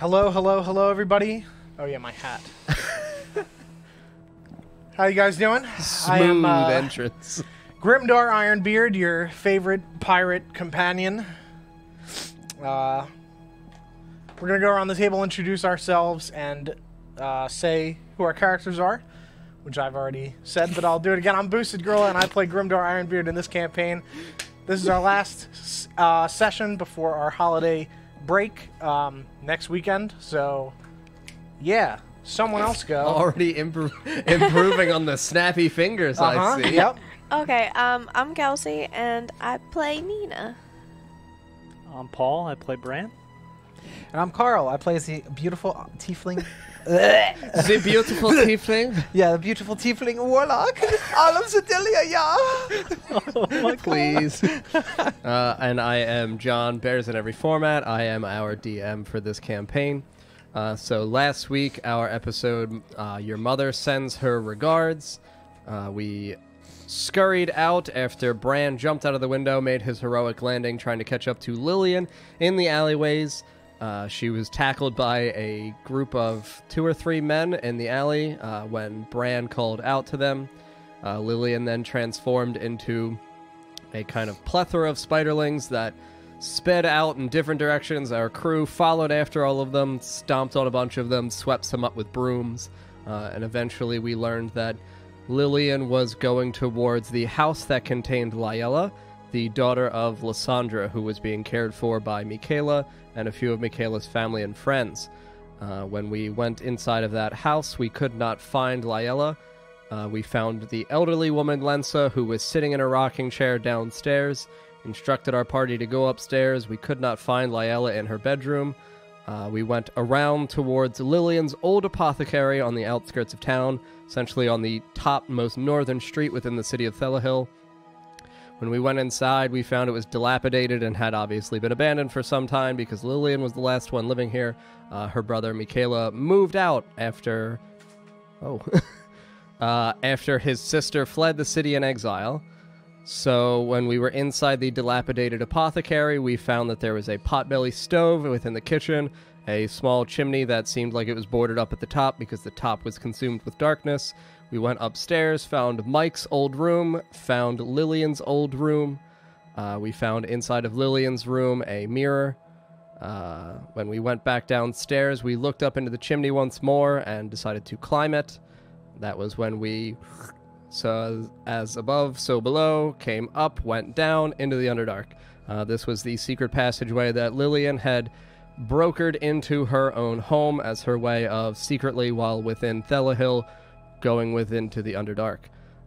Hello, hello, hello, everybody. Oh yeah, my hat. How you guys doing? Smooth entrance. Grimdar Ironbeard, your favorite pirate companion. We're gonna go around the table, introduce ourselves, and say who our characters are, which I've already said, but I'll do it again. I'm Boosted Gorilla, and I play Grimdar Ironbeard in this campaign. This is our last session before our holiday break next weekend, so yeah. Someone else go. Already improving on the snappy fingers, I see. Yep. Okay, I'm Kelsey, and I play Nina. I'm Paul. I play Bran. And I'm Carl. I play as the beautiful tiefling. The beautiful tiefling? Yeah, the beautiful tiefling warlock. All of Sedalia, yeah. Oh my Please. And I am John, Bears in every format. I am our DM for this campaign. So last week, our episode, Your Mother Sends Her Regards. We scurried out after Bran jumped out of the window, made his heroic landing, trying to catch up to Lillian in the alleyways. She was tackled by a group of 2 or 3 men in the alley when Bran called out to them. Lillian then transformed into a kind of plethora of spiderlings that sped out in different directions. Our crew followed after all of them, stomped on a bunch of them, swept some up with brooms, and eventually we learned that Lillian was going towards the house that contained Lyella, the daughter of Lysandra, who was being cared for by Michaela and a few of Michaela's family and friends. When we went inside of that house, we could not find Lyella. We found the elderly woman, Lensa, who was sitting in a rocking chair downstairs, instructed our party to go upstairs. We could not find Lyella in her bedroom. We went around towards Lillian's old apothecary on the outskirts of town, essentially on the top most northern street within the city of Thelahill. When we went inside, we found it was dilapidated and had obviously been abandoned for some time because Lillian was the last one living here. Her brother, Michaela, moved out after... after his sister fled the city in exile. So when we were inside the dilapidated apothecary, we found that there was a potbelly stove within the kitchen, a small chimney that seemed like it was boarded up at the top because the top was consumed with darkness. We went upstairs, found Mike's old room, found Lillian's old room. We found inside of Lillian's room a mirror. When we went back downstairs, we looked up into the chimney once more and decided to climb it. That was when we... So as above, so below, came up, went down into the Underdark. This was the secret passageway that Lillian had brokered into her own home as her way of secretly, while within Thelahill, going into the Underdark.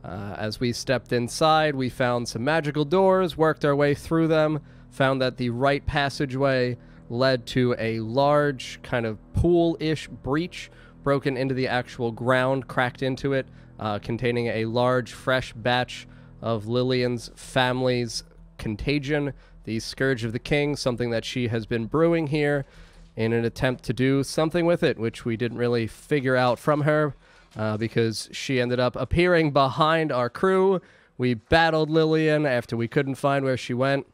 As we stepped inside, we found some magical doors, worked our way through them, found that the right passageway led to a large kind of pool-ish breach broken into the actual ground, cracked into it, containing a large, fresh batch of Lillian's family's contagion, the Scourge of the King, something that she has been brewing here in an attempt to do something with it, which we didn't really figure out from her, because she ended up appearing behind our crew. We battled Lillian after we couldn't find where she went.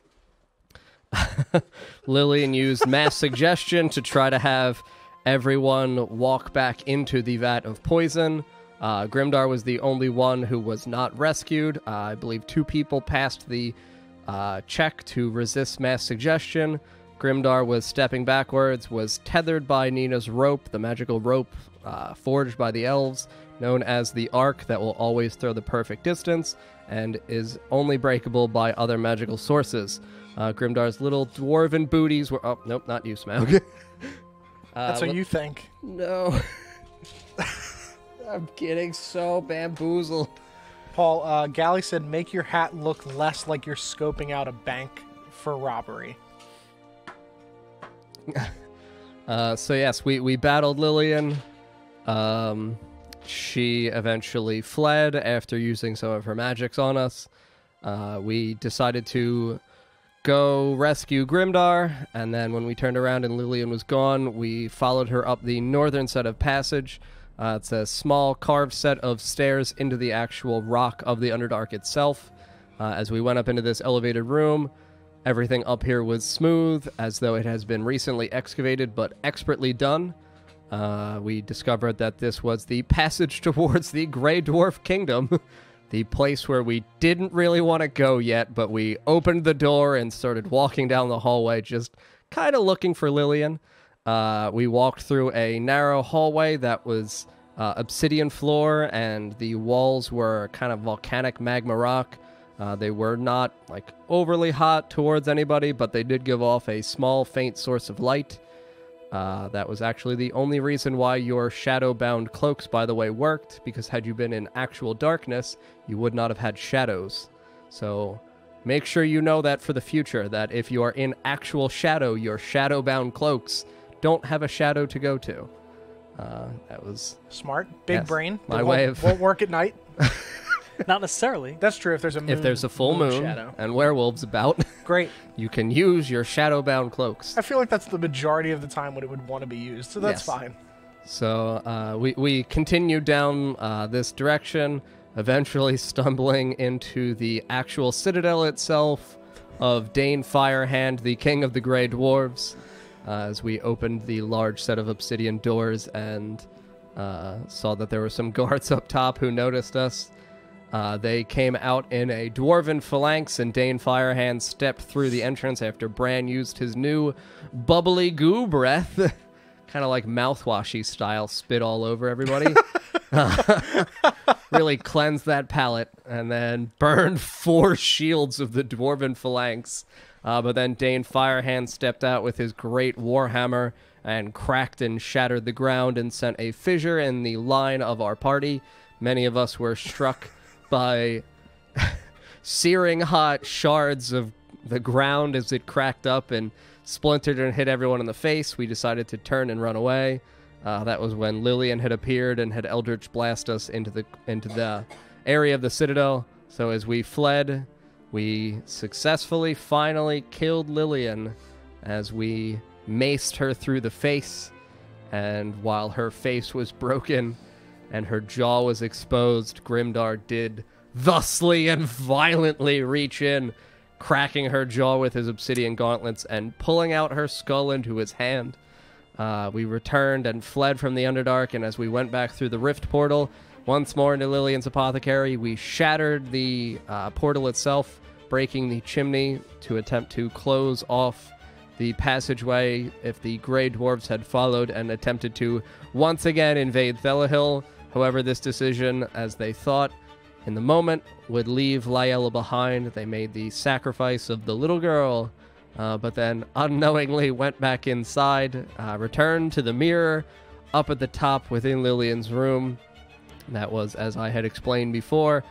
Lillian used mass suggestion to try to have everyone walk back into the vat of poison. Grimdar was the only one who was not rescued. I believe 2 people passed the check to resist mass suggestion. Grimdar was stepping backwards, was tethered by Nina's rope, the magical rope forged by the elves, known as the Arc, that will always throw the perfect distance, and is only breakable by other magical sources. Grimdar's little dwarven booties were... Oh, nope, not you, Smaug. That's what you think. No. I'm getting so bamboozled. Paul, Gally said, make your hat look less like you're scoping out a bank for robbery. So yes, we battled Lillian. She eventually fled after using some of her magics on us. We decided to go rescue Grimdar, and then when we turned around and Lillian was gone, we followed her up the northern set of passage. It's a small carved set of stairs into the actual rock of the Underdark itself. As we went up into this elevated room, Everything up here was smooth, as though it has been recently excavated but expertly done. We discovered that this was the passage towards the Grey Dwarf Kingdom, the place where we didn't really want to go yet, but we opened the door and started walking down the hallway, just kind of looking for Lillian. We walked through a narrow hallway that was obsidian floor, and the walls were kind of volcanic magma rock. They were not like overly hot towards anybody, but they did give off a small, faint source of light. That was actually the only reason why your shadow-bound cloaks, by the way, worked, because had you been in actual darkness, you would not have had shadows. So make sure you know that for the future, that if you are in actual shadow, your shadow-bound cloaks don't have a shadow to go to. That was... Smart. Big Yes, brain. my It way won't- of- Won't work at night. Not necessarily. That's true. If there's a moon, If there's a full moon shadow. and werewolves about, Great. you can use your shadow-bound cloaks. I feel like that's the majority of the time when it would want to be used, so that's Yes. fine. So we continued down this direction, eventually stumbling into the actual citadel itself of Dane Firehand, the king of the Grey Dwarves, as we opened the large set of obsidian doors and saw that there were some guards up top who noticed us. They came out in a dwarven phalanx, and Dane Firehand stepped through the entrance after Bran used his new bubbly goo breath, kind of like mouthwashy style, spit all over everybody. Really cleansed that palate, and then burned 4 shields of the dwarven phalanx. But then Dane Firehand stepped out with his great warhammer and cracked and shattered the ground and sent a fissure in the line of our party. Many of us were struck by searing hot shards of the ground as it cracked up and splintered and hit everyone in the face. We decided to turn and run away. That was when Lillian had appeared and had Eldritch Blast us into the area of the Citadel. So as we fled, we successfully finally killed Lillian as we maced her through the face. And while her face was broken and her jaw was exposed, Grimdar did thusly and violently reach in, cracking her jaw with his obsidian gauntlets and pulling out her skull into his hand. We returned and fled from the Underdark, and as we went back through the rift portal, once more into Lillian's apothecary, we shattered the portal itself, breaking the chimney to attempt to close off the passageway if the Grey Dwarves had followed and attempted to once again invade Thelahill. However, this decision, as they thought in the moment, would leave Lyella behind. They made the sacrifice of the little girl, but then unknowingly went back inside, returned to the mirror up at the top within Lillian's room. That was, as I had explained before,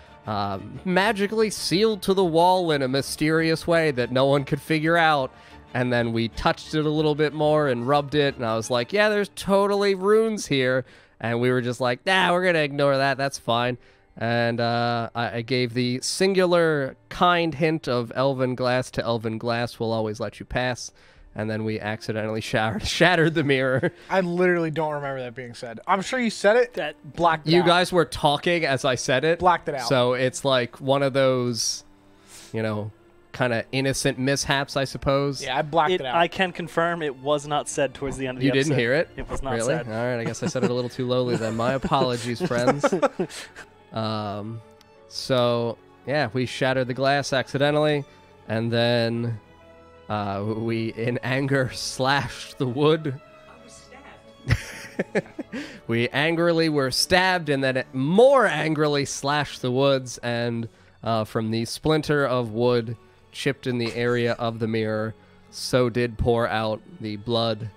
magically sealed to the wall in a mysterious way that no one could figure out. And then we touched it a little bit more and rubbed it, and I was like, yeah, there's totally runes here. And we were just like, nah, we're going to ignore that. That's fine. And I gave the singular kind hint of elven glass to elven glass will always let you pass. And then we accidentally shattered the mirror. I literally don't remember that being said. I'm sure you said it. That Blacked it You out. guys were talking as I said it. Blacked it out. So it's like one of those, kind of innocent mishaps, I suppose. Yeah, I blacked it out. I can confirm it was not said towards the end of the You episode. didn't hear it? It was not Really? said. All right, I guess I said it a little too lowly then. My apologies, friends. So, yeah, we shattered the glass accidentally, and then we, in anger, slashed the wood. We angrily were stabbed, and then more angrily slashed the woods, and from the splinter of wood chipped in the area of the mirror, so did pour out the blood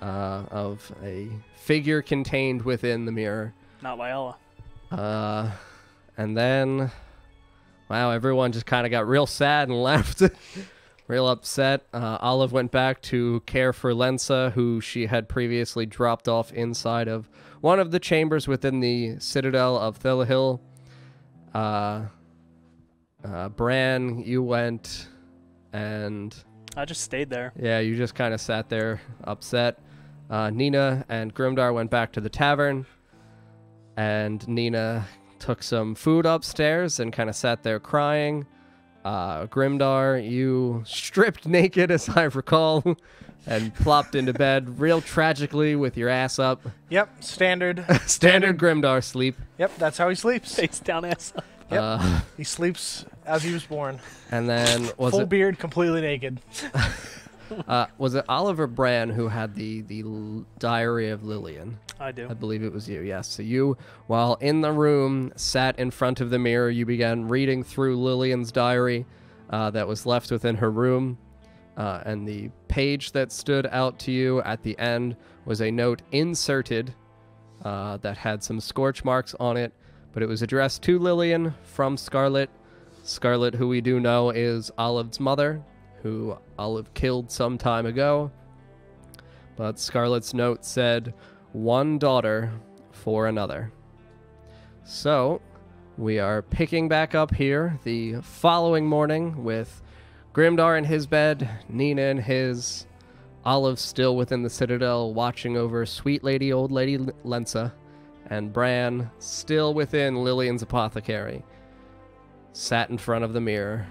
of a figure contained within the mirror. Not Lyella. And then, wow, everyone just kind of got real sad and left. Real upset. Olive went back to care for Lensa, who she had previously dropped off inside of one of the chambers within the Citadel of Thelahill. Bran, you went, and I just stayed there. yeah, you just kind of sat there upset. Nina and Grimdar went back to the tavern, and Nina took some food upstairs and kind of sat there crying. Grimdar, you stripped naked, as I recall, and plopped into bed real tragically with your ass up. Yep, standard. Standard Grimdar sleep. Yep, that's how he sleeps. Face down, ass up. Yep. He sleeps as he was born. And then Full beard, completely naked. Was it Oliver Bran who had the Diary of Lillian? I do. I believe it was you, yes. So you, while in the room, sat in front of the mirror. You began reading through Lillian's diary that was left within her room. And the page that stood out to you at the end was a note inserted that had some scorch marks on it, but it was addressed to Lillian from Scarlet. Scarlet, who we do know is Olive's mother, who Olive killed some time ago. But Scarlet's note said, "One daughter for another." So, we are picking back up here the following morning with Grimdar in his bed, Nina in his, Olive still within the Citadel watching over sweet lady, old lady Lensa, and Bran still within Lillian's apothecary, sat in front of the mirror.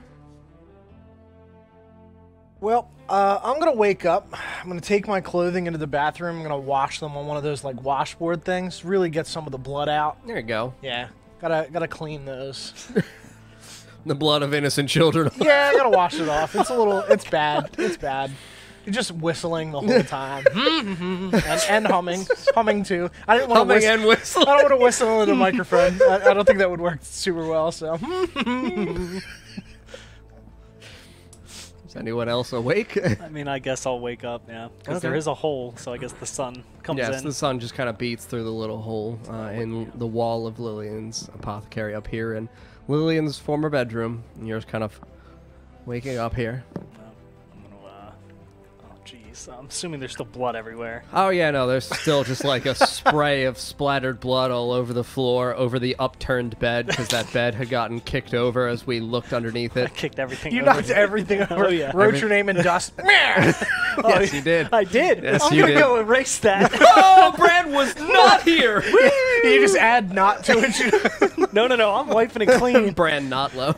Well, I'm going to wake up. I'm going to take my clothing into the bathroom. I'm going to wash them on one of those, like, washboard things. Really get some of the blood out. There you go. Yeah. Gotta clean those. The blood of innocent children. Yeah, I gotta wash it off. It's bad. It's bad. You're just whistling the whole time. and humming too. I didn't want to whistle. And whistling. I don't want to whistle into the microphone. I don't think that would work super well. So. Is anyone else awake? I mean, I guess I'll wake up, yeah. Because Okay. there is a hole, so I guess the sun comes Yes, in. the sun just kind of beats through the little hole in the wall of Lillian's apothecary up here in Lillian's former bedroom. And you're just kind of waking up here. I'm gonna, oh, jeez. I'm assuming there's still blood everywhere. Oh, yeah, no, there's still just like a spray of splattered blood all over the floor, over the upturned bed, because that bed had gotten kicked over as we looked underneath I it. kicked everything You over. knocked everything over. Oh, yeah. Wrote your name in dust. Yes, you did. I did. Yes, I'm you gonna did. go erase that. Oh, Brad was not here! You just add not to it. No, I'm wiping it clean. Brand not low.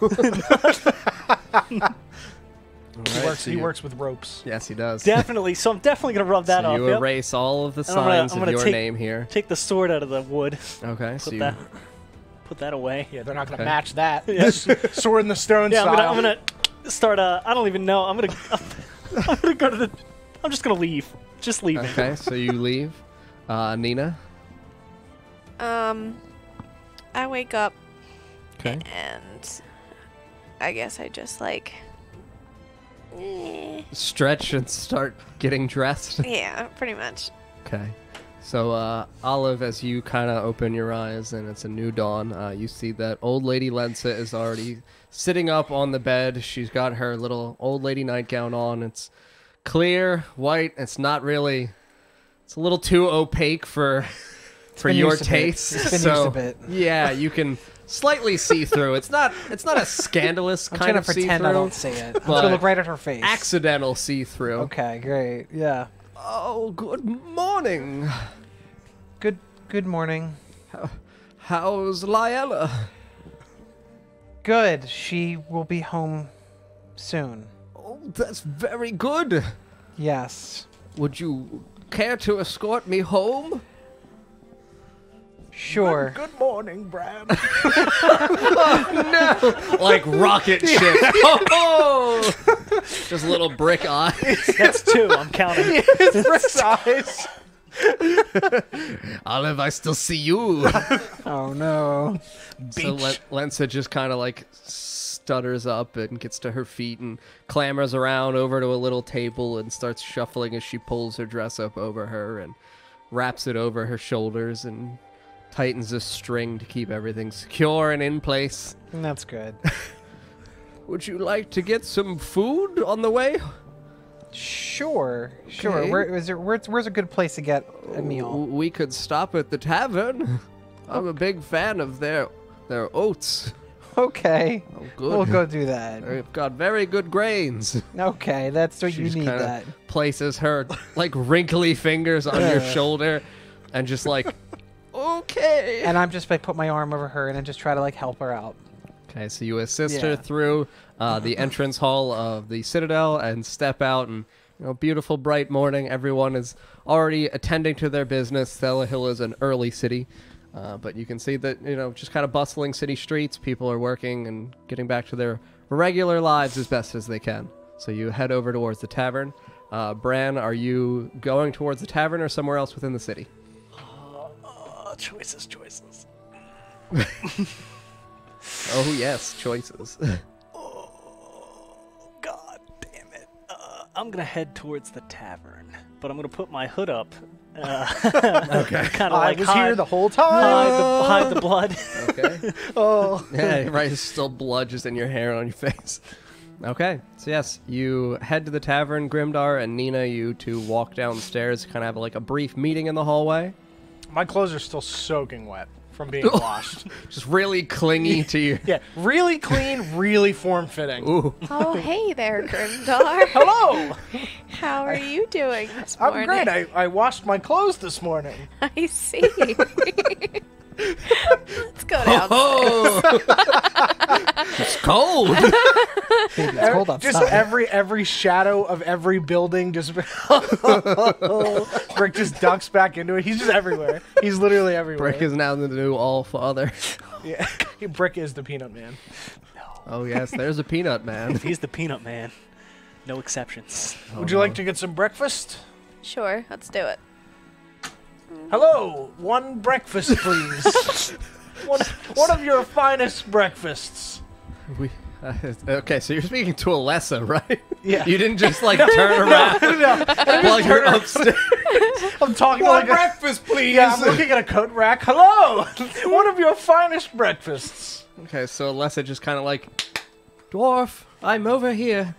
He works with ropes. Yes, he does. Definitely. So I'm definitely gonna rub that So off. you Yep. erase all of the And I'm gonna- signs I'm of gonna your take- name here. Take the sword out of the wood. Okay, so Put that away. Yeah, they're not gonna Okay. match that. Yeah. Sword in the stone Yeah, style. I'm gonna start. I don't even know. I'm gonna go to the. I'm just gonna leave. Just leave it. Okay, so you leave. Nina? I wake up Okay. and I guess I just like, Stretch and start getting dressed. yeah, pretty much. Okay. So, Olive, as you kind of open your eyes and it's a new dawn, you see that old lady Lensa is already sitting up on the bed. She's got her little old lady nightgown on. It's clear, white. It's not really... It's a little too opaque for been your used a bit. tastes. It's been so, used a bit. Yeah, you can slightly see through. It's not a scandalous I'm kind trying of to see pretend through. I don't see it. I'm but gonna look right at her face. Accidental see through. Okay, great. Yeah. Oh, good morning. Good morning. How's Liella? Good. She will be home soon. Oh, that's very good. Yes. Would you care to escort me home? Sure. Good morning, Brad. No! Like rocket ship. Oh! Just little brick eyes. That's 2. I'm counting. His brick's eyes. Olive, I still see you. Oh no. So Lensa just kind of like stutters up and gets to her feet and clambers around over to a little table and starts shuffling as she pulls her dress up over her and wraps it over her shoulders and tightens the string to keep everything secure and in place. That's good. Would you like to get some food on the way? Sure. Okay. Where's a good place to get a meal? We could stop at the tavern. I'm a big fan of their oats. Okay. Oh, good. We'll go do that. They've got very good grains. Okay, that's what She you just need. kinda That. places her like wrinkly fingers on your shoulder and just like, okay. And I'm just like put my arm over her and then just try to like help her out. Okay, so you assist her through the entrance hall of the Citadel and step out, and beautiful bright morning. Everyone is already attending to their business. Thela Hill is an early city, but you can see that just kind of bustling city streets. People are working and getting back to their regular lives as best as they can. So you head over towards the tavern. Bran, are you going towards the tavern or somewhere else within the city? Choices. Oh yes, choices. Oh, God damn it. I'm going to head towards the tavern, but I'm going to put my hood up. Okay. Kind of I like was here the whole time. hide the blood. Okay. Oh. Yeah, right. There's still blood just in your hair on your face. Okay. So yes, you head to the tavern. Grimdar and Nina, you two walk downstairs, kind of have like a brief meeting in the hallway. My clothes are still soaking wet from being washed. Just really clingy to you. Yeah, really clean, really form-fitting. Ooh. Oh, hey there, Grimdar. Hello! How are you doing this I'm morning? great. I washed my clothes this morning. I see. Let's go downstairs. Oh! It's cold. Baby, it's cold Just outside. every shadow of every building just Brick just ducks back into it. He's just everywhere. He's literally everywhere. Brick is now the new all-father. Yeah. Brick is the peanut man. Oh yes, there's a peanut man. He's the peanut man. No exceptions. Would you like to get some breakfast? Sure, let's do it. Hello, one breakfast, please. one of your finest breakfasts. Okay, so you're speaking to Alessa, right? Yeah. You didn't just like turn around while you're upstairs. I'm talking One like breakfast, please. Yeah, I'm looking at a coat rack. Hello, one of your finest breakfasts. Okay, so Alessa just kind of like, dwarf, I'm over here.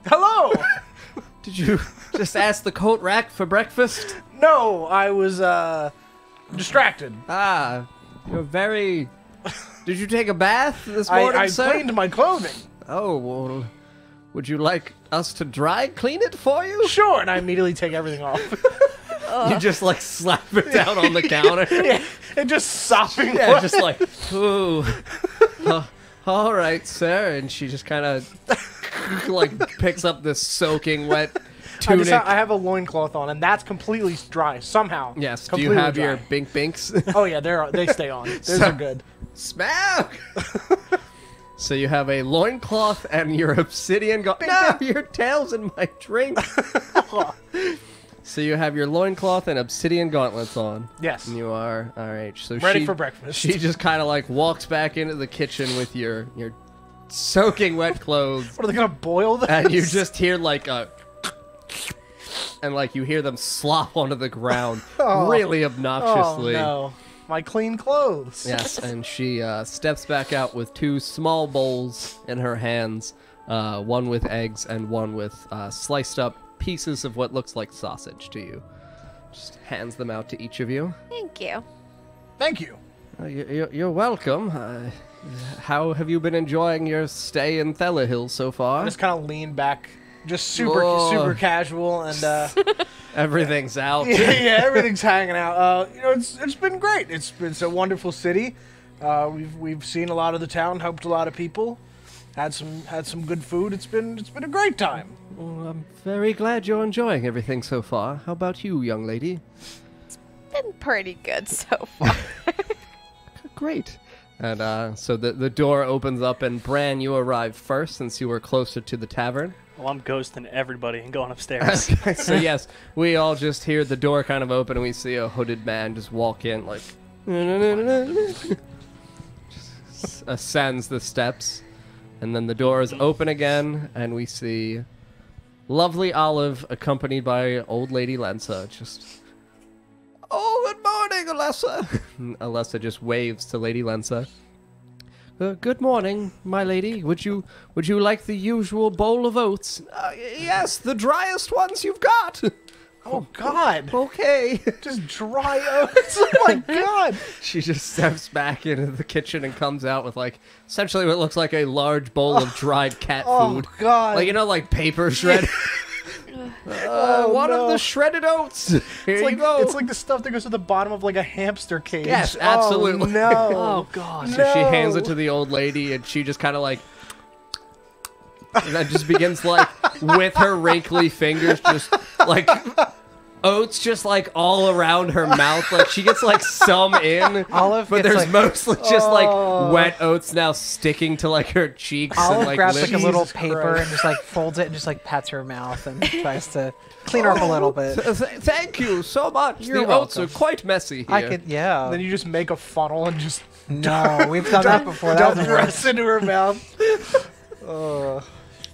Hello. Did you just ask the coat rack for breakfast? No, I was distracted. Ah, you're very. Did you take a bath this morning, I sir? cleaned my clothing. Oh, well, would you like us to dry clean it for you? Sure, and I immediately take everything off. You just like slap it down on the counter. Yeah, and just sopping Yeah, wet. just like, ooh. All right, sir. And she just kind of like picks up this soaking wet tunic. I have a loincloth on, and that's completely dry somehow. Yes. Do you Completely have dry. your bink binks? Oh yeah, they stay on. Those are good. Smack! So you have a loincloth and your obsidian No, your tail's in my drink. So you have your loincloth and obsidian gauntlets on. Yes. And you are, all right. So Ready for breakfast. She just kind of like walks back into the kitchen with your soaking wet clothes. What are they gonna boil this? And you just hear like a... And like you hear them slop onto the ground really obnoxiously. Oh no, my clean clothes. Yes, and she steps back out with two small bowls in her hands, one with eggs and one with sliced up pieces of what looks like sausage to you. Just hands them out to each of you. Thank you. Thank you. You're welcome. How have you been enjoying your stay in Thela Hill so I far? just kind of lean back, just super Whoa. super casual, and Everything's out. yeah, everything's hanging out. It's been great. It's a wonderful city. We've seen a lot of the town, helped a lot of people, had some good food. It's been a great time. Well, I'm very glad you're enjoying everything so far. How about you, young lady? Been pretty good so far. Great. And so the door opens up, and Bran, you arrive first since you were closer to the tavern. Well, I'm ghosting everybody and going upstairs. So yes, we all just hear the door kind of open, and we see a hooded man just walk in, like just ascends the steps, and then the door is open again, and we see lovely Olive accompanied by old lady Lensa. Just, oh, good morning, Alessa. And Alessa just waves to Lady Lensa. Good morning, my lady. Would you like the usual bowl of oats? Yes, the driest ones you've got. Oh God! Okay. Just dry oats. Oh my God! She just steps back into the kitchen and comes out with like essentially what looks like a large bowl of dried cat Oh food. God! Like like paper shred. One of the shredded oats. Here you go. It's like the stuff that goes to the bottom of like a hamster cage. Yes, absolutely. Oh, no. Oh god. So she hands it to the old lady, and she just kind of like, and then just begins like with her wrinkly fingers, just like oats, just like all around her mouth. Like she gets like some in, Olive but gets, there's like- mostly just like wet oats now sticking to like her cheeks Olive and like grabs lips. like a little Jesus paper Christ. and just like folds it and just like pats her mouth and tries to clean her up a little bit. Thank you so much. You're the oats are welcome. quite messy here. I could, yeah. Then you just make a funnel and just No, we've done that before. That dump was the rest into her mouth.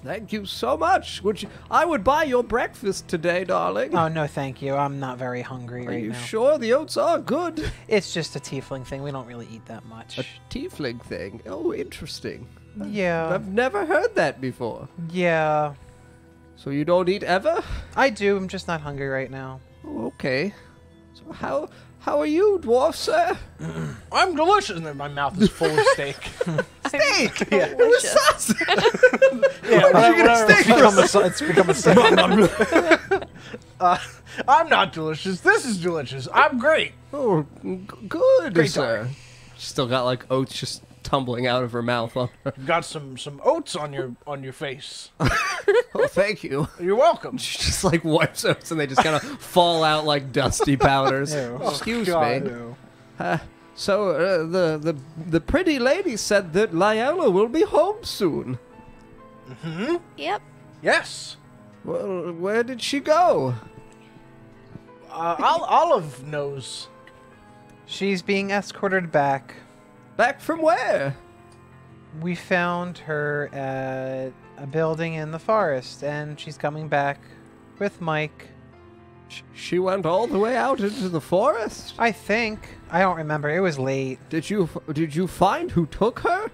Thank you so much. I would buy your breakfast today, darling. Oh no, thank you. I'm not very hungry Are right you now. sure the oats are good? It's just a tiefling thing. We don't really eat that much. A tiefling thing. Oh, interesting. Yeah, I've never heard that before. yeah. So you don't eat ever? I do. I'm just not hungry right now. Oh, okay. So how are you, dwarf sir? I'm delicious. And then my mouth is full of steak. Steak. Yeah. It was sausage. Yeah, whatever. It's become a segment. I'm not delicious. This is delicious. I'm great. Oh, good, Great sir. Still got like oats just tumbling out of her mouth. On her. Got some oats on your face. Oh, thank you. You're welcome. She just like wipes oats and they just kind of fall out like dusty powders. Ew. Excuse God. me. So the pretty lady said that Lyella will be home soon. Yep. Yes. Well, where did she go? Olive knows. She's being escorted back. Back from where? We found her at a building in the forest, and she's coming back with Mike. She went all the way out into the forest. I think. I don't remember. It was late. Did you find who took her?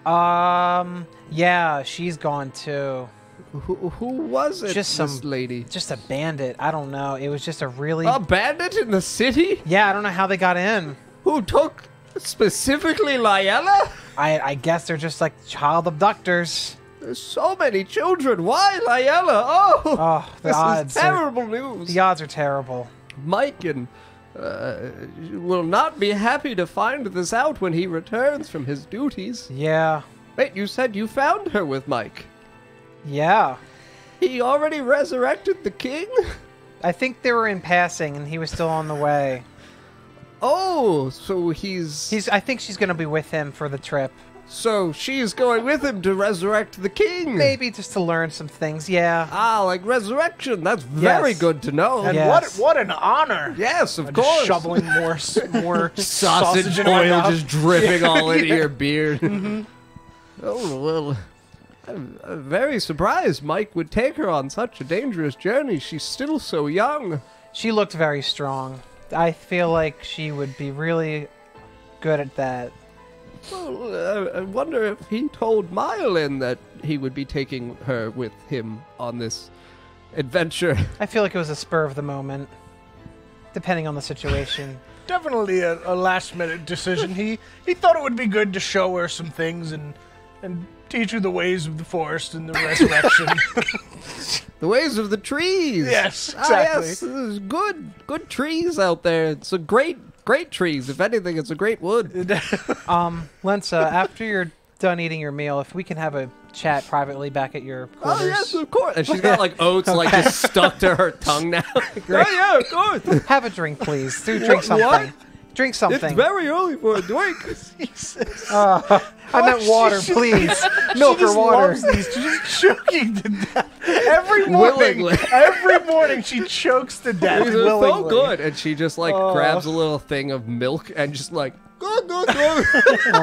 Yeah, she's gone too. Who was it? Just this some- lady. Just a bandit. I don't know. It was just a really. A bandit in the city? Yeah, I don't know how they got in. Who took specifically Lyella? I guess they're just like child abductors. There's so many children. Why Lyella? Oh, Oh, the this odds. is terrible news. The odds are terrible. Mike and will not be happy to find this out when he returns from his duties. Yeah. Wait, you said you found her with Mike. Yeah. He already resurrected the king? I think they were in passing, and he was still on the way. Oh, so he's... I think she's gonna be with him for the trip. So she's going with him to resurrect the king? Maybe just to learn some things. Yeah. Ah, like resurrection. That's very Yes. good to know. And Yes. what an honor. Yes, of I'm course. just shoveling more sausage in my oil mouth. just dripping all into your beard. Oh, well, I'm very surprised Mike would take her on such a dangerous journey. She's still so young. She looked very strong. I feel like she would be really good at that. Well, I wonder if he told Myelin that he would be taking her with him on this adventure. I feel like it was a spur of the moment, depending on the situation. Definitely a last minute decision. He thought it would be good to show her some things and teach her the ways of the forest and the resurrection. The ways of the trees. Yes, Ah, exactly. yes, there's good trees out there. It's a great trees. If anything, it's a great wood. Lensa, after you're done eating your meal, if we can have a chat privately back at your quarters. Oh yes, of course. And she's got like oats like just stuck to her tongue now. Oh yeah, of course. Have a drink, please. Do drink something. What? Drink something. It's very early for a drink. I meant water, please. Milk She or just water. loves these. She's just choking to death. Every morning, Willingly. every morning she chokes to death These are so willingly. good. And she just like grabs a little thing of milk and just like Oh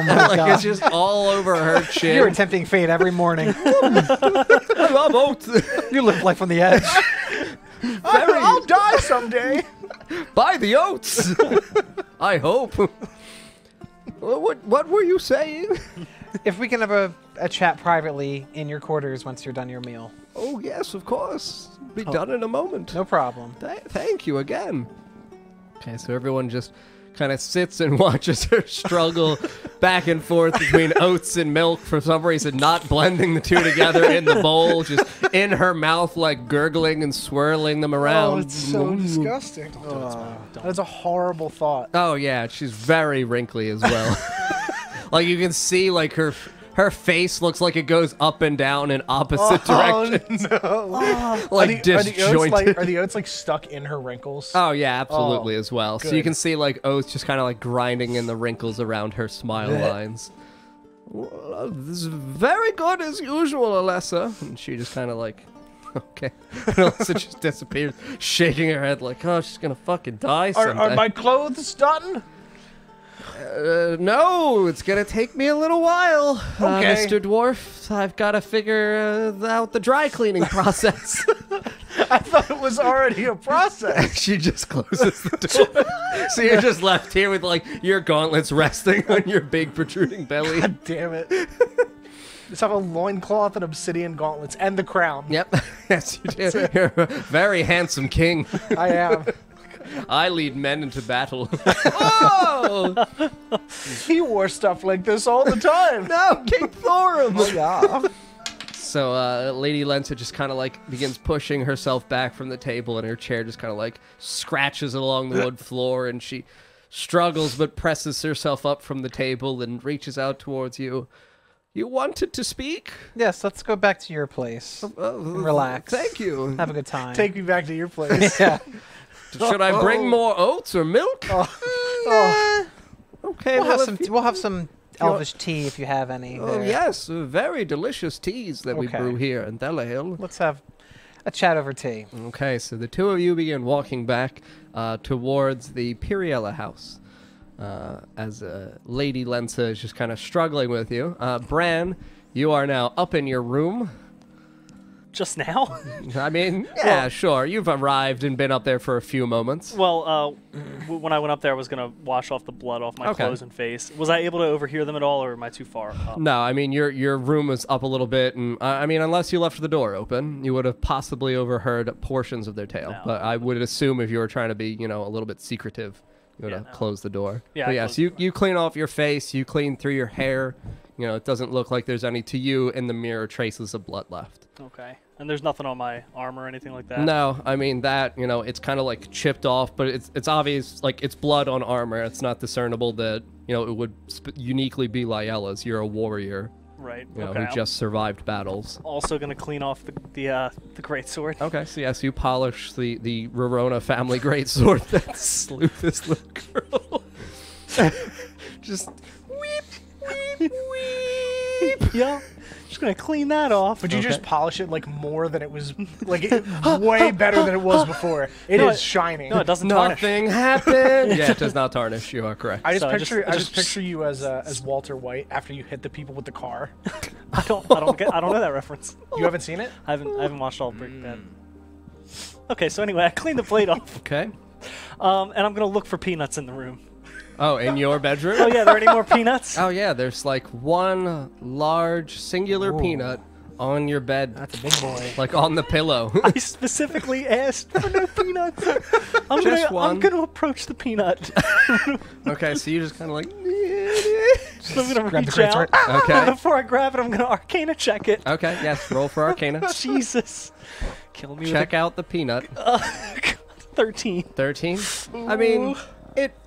my like god. it's just all over her chin. You're tempting fate every morning. I love oats. You live life on the edge. I'll die someday. Buy the oats. I hope. What were you saying? If we can have a chat privately in your quarters once you're done your meal. Oh yes, of course. Be done in a moment. No problem. Thank you again. Okay, so everyone just kind of sits and watches her struggle back and forth between oats and milk for some reason, not blending the two together in the bowl, just in her mouth, like gurgling and swirling them around. Oh, it's so disgusting. That's a horrible thought. Oh yeah, she's very wrinkly as well. Like you can see, like her face looks like it goes up and down in opposite directions. No. Like disjointed. Are the oats like stuck in her wrinkles? Oh yeah, absolutely as well. good. So you can see like oats just kind of like grinding in the wrinkles around her smile lines. Well, this is very good as usual, Alessa. And she just kind of like, okay. And Alessa just disappears, shaking her head like, oh, she's gonna fucking die someday. Are my clothes done? No, it's gonna take me a little while, Okay. Mr. Dwarf. I've got to figure out the dry cleaning process. I thought it was already a process. She just closes the door. So you're just left here with like your gauntlets resting on your big protruding belly. God damn it. Just have a loincloth and obsidian gauntlets and the crown. Yep. Yes, you do. You're a very handsome king. I am. I lead men into battle. Oh! He wore stuff like this all the time. No, King Thorum! Oh, yeah. So Lady Lensa just kind of like begins pushing herself back from the table, and her chair just kind of like scratches along the wood floor, and she struggles but presses herself up from the table and reaches out towards you. You wanted to speak? Yes, let's go back to your place. And relax. Thank you. Have a good time. Take me back to your place. Yeah. Should I bring more oats or milk? Oh. Okay, We'll have some elvish tea if you have any. Oh there. yes, very delicious teas that we Okay. brew here in Delahill. Let's have a chat over tea. Okay, so the two of you begin walking back towards the Piriella house. As Lady Lensa is just kind of struggling with you. Bran, you are now up in your room. Just now? I mean, yeah, sure. You've arrived and been up there for a few moments. Well, when I went up there, I was going to wash off the blood off my clothes and face. Was I able to overhear them at all, or am I too far up? No, I mean, your room was up a little bit, and I mean, unless you left the door open, you would have possibly overheard portions of their tale. No. But I would assume if you were trying to be, a little bit secretive, you would have closed the door. Yeah, but I yes, closed you clean off your face, you clean through your hair. It doesn't look like there's any to you in the mirror traces of blood left. Okay. And there's nothing on my armor or anything like that? No, I mean that, it's kind of like chipped off, but it's obvious, like it's blood on armor. It's not discernible that, it would uniquely be Lyella's. You're a warrior, Right. who just survived battles. Also going to clean off the greatsword. Okay, so yes, you polish the Rorona family greatsword that slew this little girl. Just weep, weep, weep. Yeah. Just going to clean that off. Would you just polish it like more than it was, like way better than it was before? It is shining. No, it doesn't tarnish. Nothing happened. Yeah, it does not tarnish. You are correct. I just So I just picture you as Walter White after you hit the people with the car. I don't know that reference. You haven't seen it? I haven't watched all Breaking Bad. Okay, so anyway, I cleaned the plate off. Okay. And I'm going to look for peanuts in the room. Oh, in your bedroom? Oh, yeah, are there any more peanuts? Oh, yeah, there's like one large singular peanut on your bed. That's a big boy. Like on the pillow. I specifically asked for no peanuts. I'm one. going to approach the peanut. Okay, so you just kind of like... So I'm going to Grab the reach out. greatsword. Okay. Before I grab it, I'm going to Arcana check it. Okay, yes, roll for Arcana. Jesus. Kill me Check out the peanut. with 13. 13? I mean,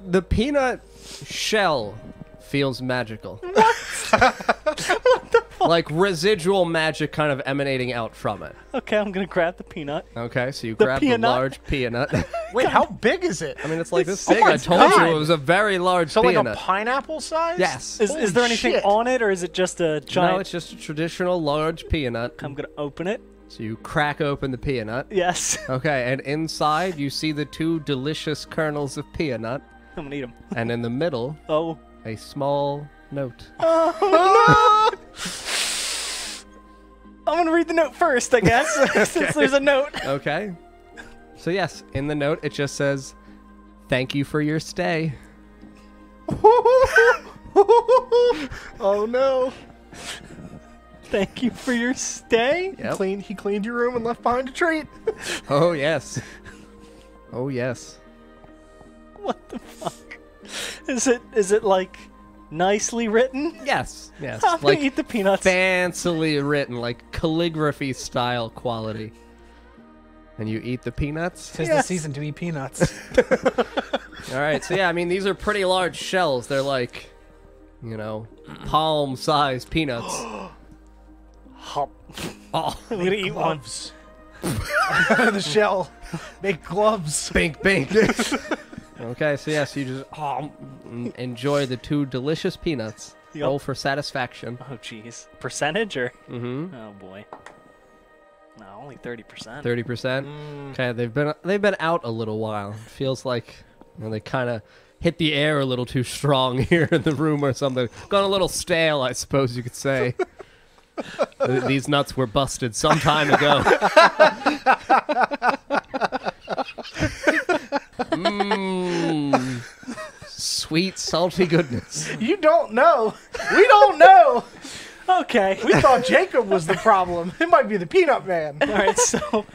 the peanut shell feels magical. What the fuck? Like residual magic kind of emanating out from it. Okay, I'm going to grab the peanut. Okay, so you The grab the peanut? large peanut. Wait, how big is it? I mean, it's like this Oh big. my I told God. you it was a very large So peanut. like a pineapple size? Yes. Is there anything shit. on it, or is it just a giant? No, it's just a traditional large peanut. I'm going to open it. So you crack open the peanut. Yes. Okay, and inside you see the two delicious kernels of peanut, I'm going to eat them. and in the middle, Oh. a small note. Oh, no! I'm going to read the note first, I guess, since there's a note. Okay. So yes, in the note it just says, "Thank you for your stay." Oh no. Thank you for your stay. Yep. He cleaned your room and left behind a treat. Oh yes. Oh yes. What the fuck? Is it like nicely written? Yes. I'm gonna eat the peanuts. Fancily written, like calligraphy style quality. And you eat the peanuts? 'Tis the season to eat peanuts. All right, so yeah, I mean, these are pretty large shells. They're like, palm-sized peanuts. Hop. Oh, I'm gonna eat one. The shell. Make gloves. bink, bink. Okay, so yes, you just enjoy the 2 delicious peanuts. Yep. Roll for satisfaction. Oh, jeez. Percentage or? Mm-hmm. Oh boy. No, only 30%. 30%. Okay, they've been out a little while. It feels like they kind of hit the air a little too strong here in the room or something. Gone a little stale, I suppose you could say. These nuts were busted some time ago. Sweet, salty goodness. You don't know. We don't know. Okay. We thought Jacob was the problem. It might be the Peanut Man. All right. So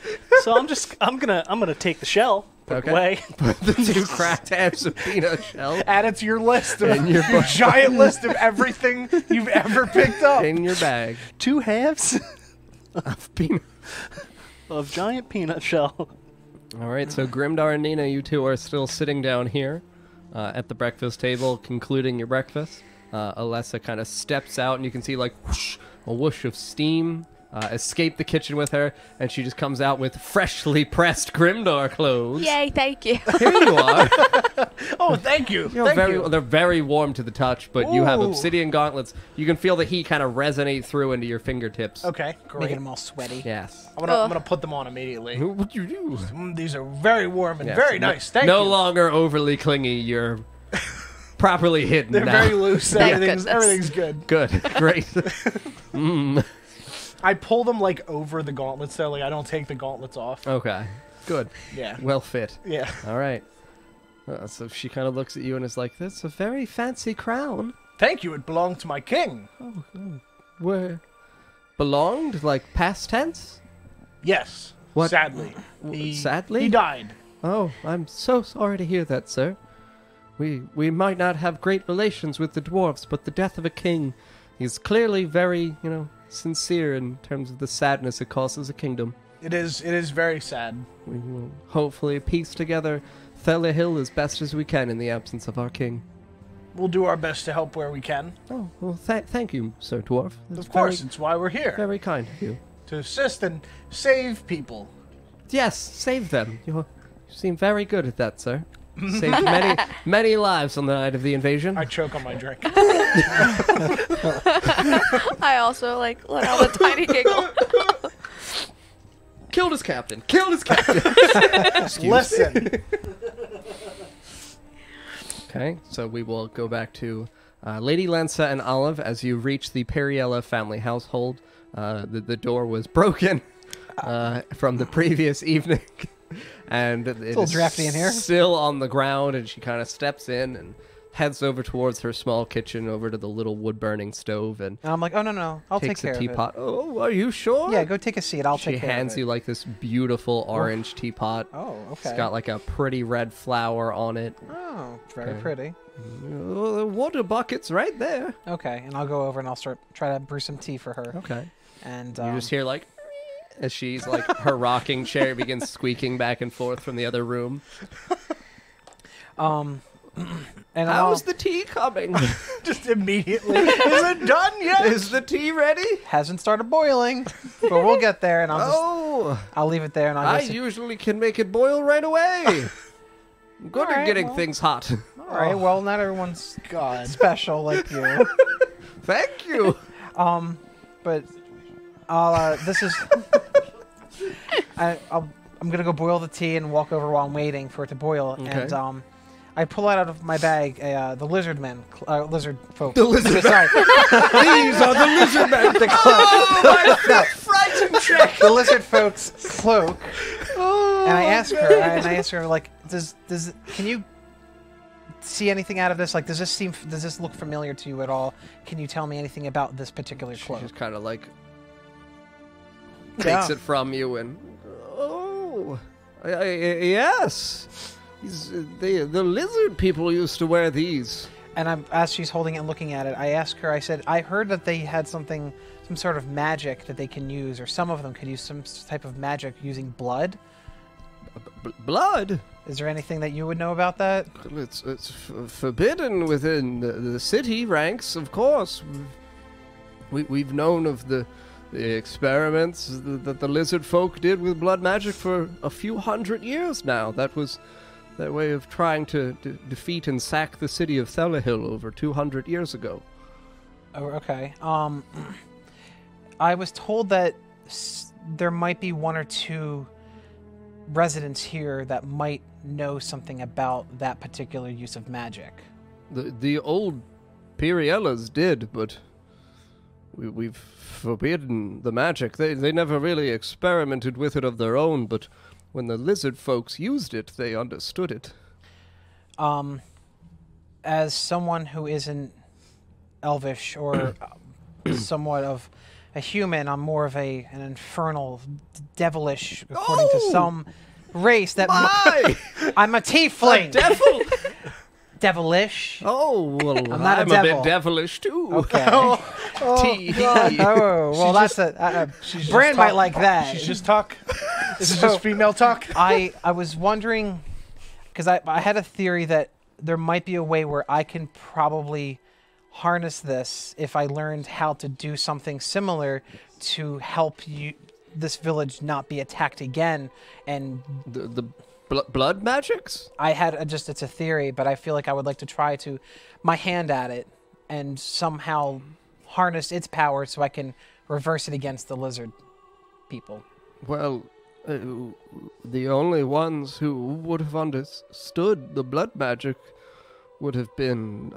I'm gonna take the shell. Put it away. Put the 2 cracked halves of peanut shell Add it to your list of In your your giant list of everything you've ever picked up. in your bag 2 halves of peanut. of giant peanut shell. All right, so Grimdar and Nina, you 2 are still sitting down here at the breakfast table, concluding your breakfast. Alessa kind of steps out, and you can see like whoosh, a whoosh of steam escape the kitchen with her, and she just comes out with freshly pressed Grimdar clothes. Yay, thank you. Here you are. Oh, thank you. They're very warm to the touch, but you have Ooh. obsidian gauntlets. You can feel the heat kind of resonate through into your fingertips. Okay, great. Making them all sweaty. Yes. I'm gonna put them on immediately. What'd you do? These are very warm and Yes, very nice. Thank no you. longer overly clingy. You're properly hidden They're now. very loose. Thank Everything's goodness. good. Good. Great. I pull them like over the gauntlets though. Like I don't take the gauntlets off. Okay. Good. Yeah. Well fit. Yeah. All right. So she kind of looks at you and is like, "That's a very fancy crown. Thank you. It belonged to my king. Where belonged? Like past tense? Yes. What? Sadly. Sadly? He died. Oh, I'm so sorry to hear that, sir. We might not have great relations with the dwarves, but the death of a king is clearly very, sincere in terms of the sadness it causes a kingdom. It is very sad. We will hopefully piece together Thela Hill as best as we can in the absence of our king. We'll do our best to help where we can. Oh, well, thank you, Sir Dwarf. That's Of course, it's why we're here. very kind of you. To assist and save people. Yes, save them. You seem very good at that, sir. Saved many lives on the night of the invasion. I choke on my drink. I also let out a tiny giggle. Killed his captain. Killed his captain. Listen. Okay, so we will go back to Lady Lensa and Olive as you reach the Periella family household. The door was broken from the previous evening. And it's a little drafty in here. Still on the ground, and she kind of steps in and heads over towards her small kitchen, over to the little wood-burning stove, and I'm like, oh, no, I'll take takes care a of it. teapot. Oh, are you sure? Yeah, go take a seat. I'll take care of it. She hands you like this beautiful orange teapot. Oh, okay. It's got like a pretty red flower on it. Oh, very Okay. pretty. The water bucket's right there. Okay, and I'll go over and I'll try to brew some tea for her. Okay. And You just hear like, as she's like, her rocking chair begins squeaking back and forth from the other room. and How's the tea coming? Just immediately. Is it done yet? Is the tea ready? hasn't started boiling, but we'll get there, and I'll leave it there, and I just usually can make it boil right away. I'm good at Alright, getting well. things hot. all right. Well, not everyone's God. special like you. Thank you. But this is. I'm gonna go boil the tea and walk over while I'm waiting for it to boil, Okay. and I pull out of my bag the lizard men, lizard folk. The lizard Sorry, These are the lizard men. Oh, my frightened check. the lizard folk's cloak. And I ask her, like, can you see anything out of this? Like, does this look familiar to you at all? Can you tell me anything about this particular She cloak? just kind of like takes Yeah. it from you and yes, the lizard people used to wear these. And as she's holding it and looking at it, I ask her, I said, I heard that they had some sort of magic that they can use, or some of them can use some type of magic using blood. Blood? Is there anything that you would know about that? It's forbidden within the city ranks, of course. We've known of the experiments that the lizard folk did with blood magic for a few hundred years now. That was their way of trying to defeat and sack the city of Thelahill over 200 years ago. Oh, okay. I was told that there might be one or two residents here that might know something about that particular use of magic. The old Piriellas did, but we've forbidden the magic. They never really experimented with it of their own, but when the lizard folks used it, they understood it. As someone who isn't elvish or somewhat of a human, I'm more of an infernal, devilish, according to some race that I'm a tiefling. A devil? Devilish. Oh, well, I'm not a devil. bit devilish too. Okay. Well, Just- that's a She's Brand just might talk. like that. She's just talk. This is So- just female talk. I was wondering, because I had a theory that there might be a way where I can probably harness this if I learned how to do something similar to help this village not be attacked again. And The blood magics? I had it's a theory, but I feel like I would like to try to my hand at it and somehow harness its power so I can reverse it against the lizard people. Well, the only ones who would have understood the blood magic would have been,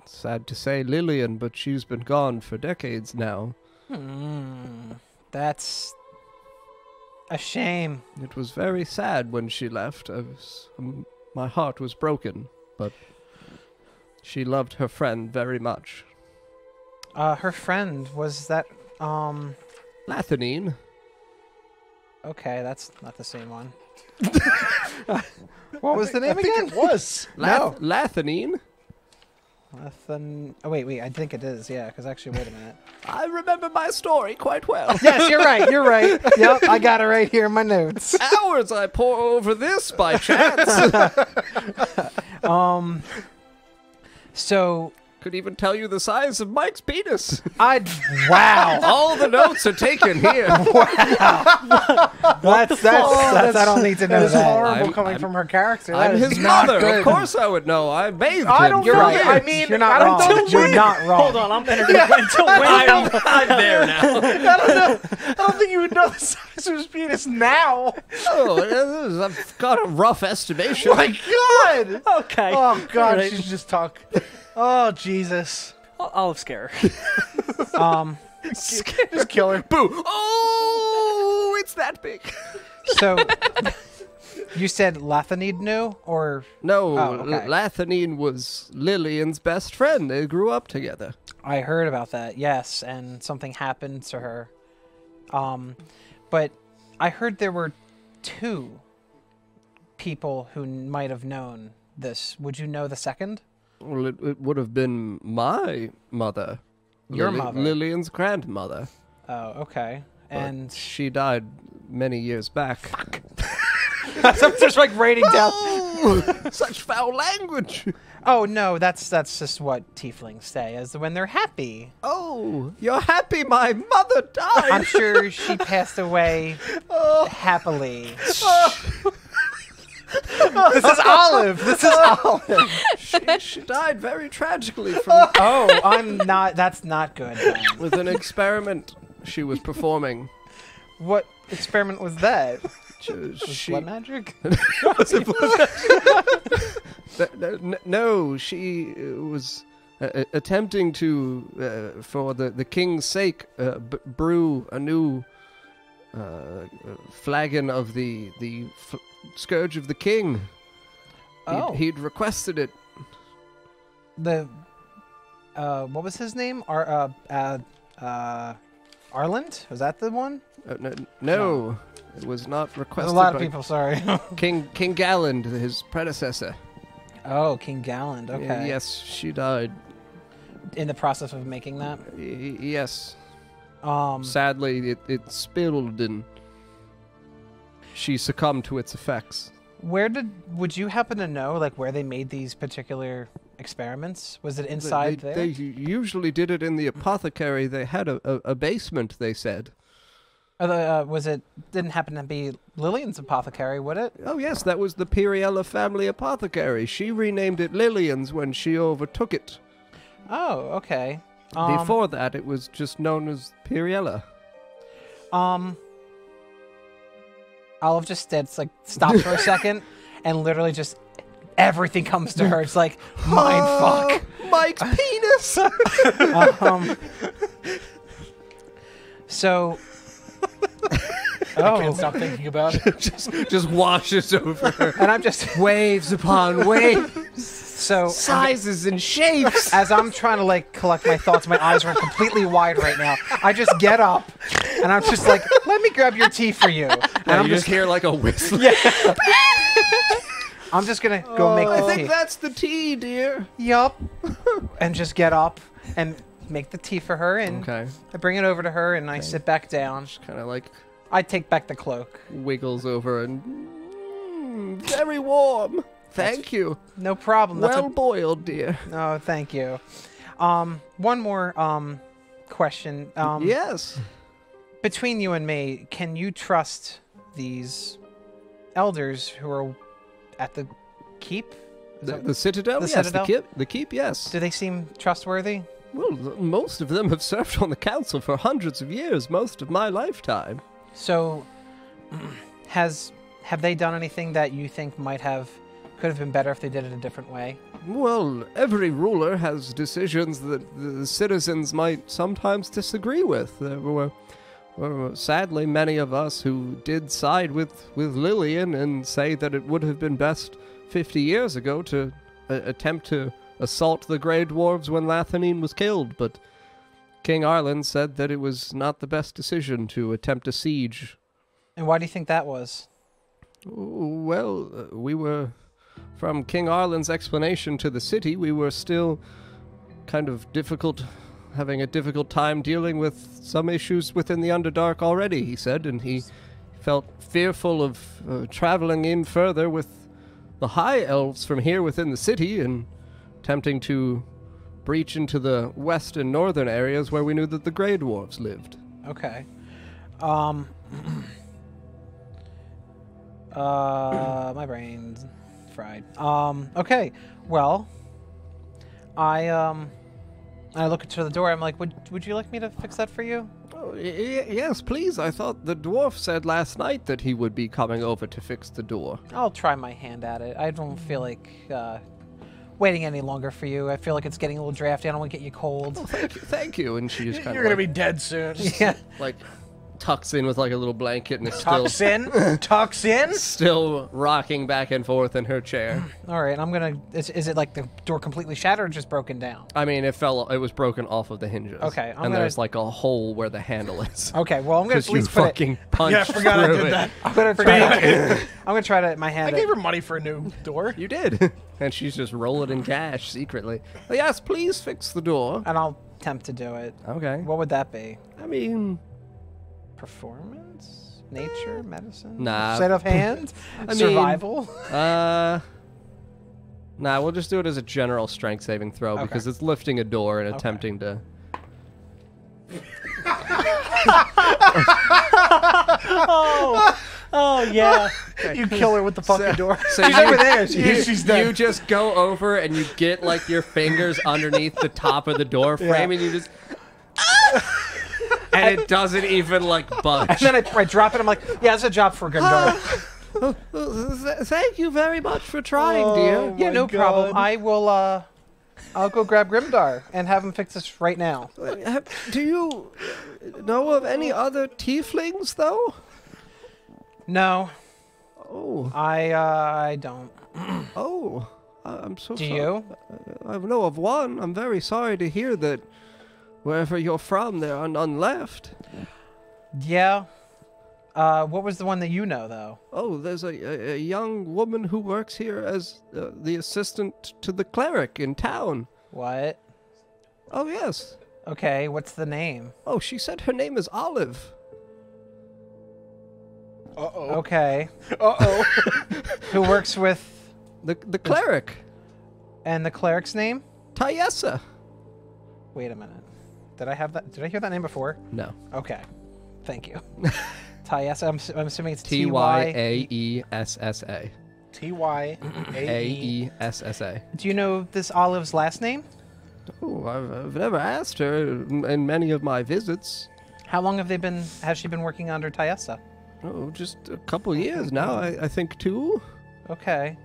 sad to say, Lillian, but she's been gone for decades now. That's a shame. It was very sad when she left. My heart was broken, but she loved her friend very much. Her friend, was that, Lathanine. Okay, that's not the same one. What was the name again? It was. No. Lathanine? Oh, wait, I think it is, yeah, because actually, wait a minute. I remember my story quite well. Yes, you're right. Yep, I got it right here in my notes. Hours I pour over this by chance. So Could even tell you the size of Mike's penis. wow. All the notes are taken here. That's I don't need to know That is that. horrible coming from her character. That I'm is his not mother. good. Of course I would know. I bathed I him. don't You're know. right. I mean, you're not I don't wrong. know. You're not wrong. Hold on, I'm entered until when I'm there now. I don't think you would know the size of his penis now. Oh, I've got a rough estimation. My God. Okay. Oh God, All right. she's just talk. Oh Jesus. Olive scare. Just kill her. Boo! Oh, it's that big. So, you said Lathanid knew, or No, Oh, okay. Lathanine was Lillian's best friend. They grew up together. I heard about that? Yes, and something happened to her. But I heard there were two people who might have known this. Would you know the second? Well, it would have been my mother. Your mother? Lillian's grandmother. Oh, okay. But And she died many years back. I'm just like writing down. Oh, such foul language. Oh no, that's just what tieflings say, is when they're happy. Oh, you're happy my mother died. I'm sure she passed away happily. This is Olive. This is Olive. She died very tragically from Oh, I'm not. That's not good. Then. with an experiment she was performing. What experiment was that? She, Blood magic? No, she was attempting to, for the king's sake, brew a new flagon of the Scourge of the King. He'd requested it. The what was his name? Arland? Was that the one? No, it was not There's requested a lot of by people. Sorry. King Galland, his predecessor. Oh, King Galland. Okay. Yes, she died. In the process of making that. Yes. Um. Sadly, it spilled and she succumbed to its effects. Would you happen to know, like, where they made these particular experiments? Was it inside there? They usually did it in the apothecary. They had a basement, they said. Didn't happen to be Lillian's apothecary, would it? Oh, yes, that was the Piriella family apothecary. She renamed it Lillian's when she overtook it. Oh, okay. Before that, it was just known as Piriella. Olive just stops for a second, and literally just everything comes to her. It's like, mind fuck. Mike's penis! So... I can't stop thinking about it. just washes over her. And I'm just... Waves upon waves. So... Sizes and shapes. As I'm trying to, like, collect my thoughts, my eyes are completely wide right now. I just get up, and I'm just like, let me grab your tea for you. And I'm you just hear, like, a whistle. Yeah. I'm just going to go make the tea. I think that's the tea, dear. Yup. And just get up and make the tea for her, and Okay. I bring it over to her, and I sit back down. Just kind of, like... I take back the cloak. Wiggles over and... very warm. Thank you. No problem. Well boiled, dear. Oh, thank you. One more question. Yes. Between you and me, can you trust these elders who are at the keep? The Citadel? The Yes, Citadel? the keep, yes. Do they seem trustworthy? Well, most of them have served on the council for hundreds of years, most of my lifetime. So, have they done anything that you think could have been better if they did it a different way? Well, every ruler has decisions that the citizens might sometimes disagree with. There were sadly many of us who did side with Lillian and say that it would have been best 50 years ago to attempt to assault the Grey Dwarves when Lathanine was killed, but King Arlen said that it was not the best decision to attempt a siege. And why do you think that was? Well, we were... From King Arlen's explanation to the city, we were still kind of having a difficult time dealing with some issues within the Underdark already, he said, and he felt fearful of traveling in further with the High Elves from here within the city and attempting to breach into the west and northern areas where we knew that the Grey Dwarves lived. Okay. My brain's fried. Okay. Well, I look to the door. I'm like, would you like me to fix that for you? Oh, yes, please. I thought the dwarf said last night that he would be coming over to fix the door. I'll try my hand at it. I don't feel like waiting any longer for you. I feel like it's getting a little drafty. I don't want to get you cold. Oh, thank you. And she just kind of You're gonna be dead soon. Yeah. like tucks in with like a little blanket and is Tucks in. still rocking back and forth in her chair. All right. I'm gonna. Is it like the door completely shattered or just broken down? I mean, it was broken off of the hinges. Okay, and there's like a hole where the handle is. Okay. Well, I'm gonna at Because you least put it. fucking punched Yeah, I forgot I through did it. that. I'm gonna try to my hand. I gave her money for a new door. You did. And she's just rolling in cash secretly. But yes, please fix the door. And I'll attempt to do it. Okay. What would that be? I mean... Performance? Nature? Medicine? Nah. Set of hand? I mean, Survival? Nah, we'll just do it as a general strength saving throw Okay. because it's lifting a door and attempting to... Oh yeah. You kill her with the fucking door. So She's over there. She's dead. You just go over and you get like your fingers underneath the top of the door frame and you just... and it doesn't even like budge. And then I drop it. I'm like, yeah, it's a job for a good dog. Thank you very much for trying, dear. Yeah, no problem. I will, I'll go grab Grimdar and have him fix this right now. Do you know of any other tieflings, though? No, Oh, I don't. oh, I'm so Do sorry. you? I know of one. I'm very sorry to hear that wherever you're from, there are none left. Yeah. What was the one that you know, though? Oh, there's a young woman who works here as the assistant to the cleric in town. What? Oh, yes. Okay, what's the name? Oh, she said her name is Olive. Uh-oh. Okay. Uh-oh. Who works with... The cleric. And the cleric's name? Tayessa. Wait a minute. Did I have that? Did I hear that name before? No. Okay. Thank you. Tayessa, I'm assuming it's Tyaessa. Tyaessa. Aessa. Do you know this Olive's last name? Oh, I've never asked her in many of my visits. How long has she been working under Tayessa? Oh, just a couple years now, I think 2. Okay.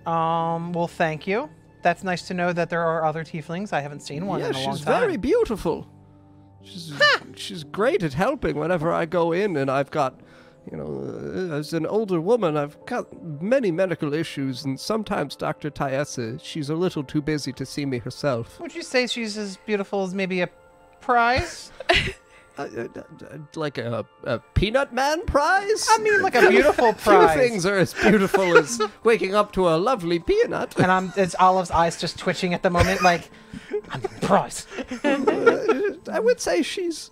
Well, thank you. That's nice to know that there are other tieflings. I haven't seen one in a long time. She's very beautiful. She's great at helping whenever I go in, and I've got, as an older woman, I've got many medical issues, and sometimes Dr. Tayessa, she's a little too busy to see me herself. Would you say she's as beautiful as maybe a prize? Like a Peanut Man prize? I mean, like a beautiful prize. Few things are as beautiful as waking up to a lovely peanut. And it's Olive's eyes just twitching at the moment, like, I'm the prize. I would say she's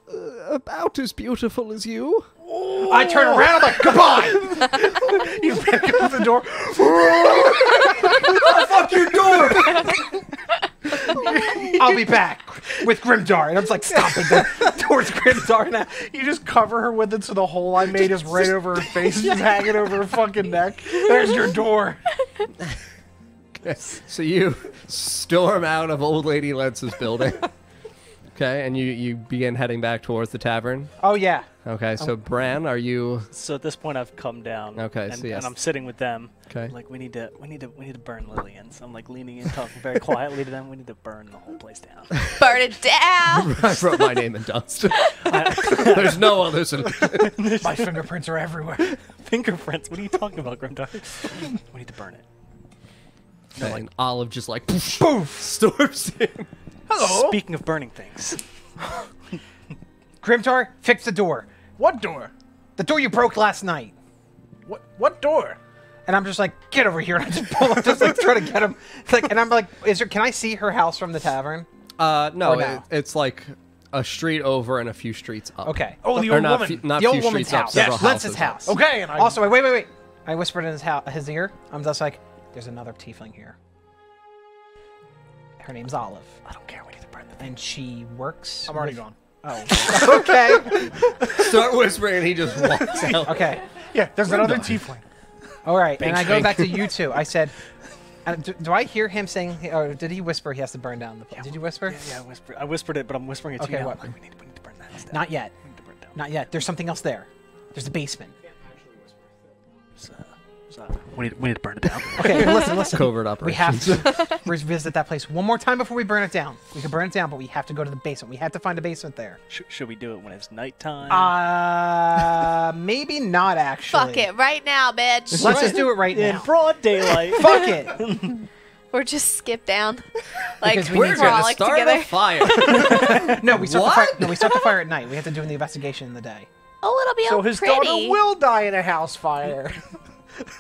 about as beautiful as you. I turn around, I'm like, goodbye! You pick up the door. Oh, fuck your door! I'll be back with Grimdar. And I'm just like stomping towards Grimdar now. You just cover her with it so the hole I made is right over her face, just hanging over her fucking neck. There's your door. So you storm out of Old Lady Lentz's building. Okay, and you begin heading back towards the tavern. Oh, yeah. Okay, so Bran, are you... So at this point, I've come down. Okay, and, so yes. and I'm sitting with them. Okay. Like we need to burn Lillian. So I'm like leaning in, talking very quietly to them. We need to burn the whole place down. Burn it down! I wrote my name in dust. There's no others. My fingerprints are everywhere. Fingerprints? What are you talking about, Grimdar? We need to burn it. Okay, and Olive just like poof, storms in. Hello. Speaking of burning things. Grimtar, fix the door. What door? The door you broke last night. What door? And I'm just like, get over here. And I just pull up, just like try to get him. And I'm like, can I see her house from the tavern? No, it's like a street over and a few streets up. Okay. Oh, the Or old not woman. not The few old woman's streets up, house. several Yes, Lentz's houses. house. Okay, and I Also, wait. I whispered in his ear. I'm just like, there's another tiefling here. Her name's Olive. I don't care. We need to burn the thing. And she works... I'm already gone. Oh. Okay. Start whispering and he just walks out. Okay. Yeah, there's another tiefling. All right. And I go shank. back to you two. I said... do I hear him saying... Or did he whisper he has to burn down the place? Did you whisper? Yeah, I whispered it, but I'm whispering it to you now. what? Like, we need to burn that down. Not yet. We need to burn it down. Not yet. There's something else there. There's a basement. We need to burn it down. Okay, listen. Covert We have operations. to revisit that place one more time before we burn it down. We can burn it down, but we have to go to the basement. We have to find a basement there. Should we do it when it's nighttime? Maybe not actually. Fuck it, right now, bitch. Let's just do it right In now. broad daylight. Fuck it. Or just skip down. Like, Because we We're need to- gonna frolic start together. a fire. No, we start the What? fire. No, we start the fire at night. We have to do the investigation in the day. Oh, it'll be So all his pretty. daughter will die in a house fire.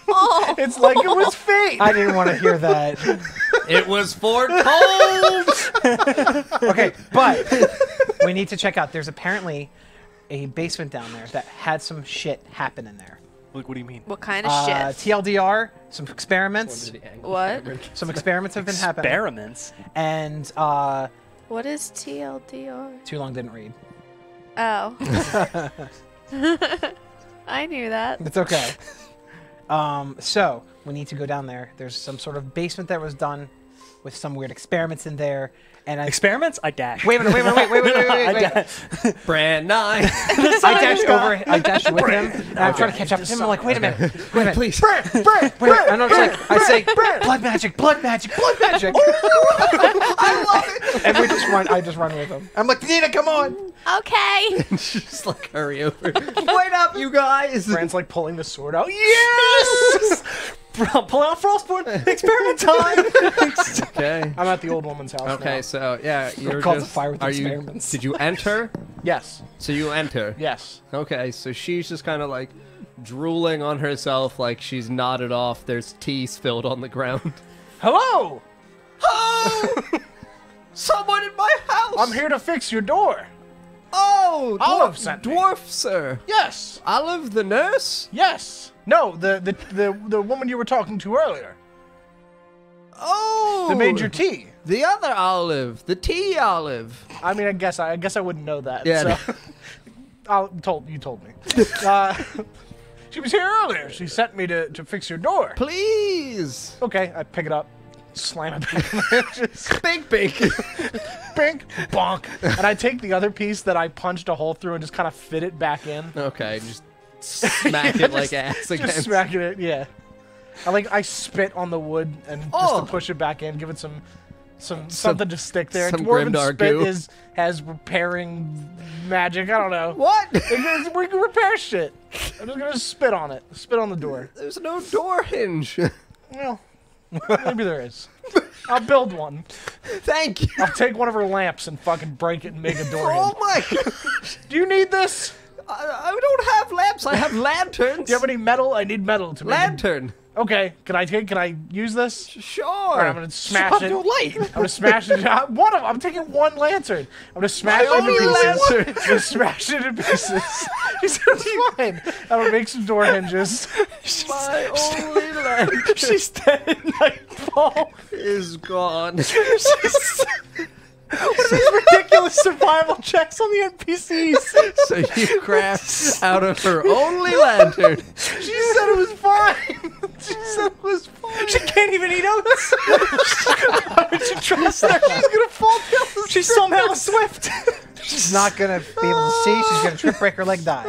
Oh. It's like it was fate. I didn't want to hear that. It was foretold. Okay, but we need to check out. There's apparently a basement down there that had some shit happen in there. Like, what do you mean? What kind of shit? TLDR, some experiments. What? Some experiments have been happening. Experiments? And What is TLDR? too long didn't read. Oh. I knew that. It's okay. So we need to go down there. There's some sort of basement that was done with some weird experiments in there. And Experiments? I dash. wait. Brand 9. I dash with him, and I'm trying to catch up to him. I'm like, wait a minute. Please. Wait, and I'm just like, I say, blood magic. I love it. And I just run with him. I'm like, Nina, come on. Okay. Just like hurry over. Wait up, you guys. Brand's like pulling the sword out. Yes! Pull out Frostborn. Experiment time. Okay. I'm at the old woman's house now. Okay, so yeah, you're Calls just. a fire with are you? experiments. Did you enter Yes. So you enter. Yes. Okay, so she's just kind of like drooling on herself, like she's nodded off. There's tea spilled on the ground. Hello! Oh! Someone in my house! I'm here to fix your door. Oh! Olive sent me. Dwarf, sir. Yes. Olive the nurse? Yes. No, the woman you were talking to earlier. Oh! That made your tea. The other Olive. The tea Olive. I mean, I guess I wouldn't know that. Yeah. So. You told me. She was here earlier. She sent me to fix your door. Please. Okay, I pick it up, slam it back in the hinges. Bink, bink. Bink, bonk. And I take the other piece that I punched a hole through and just kind of fit it back in. Okay, just smack it like ass again. Just smacking it, yeah. I spit on the wood and just to push it back in, give it something to stick there. Some Dwarven Grimdark spit goo. has repairing magic. I don't know. What? We can repair shit. I'm just gonna spit on it. Spit on the door. There's no door hinge. Well, maybe there is. I'll build one. Thank you. I'll take one of her lamps and fucking break it and make a door hinge. Oh my gosh. Do you need this? I don't have lamps. I have lanterns. Do you have any metal? I need metal to make lantern? Okay, can I use this? Sure. All right, I'm gonna smash it. Light. I'm gonna smash it. I'm taking one lantern. I'm gonna smash it only into pieces. lantern. I'm gonna smash it into pieces. She said it's fine. I'm gonna make some door hinges. My only lantern. She's dead at nightfall. Is gone. What are these ridiculous survival checks on the NPCs? So you craft out of her only lantern. She said it was fine. She said it was fine. She can't even eat oats. How would you trust her? She's gonna fall down the She's somehow swift. She's not gonna be able to see. She's gonna trip, break her leg, die.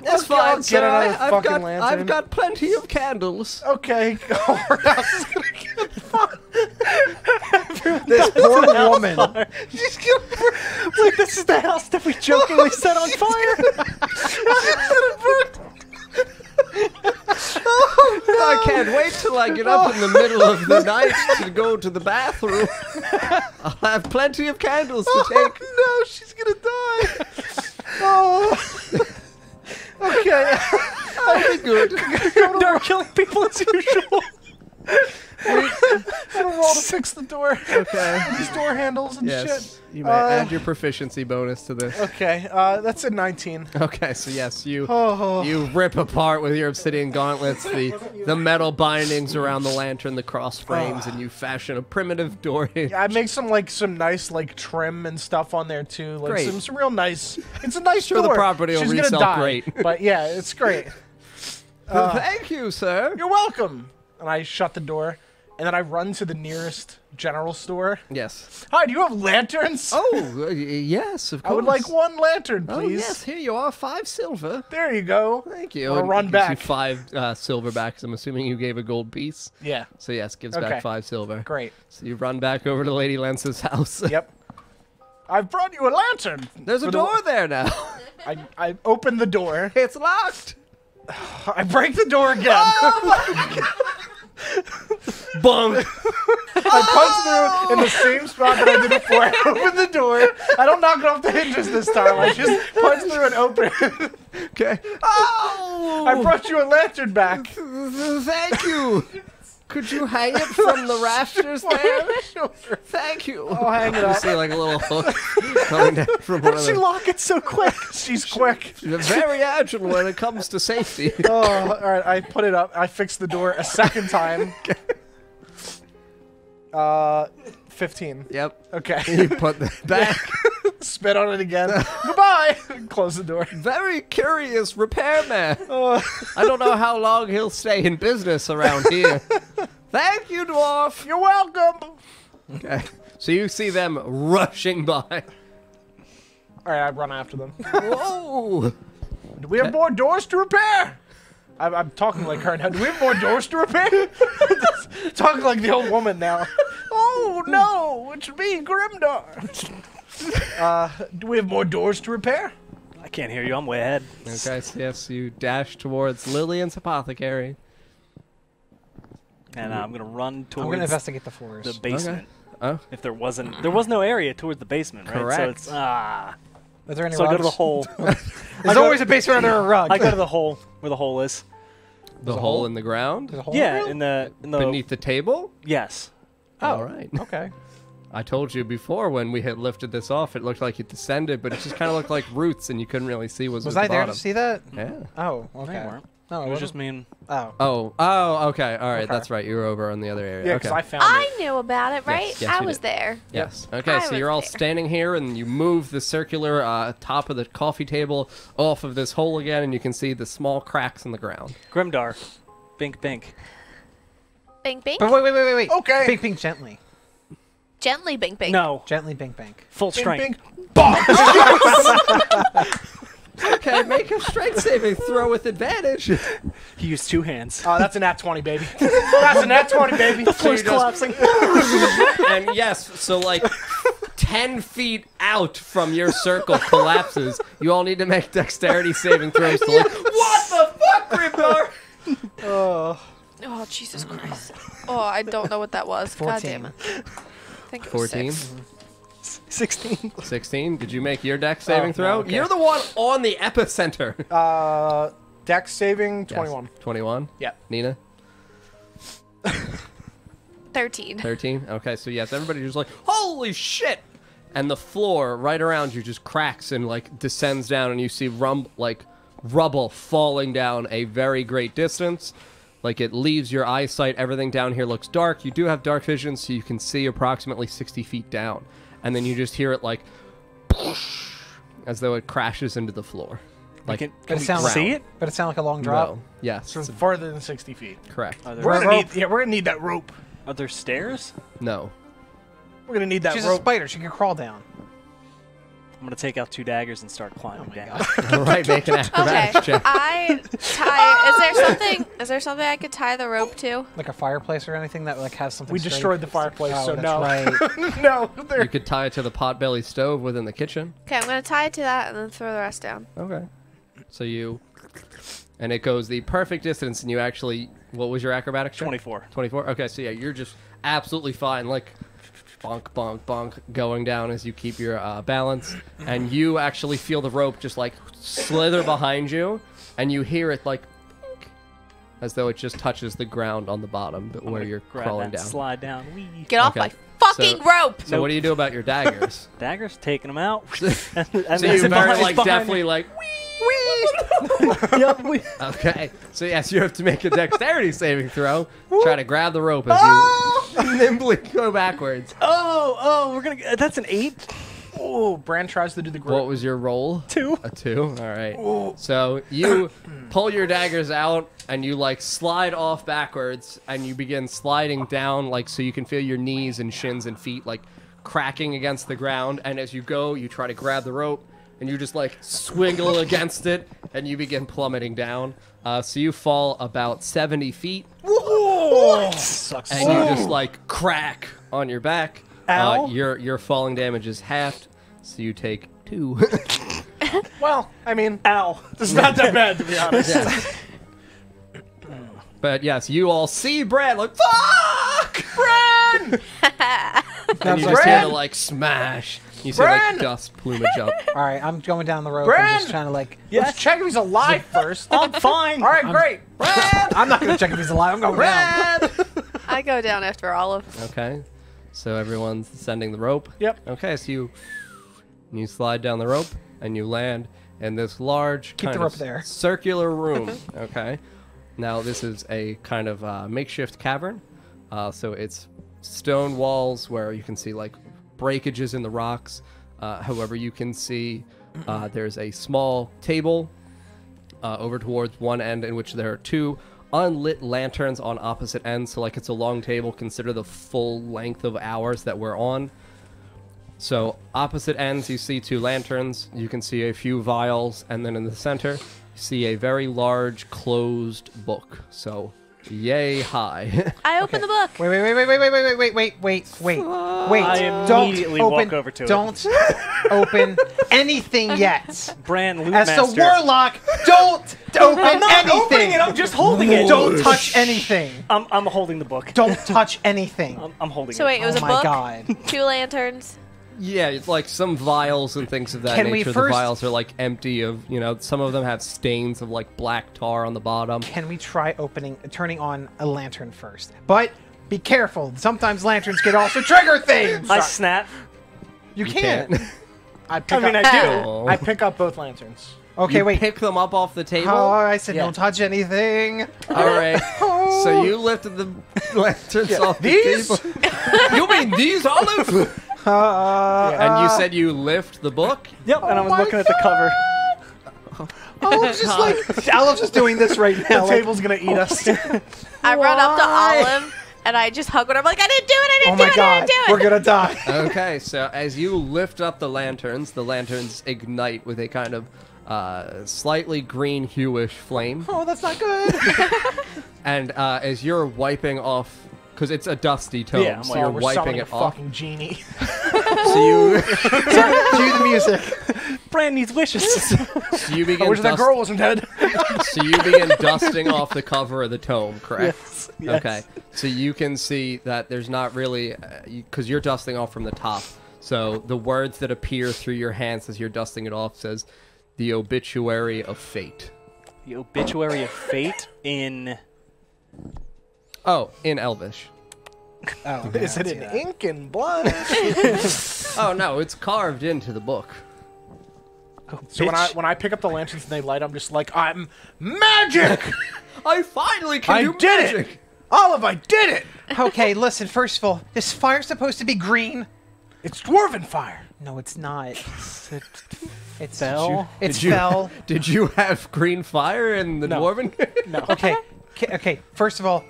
That's fine, get sir. another I've fucking got, lantern. I've got plenty of candles. Okay, our house is gonna get fucked. This poor woman. She's gonna Wait, this is the house that we jokingly set on fire. I can't wait till I get up in the middle of the night to go to the bathroom. I'll have plenty of candles to take. No, she's gonna die. Oh. Okay. That'll be good. They're killing people as usual. I'm gonna roll to fix the door. Okay. These door handles and Yes. shit. You may add your proficiency bonus to this. Okay, that's a 19. Okay, so yes, you Oh. you rip apart with your obsidian gauntlets the metal bindings around the lantern, the cross frames, and you fashion a primitive door hinge. I make some nice trim and stuff on there too. Like Great. some real nice. It's a nice Sure, the door. property will She's resell gonna die, great. But yeah, it's great. Thank you, sir. You're welcome. And I shut the door, and then I run to the nearest general store. Yes. Hi, do you have lanterns? Oh, yes, of course. I would like one lantern, please. Oh, yes, here you are, 5 silver. There you go. Thank you. I'll And run it gives back. you 5 silver back, 'cause I'm assuming you gave a gold piece. Yeah. So yes, gives Okay. back 5 silver. Great. So you run back over to Lady Lence's house. Yep. I've brought you a lantern. There's a For the- door there now. I open the door. It's locked. I break the door again. Oh Bung. I punch through in the same spot that I did before. I open the door. I don't knock it off the hinges this time. I just punch through and open it. Okay. Oh! I brought you a lantern back. Thank you. Could you hang it from the rafters there? Sure. Thank you. I'll hang it You up. see like a little hook coming down from one How of does she them. lock it so quick? She's quick. She's very agile when it comes to safety. Oh, all right. I put it up. I fixed the door a second time. 15. Yep. Okay. You put that back. Spit on it again. Goodbye. Close the door. Very curious repairman. Oh. I don't know how long he'll stay in business around here. Thank you, dwarf. You're welcome. Okay. So you see them rushing by. All right. I run after them. Whoa. Do we have more doors to repair? I'm talking like her now. Do we have more doors to repair? Talking like the old woman now. Oh no, it's me, Grimdar. Do we have more doors to repair? I can't hear you. I'm way ahead. Okay, so yes, you dash towards Lillian's apothecary. And I'm gonna run I'm towards gonna investigate the floors. the basement. Oh. If there was no area towards the basement, right? So Correct. it's Is there any So I rugs? go to the hole. There's always a basement under a rug. I go to the hole where the hole is. The hole in the ground? There's a hole Yeah, in the in the Beneath the table? Yes. Oh, All right. okay. I told you before when we had lifted this off, it looked like it descended, but it just kind of looked like roots, and you couldn't really see what was Was at I the there bottom. to see that? Yeah. Oh, No, okay. you weren't. No, It was just me and... Oh. Oh, okay. All right, Okay. that's right. You were over on the other area. Yeah, okay. because I found I it. knew about it, right? yes, I you was did. there. Yes. Okay, I so was you're all there. standing here, and you move the circular top of the coffee table off of this hole again, and you can see the small cracks in the ground. Grimdar. Bink, bink. Bink, bink. But wait. Okay. Bink, bink, gently. Gently, bink, bink. No. Gently, bink, bink. Full Bing, strength. bing. Bonk! Okay, make a strength saving throw with advantage. He used 2 hands. Oh, that's a nat 20, baby. That's a nat 20, baby. The Floor's collapsing. And yes, so like 10 feet out from your circle collapses. You all need to make dexterity saving throws to like, what the fuck, Grimdar? Oh, Jesus Christ. Oh, I don't know what that was. God 14. damn it. I think it was 14. 6. 16. 16. Did you make your dex saving no, throw? okay. You're the one on the epicenter. Dex saving, 21. Yes. 21. Yeah. Nina? 13. 13. Okay, so yes, everybody's just like, holy shit! And the floor right around you just cracks and like descends down, and you see rubble falling down a very great distance. Like it leaves your eyesight. Everything down here looks dark. You do have dark vision, so you can see approximately 60 feet down. And then you just hear it like, as though it crashes into the floor. Like, Can But it we sounds see it? But it sounds like a long drop. no. Yes, So it's farther than 60 feet. correct. Are We're there, gonna need that rope. are there stairs? No. We're gonna need that She's a rope. spider. She can crawl down. I'm going to take out 2 daggers and start climbing down. All right, make an Okay. acrobatics check. I tie. Is there something I could tie the rope to? Like a fireplace or anything that like has something. We straight? destroyed the fireplace, Oh, so that's no. right. No. There. You could tie it to the potbelly stove within the kitchen. Okay, I'm gonna tie it to that and then throw the rest down. Okay. So you, and it goes the perfect distance, and you actually, what was your acrobatics check? 24. 24? Okay, so yeah, you're just absolutely fine, like, bonk, bonk, bonk, going down as you keep your balance, and you actually feel the rope just, like, slither behind you, and you hear it, like, as though it just touches the ground on the bottom, but where you're Grab crawling that, down. slide down. Whee. Get off Okay, my fucking rope! So what do you do about your daggers? Daggers, taking them out. So and you it's very, behind- like, it's behind- definitely, like, Yep, we- okay, so yes, you have to make a dexterity saving throw. Try to grab the rope as you nimbly go backwards. we're going to... That's an 8. Oh, Bran tries to do the grip. What was your roll? 2. A 2? All right. So you pull your daggers out and you like slide off backwards and you begin sliding down like so you can feel your knees and shins and feet like cracking against the ground. And as you go, you try to grab the rope and you just like swiggle against it and you begin plummeting down. So you fall about 70 feet Sucks. and you just like crack on your back. Ow. Your falling damage is halved, so you take 2. Well, I mean, Ow. it's not that bad, to be honest. But yes, you all see Brad like fuck, Brad, and you just hear the like smash. You see Bran! like dust plumage up. All right, I'm going down the rope Bran! and just trying to like. Let's check if he's alive first. I'm fine. All right, great. I'm not gonna check if he's alive. I'm going down. Brad. I go down after Olive. Okay, so everyone's sending the rope. Yep. Okay, so you slide down the rope and you land in this large Keep kind the rope of there. circular room. Okay, now this is a kind of makeshift cavern. So it's stone walls where you can see like breakages in the rocks. However, you can see there's a small table over towards one end in which there are 2 unlit lanterns on opposite ends. So like it's a long table. Consider the full length of hours that we're on. So opposite ends, you see 2 lanterns. You can see a few vials, and then in the center, you see a very large closed book. So yay high. I open the book. Wait. I Don't immediately open. walk over to it. Don't open anything yet. Bran, loot As master. the warlock, don't open I'm not anything. opening it. I'm just holding it. Don't touch anything. I'm holding the book. Don't touch anything. I'm holding So it. wait, it was Oh a my book, god. 2 lanterns. Yeah, it's like some vials and things of that Can we nature. The first- vials are like empty of, some of them have stains of like black tar on the bottom. Can we try turning on a lantern first? But be careful. Sometimes lanterns can also trigger things. I snap. You can't. I do. Oh. I pick up both lanterns. Okay, You wait. pick them up off the table? Oh, I said Yeah. don't touch anything. All right. So you lifted the lanterns off These? the table. You mean these, Olive? And you said you lift the book? Yep, and I was my looking at the cover. Olive's just like Olive's just doing this right The now. table's gonna eat us. I run up to Olive and I just hug her. I'm like, I didn't do it. I Oh didn't my do it. I god, didn't do it. we're gonna die. Okay, so as you lift up the lanterns ignite with a kind of slightly green hueish flame. Oh, that's not good. And as you're wiping off, because it's a dusty tome, Yeah, I'm so like, you're We're wiping summoning it a off. fucking genie. So you, Cue the music. Brand needs wishes. so you I begin wish that girl wasn't dead. So you begin dusting off the cover of the tome, correct? Yes. Okay. So you can see that there's not really, because you're dusting off from the top. So the words that appear through your hands as you're dusting it off says, "The obituary of fate." The obituary of fate in. Oh, in Elvish. Oh, Is it in ink and blood? Oh no, it's carved into the book. So when I pick up the lanterns and they light, I'm just like, I'm magic. I finally can I do did magic. it, Olive. I did it. Okay, listen. First of all, is fire supposed to be green? It's dwarven fire. No, it's not. It's Fell? It's Did you- fell. Did you have green fire in the No. dwarven? No. Okay. Okay. First of all,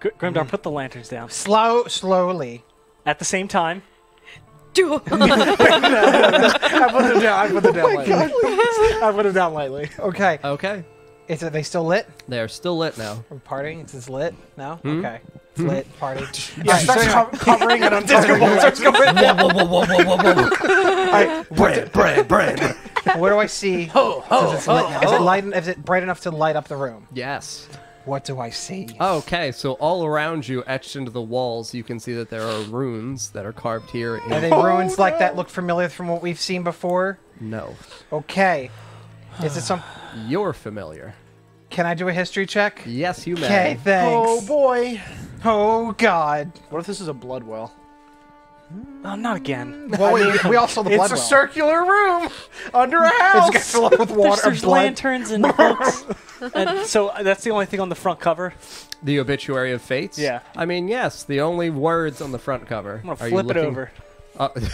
Grimdar, put the lanterns down. slowly. At the same time. Do it. I put them down. I put them down lightly. I put them down lightly. Okay. Okay. Are they still lit? They are still lit now. We're partying. It's lit. No. Okay. It's lit. Party. Yeah, it starts covering and uncovering. Bread. What do I see? Says it's lit now. Is it light? Is it bright enough to light up the room? Yes. What do I see? Okay, so all around you, etched into the walls, you can see that there are runes that are carved here. Are they ruins like that? Look familiar from what we've seen before? No. Okay. Is it some? You're familiar. Can I do a history check? Yes, you may. Okay. Thanks. Oh boy. Oh God. What if this is a blood well? Oh, not again. Well, we all saw the blood It's a well. circular room under a It's house. gonna fill up with water. There's blood. lanterns and books. And so that's the only thing on the front cover. The obituary of fates? Yeah. I mean, yes, the only words on the front cover. I'm going to Are you flip it looking- over.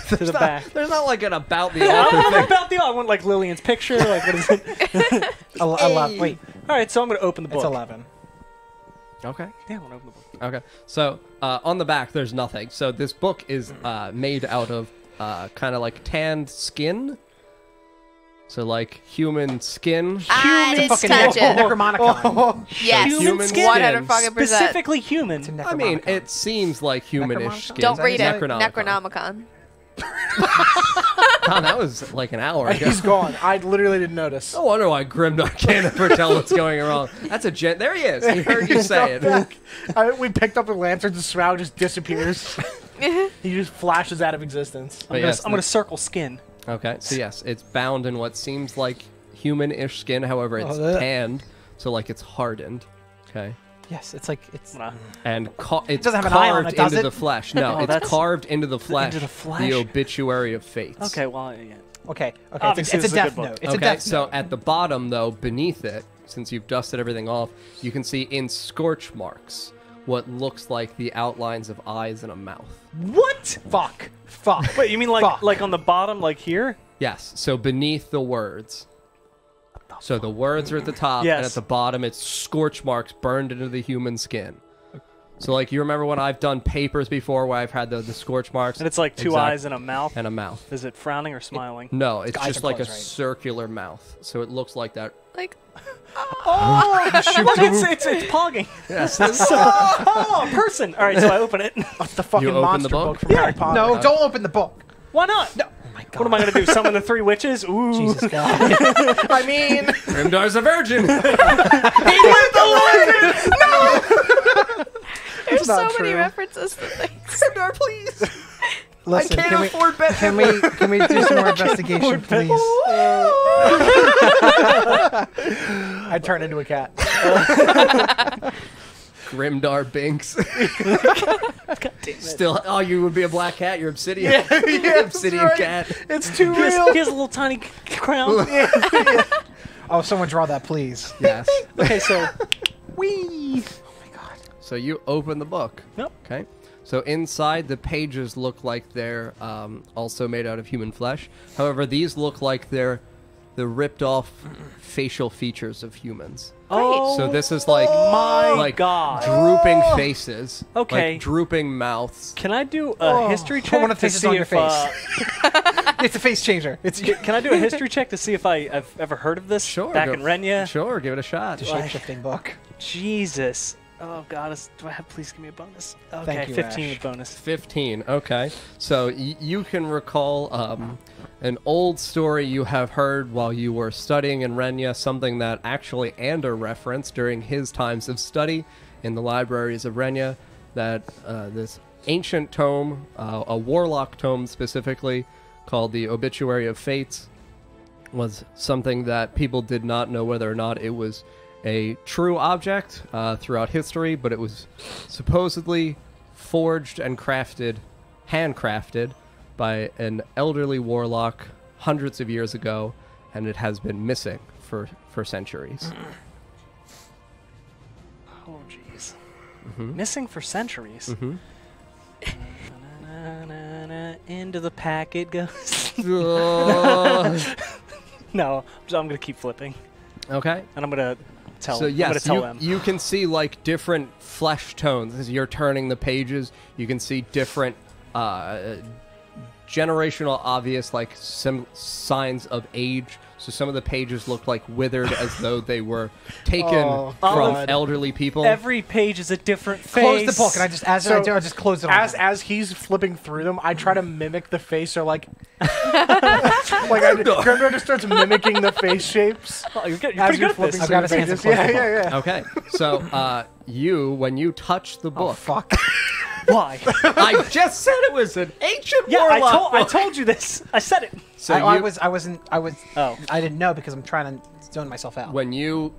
to the back. There's not like an about the I author don't know thing. about the I want like Lillian's picture. Like, what is it? 11. Wait, All right, so I'm going to open the book. it's 11. Okay. Yeah, I want to open the book. Okay. So on the back, there's nothing. So this book is made out of kind of like tanned skin. So like human skin. I didn't Fucking touch it. Necromonicon. Yes, Human skin. 100%. Specifically human. It's a I mean, Necromonicon. it seems like humanish Necromonicon? skin. Don't read it. Necronomicon. Necronomicon. God, that was like an hour ago. He's gone. I literally didn't notice. No wonder why Grimdark can't ever tell what's going wrong. That's a gent. There he is. He heard you say it. We picked up the lanterns. The shroud just disappears. He just flashes out of existence. But yes, I'm going to circle skin. Okay, so yes, it's bound in what seems like human-ish skin. However, it's Oh, tanned, so like it's hardened. Okay, Yes, it's like it's. Nah. and it's doesn't have an eye on carved it, does into it? the flesh. No, Oh, it's that's- carved into the flesh. the flesh? The obituary of fates. Okay, well, yeah. Okay. Obviously, It's this a is a death good book. note. It's a Okay, death so note. at the bottom, though, beneath it, since you've dusted everything off, you can see in scorch marks what looks like the outlines of eyes and a mouth. What? Fuck. Wait, you mean Fuck. like on the bottom, like here? Yes, so beneath the words. So the words are at the top, Yes. and at the bottom it's scorch marks burned into the human skin. So like you remember when I've done papers before where I've had the scorch marks? And it's like two Exact- eyes and a mouth. and a mouth. Is it frowning or smiling? No, it's Eyes just are like closed, a right? circular mouth. So it looks like that. Like, Oh, look, it's pogging. Yes. Oh, a person. All right, so I open it. The fucking open the monster book? book from Harry Potter. No, don't open the book. Why not? No. Oh my God. What am I going to do? Summon the three witches? Ooh. Jesus God. I mean, Grimdar's a virgin. there's so not many true. references to things. Grimdar, please. Listen, I can't afford bed. can we do some more investigation, please? I turn into a cat. Grimdar Binks. God damn it. Still, oh, you would be a black cat. You're obsidian. Yeah, Obsidian right. cat. It's too He real. has a little tiny crown. Oh, someone draw that, please. Yes. Okay, so Whee! Oh my god. So you open the book. Yep. Okay. So inside, the pages look like they're also made out of human flesh. However, these look like they're the ripped off facial features of humans. oh, So this is like my God. drooping faces. Okay. Like drooping mouths. Can I do a history check one of the to faces see on your if face. It's a face changer. It's can I do a history check to see if I've ever heard of this Sure. back go- in Renya? Sure, give it a shot. a shape-shifting book. Jesus. Oh God, do I have? Please give me a bonus. Okay, Thank you, 15 Ash. with bonus. 15. Okay. So you can recall an old story you have heard while you were studying in Renya, something that actually Ander referenced during his times of study in the libraries of Renya, that this ancient tome, a warlock tome specifically, called the Obituary of Fates, was something that people did not know whether or not it was a true object throughout history, but it was supposedly forged and handcrafted by an elderly warlock hundreds of years ago, and it has been missing for centuries. Oh jeez. Missing for centuries. Into the pack it goes. No, I'm gonna keep flipping, Okay. and I'm gonna tell. So I'm gonna yes, tell them. you can see like different flesh tones as you're turning the pages. You can see different generational obvious like signs of age. So some of the pages look like withered as though they were taken Oh, from God. elderly people. Every page is a different face. Close the book, and I just So, I just close it on him. As he's flipping through them, I try to mimic the face, or like, Grimdor just starts mimicking the face shapes. Oh, you're good. You're As pretty you're good at this. I've got his hands pages. close to Yeah, the yeah, yeah. Okay, so when you touch the Oh, book, fuck. Why? I just said it was an ancient Yeah, warlock I book. told you this. I said it. So I you- wasn't. Oh. I didn't know because I'm trying to zone myself out. when you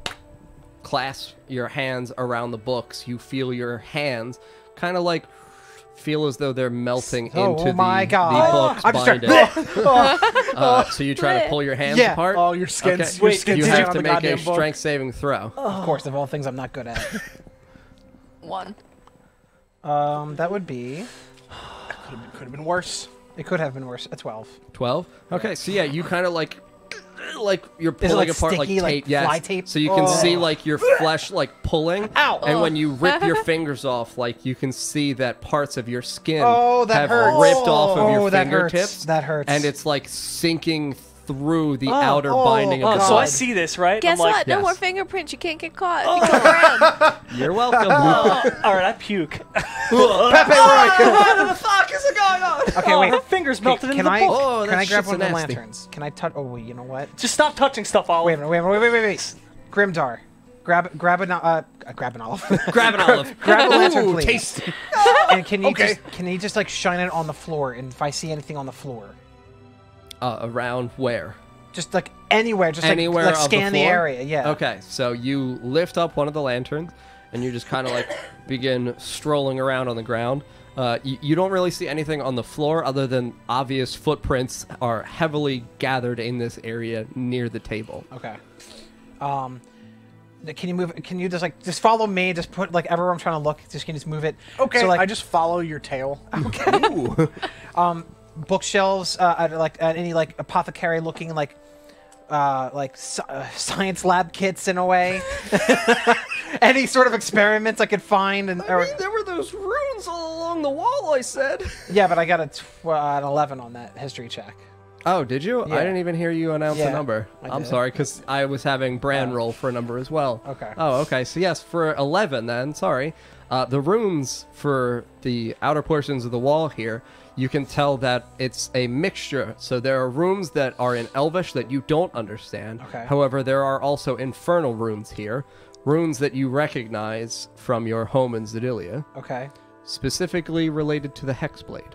clasp your hands around the books, you feel your hands kind of like feel as though they're melting Oh, into my the God. book's I'm just binding. So you try to pull your hands Yeah. apart. Oh, your skin's Okay. your Wait, skin's You down have on to the make a goddamn book. strength saving throw. Of course, of all things I'm not good at. 1. That would be. Could have been worse. It could have been worse. A 12. 12. Okay, so yeah, you kind of like you're Is it, pulling like, apart sticky, like like tape. Yes. fly tape? So you can see like your flesh like pulling. Ow. And when you rip your fingers off, like you can see that parts of your skin Oh, that have hurts. ripped off of Oh, your that hurts. fingertips. That hurts. And it's like sinking through the outer binding Oh, of the so I book. see this, right? Guess I'm like, what? No yes. more fingerprints. You can't get caught. If you come around. You're welcome. all right, I puke. Pepe Roy! What the fuck is going on? Okay, Oh, wait. her fingers melted Can into the I? book. Oh, can that I grab shit's one of the nasty. lanterns? Can I touch? Oh, wait. You know what? Just stop touching stuff, Olive. Wait a minute. Wait. Grimdar, grab an olive. Grab an olive. Grab a lantern, Ooh, please. tasty. And can you Okay. just like shine it on the floor? And if I see anything on the floor, Around where? just like anywhere, just Anywhere like of the scan the floor? area. Yeah. Okay, so you lift up one of the lanterns, and you just kind of like begin strolling around on the ground. You don't really see anything on the floor other than obvious footprints are heavily gathered in this area near the table. Okay. Can you move? Can you just follow me? Just put like everywhere I'm trying to look. Can you just move it? Okay, So like I just follow your tail. Ooh. bookshelves, at any like apothecary looking like science lab kits in a way. Any sort of experiments I could find, and there were those runes all along the wall, I said. yeah, but I got an 11 on that history check. Oh, did you? Yeah. I didn't even hear you announce Yeah, a number. I I'm did. sorry, because I was having Bran roll for a number as well. Okay. Oh, okay. So yes, for 11 then, sorry. The runes for the outer portions of the wall here, you can tell that it's a mixture. So there are runes that are in Elvish that you don't understand. Okay. However, there are also infernal runes here. Runes that you recognize from your home in Zedilia, Okay. specifically related to the Hexblade.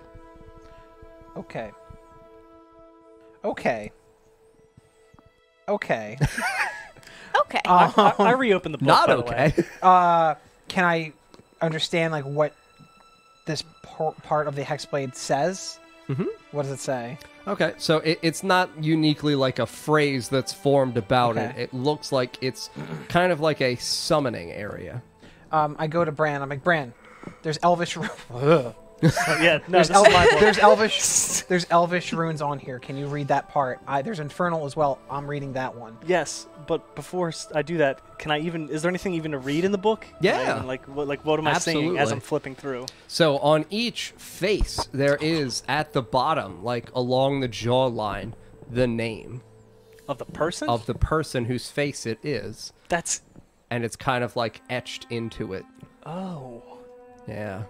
Okay. Okay. Okay. Okay. I reopened the book. Not by the way. okay. Can I understand like what this part of the hexblade says? Mm-hmm. What does it say? Okay, so it's not uniquely like a phrase that's formed about it. Okay. It looks like it's kind of like a summoning area. I go to Bran. I'm like, Bran, there's Elvish. Yeah, no, There's, this is my book. there's Elvish runes on here. Can you read that part? There's Infernal as well. I'm reading that one. Yes, but before I do that, can I even? Is there anything even to read in the book? Can I Yeah. even, what am I seeing as I'm flipping through? So on each face, there is at the bottom, like along the jawline, the name Of the person? of the person whose face it is, That's. and it's kind of like etched into it. Oh. Yeah.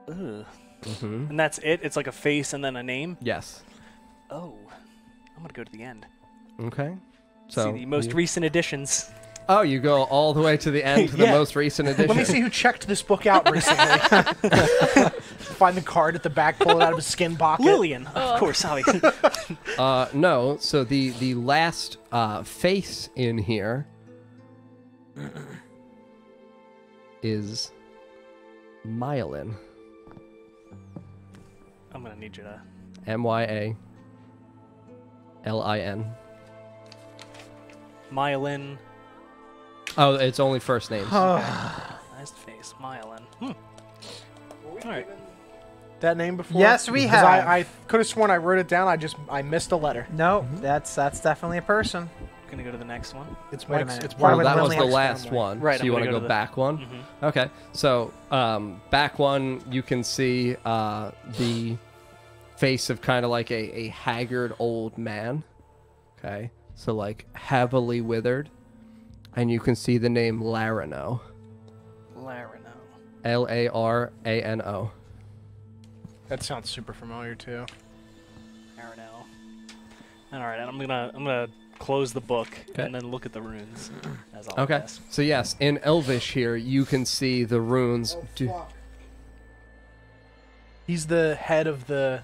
Ugh. Mm-hmm. And that's it? It's like a face and then a name? Yes. Oh. I'm going to go to the end. Okay. So See the most recent editions. Oh, you go all the way to the end to the Yeah. most recent edition. Let me see who checked this book out recently. Find the card at the back, pull it out of his skin pocket. Lillian, of course. Sorry. No. So the last face in here is Myelin. I'm going to need you to. Myalin. Myelin. Oh, it's only first names. Nice face. Myelin. All right. That name before? Yes, we 'Cause have. I could have sworn I wrote it down. I missed a letter. No, that's definitely a person. Going to go to the next one. It's Wait a Mike's. minute. It's Why part Well, of would that was Lillian the Mike's last family. one. Right, So I'm you want gonna to go go to the- back one? Mm-hmm. Okay. So back one, you can see the face of kind of like a haggard old man. Okay. So like heavily withered. And you can see the name Larano. Larano. Larano. That sounds super familiar too. Larano. All right, and I'm gonna close the book Okay. and then look at the runes. As I'll Okay. guess. So yes, in Elvish here, you can see the runes. He's the head of the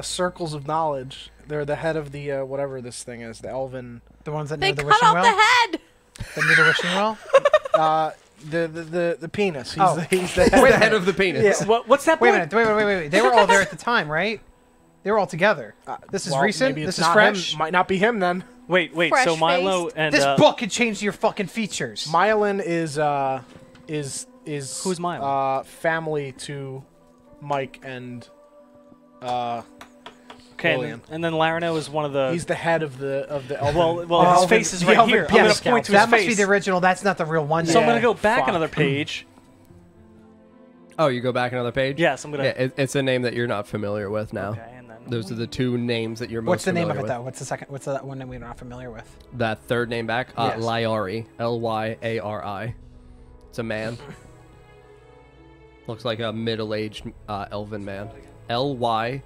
circles of knowledge. They're the head of the whatever this thing is, the elven. The ones that They know the cut wishing off well. the head. That knew the wishing well. The penis. He's Oh. he's the head. the head of the penis. What's that? Wait a book? minute. Wait. They were all there at the time, right? They were all together. This is Well, recent. maybe This it's is not fresh. him. Might not be him then. Wait. So Milo Fresh-faced. and This book could change your fucking features. Myelin is Who's Myelin? Family to Mike and okay, Lillian. and then Larano is one of the. He's the head of the elven. well, his elven- face is the right elven here. I'm penis gonna point to council. his that must be face. the original. That's not the real one. So I'm Yeah. gonna go back Fuck. another page. Oh, you go back another page? Yes, I'm gonna. Yeah, it's a name that you're not familiar with now. Okay, and then Those are the two names that you're most What's the name of familiar it with. though? What's the second? What's that one that we're not familiar with? That third name back? Yes. Lyari. Lyari. It's a man. Looks like a middle-aged elven man. Lyari.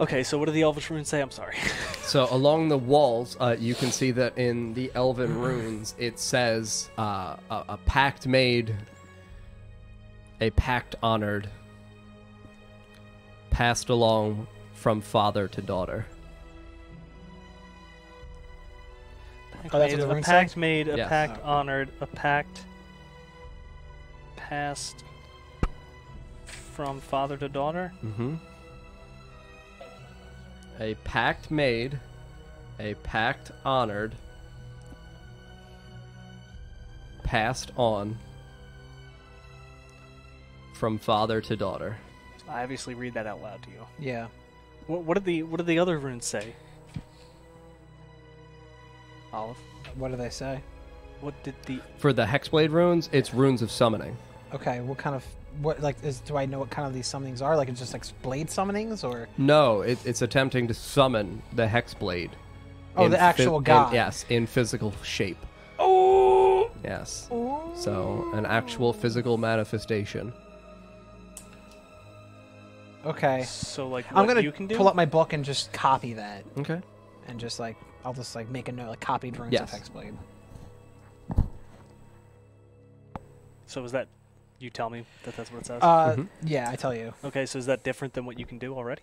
Okay, so what do the Elvish runes say? I'm sorry. So along the walls, you can see that in the elven runes, it says a pact made, a pact honored, passed along from father to daughter. Oh, that's what the a runes pact say? made, a Yes. pact honored, a pact passed from father to daughter. Mm-hmm. A pact made, a pact honored, passed on from father to daughter. I obviously read that out loud to you. Yeah. What did the other runes say? Olive. What do they say? What did the For the Hexblade runes, it's runes of summoning. Okay. What kind of do I know what kind of these summonings are? Like it's just like blade summonings or? No, it's attempting to summon the Hexblade. Oh, in the actual god. Yes, in physical shape. Oh! Yes. So, an actual physical manifestation. Okay. So like I'm what gonna you can do? pull up my book and just copy that, Okay. and just like I'll just like make a note like copied runes Yes. of Hexblade. So is that... You tell me that that's what it says? Yeah, I tell you. Okay, so is that different than what you can do already?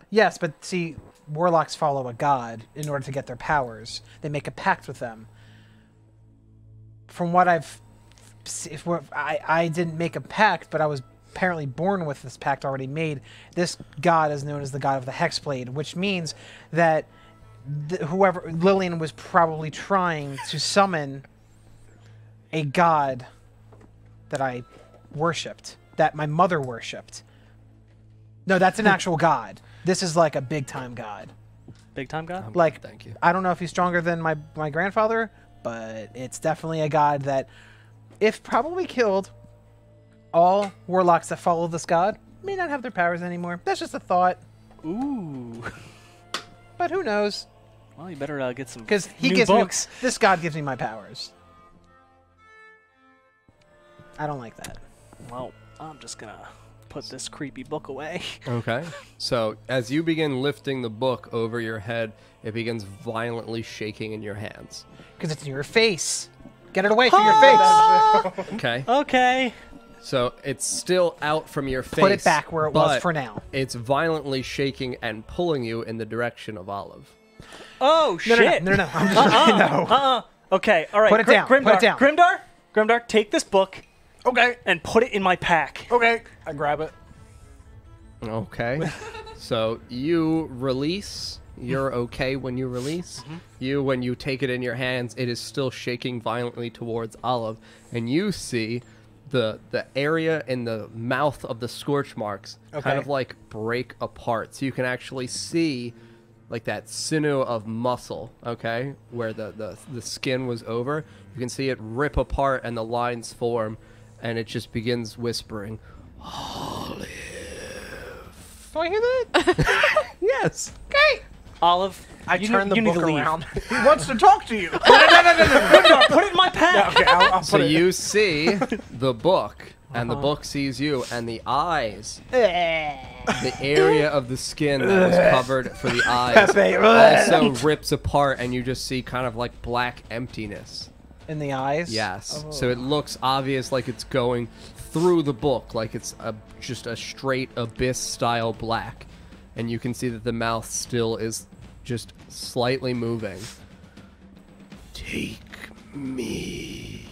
Yes, but see, warlocks follow a god in order to get their powers. They make a pact with them. From what I didn't make a pact, but I was apparently born with this pact already made. This god is known as the god of the Hexblade, which means that whoever Lillian was probably trying to summon a god that I worshipped, that my mother worshipped. No, that's an actual god. This is like a big-time god. Big-time god? Like, thank you. I don't know if he's stronger than my grandfather, but it's definitely a god that, if probably killed, all warlocks that follow this god may not have their powers anymore. That's just a thought. Ooh. But who knows? Well, you better get some Because he new gives books. me... This god gives me my powers. I don't like that. Well, I'm just gonna put this creepy book away. Okay. So as you begin lifting the book over your head, it begins violently shaking in your hands. Because it's in your face. Get it away from your face. Okay. Okay. So it's still out from your face. Put it back where it was but for now. It's violently shaking and pulling you in the direction of Olive. Oh, shit. No. I'm just no. Okay, all right. Put it down. Grimdar, Put it down. Grimdar, take this book Okay. and put it in my pack. Okay. I grab it. Okay. So you release. You're okay when you release. You, when you take it in your hands, it is still shaking violently towards Olive. And you see the area in the mouth of the scorch marks kind of like break apart. So you can actually see like that sinew of muscle, okay, where the skin was over. You can see it rip apart and the lines form, and it just begins whispering, Olive. Do I hear that? Yes. Okay. Olive, I turn the you need book to leave. around. He wants to talk to you. Grimdar, put it in my pack. Okay, I'll So put it. you see the book, and the book sees you, and the eyes, the area of the skin that was covered for the eyes also rips apart, and you just see kind of like black emptiness. In the eyes? Yes. So it looks obvious like it's going through the book, like it's just a straight abyss-style black. And you can see that the mouth still is just slightly moving. Take me.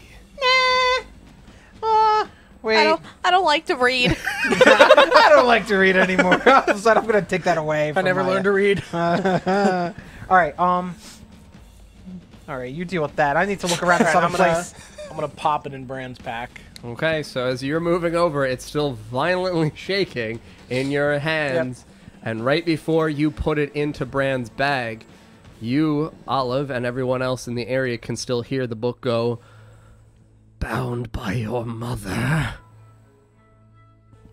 Wait. I don't like to read. I don't like to read anymore. So I'm going to take that away. I never learned to read. All right. All right, you deal with that. I need to look around this Alright, other place. I'm gonna pop it in Brand's pack. Okay, so as you're moving over, it's still violently shaking in your hands. And right before you put it into Brand's bag, you, Olive, and everyone else in the area can still hear the book go, bound by your mother.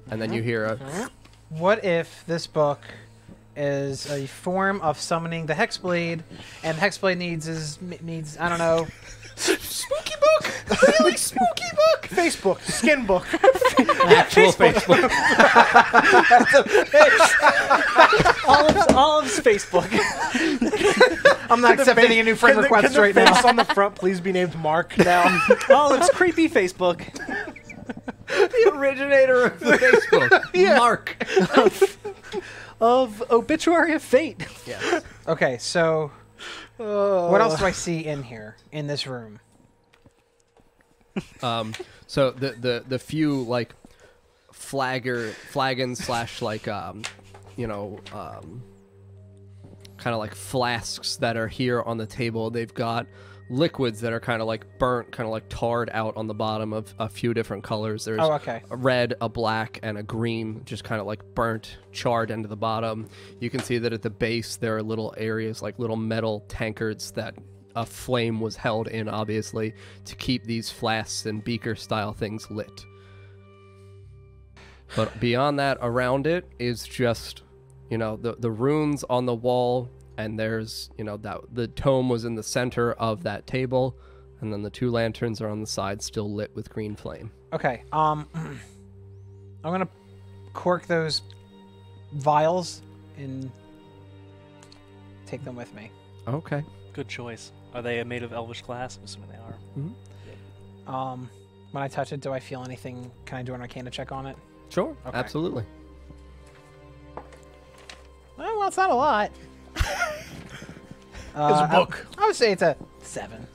And then you hear a... What if this book is a form of summoning the Hexblade, and Hexblade needs I don't know, Spooky book. Really spooky book. Facebook. Skin book. actual Facebook. Olive's Facebook. I'm not accepting any new friend requests right now. Face on the front, please be named Mark now. Olive's creepy Facebook. The originator of the Facebook. Mark. Of Obituary of Fate. Yes. Okay, so what else do I see in here, in this room? So the few like flagons slash like kind of like flasks that are here on the table. They've got liquids that are kind of like burnt, kind of like tarred out on the bottom of a few different colors. There's a red, a black, and a green, just kind of like burnt, charred into the bottom. You can see that at the base there are little areas, like little metal tankards that a flame was held in, obviously, to keep these flasks and beaker style things lit. But beyond that, around it is just, the runes on the wall. And there's, that the tome was in the center of that table, and then the two lanterns are on the side, still lit with green flame. Okay, I'm gonna cork those vials and take them with me. Okay. Good choice. Are they made of elvish glass? I'm assuming they are. What When I touch it, do I feel anything? Can I do an Arcana check on it? Sure, Okay. absolutely. Oh, well, it's not a lot. It's a book. I would say it's a 7.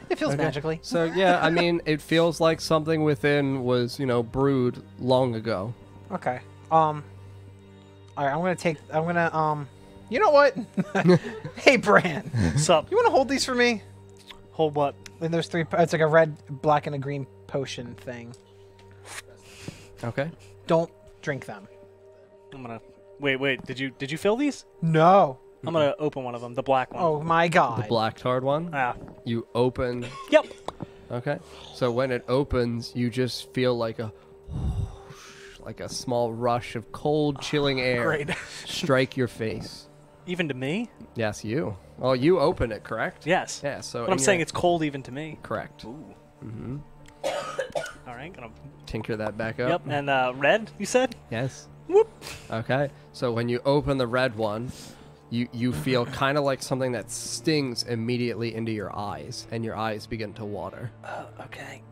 It feels Okay. magically. So yeah, I mean, it feels like something within was, brewed long ago. Okay. All right, I'm gonna you know what? Hey, Bran. What's up? You want to hold these for me? Hold what? And there's 3. It's like a red, black, and a green potion thing. Okay. Don't drink them. I'm gonna wait. Did you fill these? No. I'm gonna open one of them, the black one. Oh my God. The black tarred one. Ah. You open. Yep. Okay. So when it opens, you just feel like a small rush of cold, chilling air Great. strike your face. Even to me? Yes, you. Well, you open it, correct? Yes. Yeah. So. But I'm saying it's cold even to me. correct. Ooh. Mm-hmm. All right. Gonna. Tinker that back up. Yep. And red, you said? Yes. Whoop. Okay. So when you open the red one, you feel kind of like something that stings immediately into your eyes, and your eyes begin to water. Okay.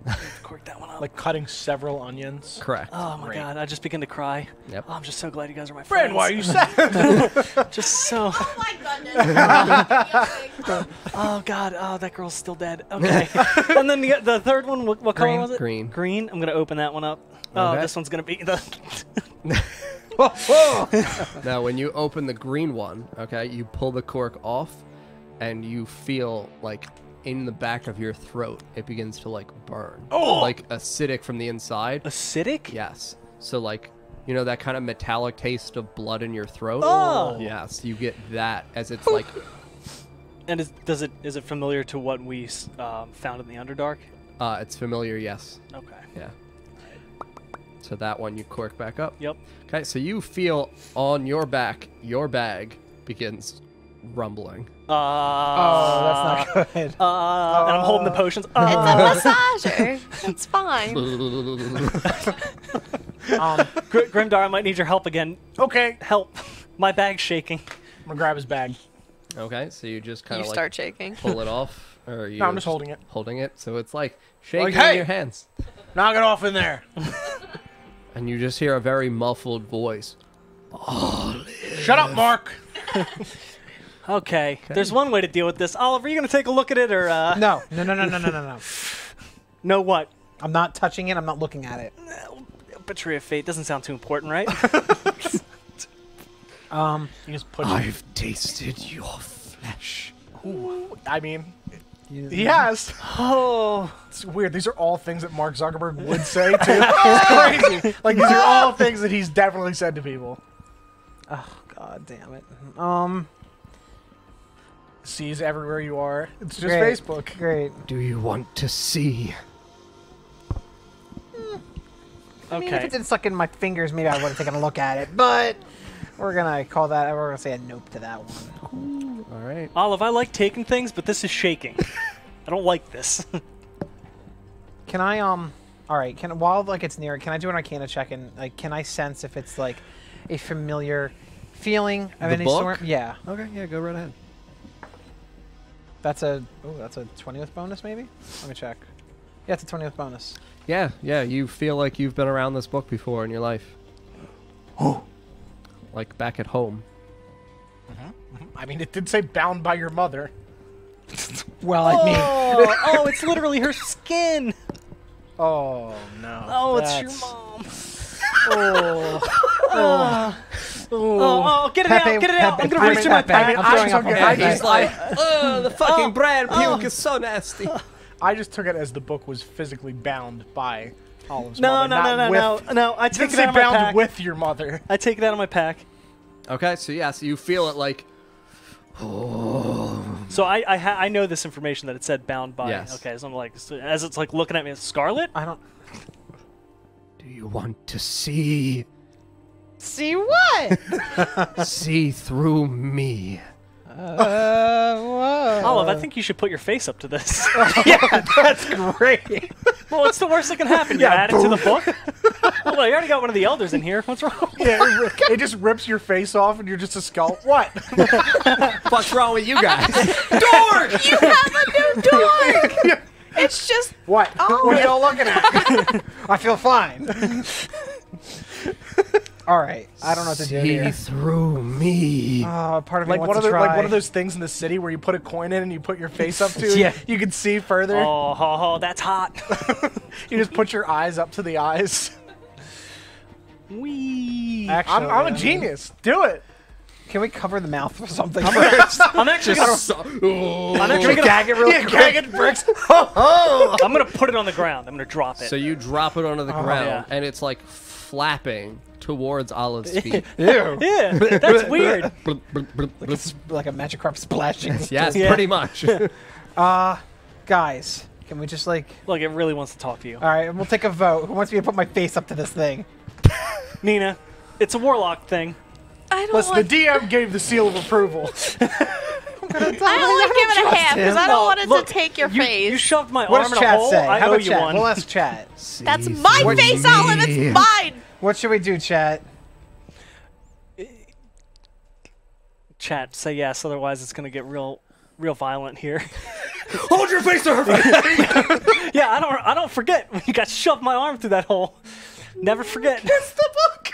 Cork that one up. Like cutting several onions. Correct. Oh my Great. God! I just begin to cry. Yep. Oh, I'm just so glad you guys are my Bran, friends. why are you sad? Just so. Oh my goodness. Oh God! Oh, that girl's still dead. Okay. And then the third one, what color Green. was it? Green. Green. I'm gonna open that one up. Oh, Okay. this one's gonna be the. Now, when you open the green one, okay, you pull the cork off, and you feel like in the back of your throat, it begins to like burn. Oh! Like acidic from the inside. Acidic? Yes. So like, that kind of metallic taste of blood in your throat. Oh! Yes, you get that as it's like. And is it familiar to what we found in the Underdark? It's familiar, yes. Okay. Yeah. So that one you cork back up. Yep. Okay, so you feel on your back, your bag begins rumbling. Oh, that's not good. And I'm holding the potions. It's a massager. It's fine. Grimdar, I might need your help again. Okay. Help. My bag's shaking. I'm gonna grab his bag. Okay, so you just kind You of like start shaking. pull it off, or you? No, I'm just holding it. Holding it, so it's like shaking hey! in your hands, Knock it off in there. and you just hear a very muffled voice. Shut up, Mark. Okay. There's one way to deal with this. Oliver, are you gonna take a look at it or? No. No what? I'm not touching it. I'm not looking at it. Betrayal of fate doesn't sound too important, right? You just put. I've tasted your flesh. I mean, he has. Oh. It's weird. These are all things that Mark Zuckerberg would say too. It's crazy. Like these are all things that he's definitely said to people. Oh, God damn it. Sees everywhere you are. It's just Great. Facebook. Great. Do you want to see? I mean, if Okay. it didn't suck in my fingers, maybe I would have taken a look at it. But we're gonna call that. We're gonna say a nope to that one. All right. Olive, I like taking things, but this is shaking. I don't like this. Can I All right. While like it's near, can I do an Arcana check and like can I sense if it's like a familiar feeling of The any book? sort? Yeah. Okay, yeah, go right ahead. That's a 20 with bonus maybe. Let me check. Yeah, it's a 20 with bonus. Yeah, you feel like you've been around this book before in your life. Like back at home. I mean, it did say bound by your mother. Well, I mean, Oh, it's literally her skin. Oh no. Oh, it's your That's- mom. oh, Oh, get it out, get it out. I'm gonna reach in my Pepe, pack. I'm throwing up on I Pepe. just like. The fucking brand puke is so nasty. I just took it as the book was physically bound by Olive's No, mother. not with, no. I It take didn't it say out of my bound pack. with your mother. I take it out of my pack. Okay, so you feel it like. So I know this information that it said bound by. Yes. Okay, so I'm like, as it's like looking at me, Scarlet. I don't Do you want to see? see what. See through me. Whoa. Olive, I think you should put your face up to this. Yeah, that's great. Well, what's the worst that can happen? You add it to the book? Hold on, you already got one of the elders in here. What's wrong? Yeah, it just rips your face off and you're just a skull. What? What's wrong with you guys? You have a new door! It's just What? What are y'all looking at? I feel fine. All right. I don't know what to do here. through me. Part of me Like wants one of to the, try. like one of those things in the city where you put a coin in and you put your face up to. Yeah. You can see further. Oh, that's hot. You just put your eyes up to the eyes. Wee. Actually, I'm a genius. Do it. Can we cover the mouth with something first? I'm actually gonna gag it real quick. Gag it, bricks. I'm gonna put it on the ground. I'm gonna drop it. So you drop it onto the ground, yeah. and it's like flapping towards Olive's feet. Ew. Yeah, that's weird. Blub, blub, blub, blub. It's like a Magikarp splashing. Yes, Yeah. pretty much. Guys, can we just like... Look, it really wants to talk to you. All right, we'll take a vote. Who wants me to put my face up to this thing? Nina, it's a warlock thing. I don't Listen, want. the DM gave the seal of approval. I only give it a half because I don't want it Look, to take your You face. shoved my What arm does in a chat hole. say? I How owe about you chat? one. We'll ask chat. That's my face, Olive. It's mine. What should we do, chat? Chat, say yes. Otherwise, it's gonna get real violent here. Hold your face to her face. Yeah, I don't forget when you got shoved my arm through that hole. Never forget. It's the book.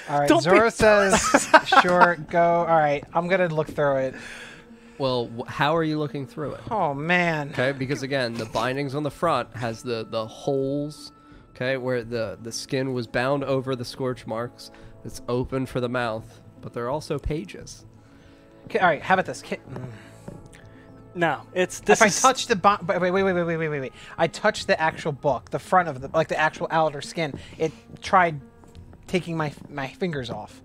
All right, Don't be- Zora says, sure, go. All right, I'm going to look through it. Well, how are you looking through it? Oh, man. Okay, because again, the bindings on the front has the holes, okay, where the skin was bound over the scorch marks. It's open for the mouth, but there are also pages. Okay, all right, how about this? No, it's If this. I is- touch the wait. I touched the actual book, the front of the like the actual outer skin. It tried taking my fingers off.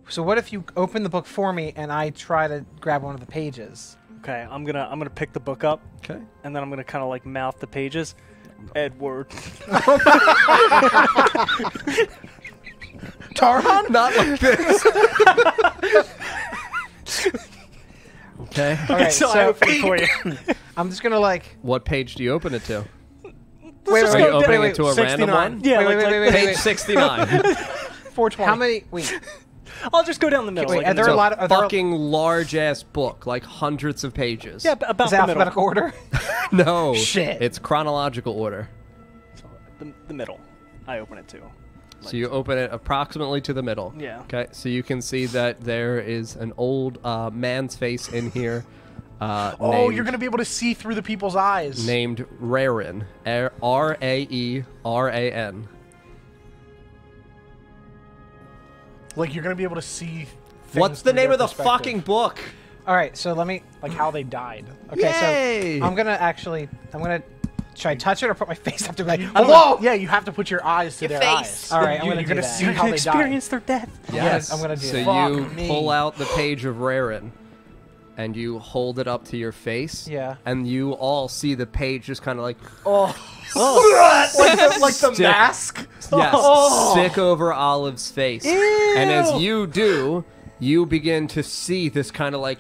So what if you open the book for me and I try to grab one of the pages? Okay, I'm gonna pick the book up, Okay. and then I'm gonna kind of like mouth the pages. Edward. Taran? Not like this. Okay. All right, so I open it for you. I'm just gonna like What page do you open it to? wait, Are you opening it to a 69. random one? Yeah, wait. Page 69. 420. How many? Wait, I'll just go down the middle. Wait, like are in there the a lot of are there, Fucking large ass book, like hundreds of pages. yeah, about is it the middle. alphabetical order? No. Shit. It's chronological order. The middle. I open it to. So you open it approximately to the middle. Yeah. Okay. So you can see that there is an old man's face in here. Oh, named, you're gonna be able to see through the people's eyes. named Raeran. R-A-E-R-A-N. Like you're gonna be able to see. What's things the through name their of the perspective. fucking book? All right, so let me. Like how they died. Okay, Yay! so I'm gonna. Should I touch it or put my face up to like? I don't Hello. know. Yeah, you have to put your eyes to Your their face. eyes. All right, I'm You- gonna you're do gonna that. see You how can they died. experience their death. Yes. I'm gonna do so that. you Fuck me. pull out the page of Raeran, and you hold it up to your face. Yeah. And you all see the page just kind of like like the Stick. mask. yes, stick over Olive's face. And as you do, you begin to see this kind of like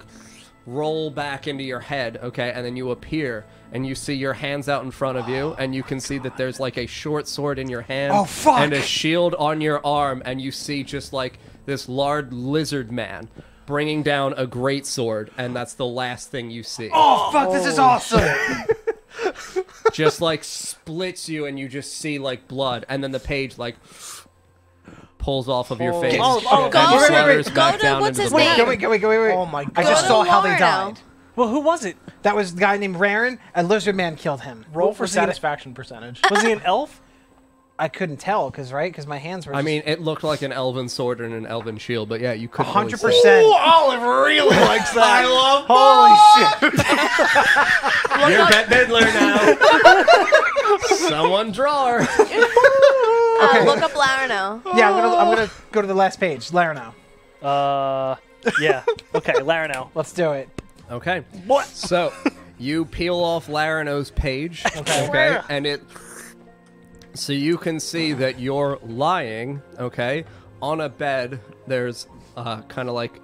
roll back into your head, okay? And then you appear, and you see your hands out in front of you, and you can see that there's like a short sword in your hand Oh, fuck. and a shield on your arm, and you see just like this large lizard man bringing down a great sword, and that's the last thing you see. Oh fuck! This is awesome. Just like splits you, and you just see like blood, and then the page like pulls off of your face. Oh, and go- it wait, flutters go back to- down what's into his the name? bottom. Wait. Oh my I god. just Go saw to how they Lorno. died. Well, who was it? That was the guy named Raeran. A lizard man killed him. Roll for Was he an- satisfaction percentage. Was he an elf? I couldn't tell because my hands were. I mean, it looked like an elven sword and an elven shield, but yeah, you couldn't. 100%. Olive really likes that. I love. Holy shit. You're Bette Midler now. Someone draw her. Look up Larino. Yeah, I'm gonna go to the last page. Larino. Yeah. Okay, Larino. Let's do it. Okay. What? So, you peel off Larino's page. Okay. And it. So you can see that you're lying, okay, on a bed. There's kind of like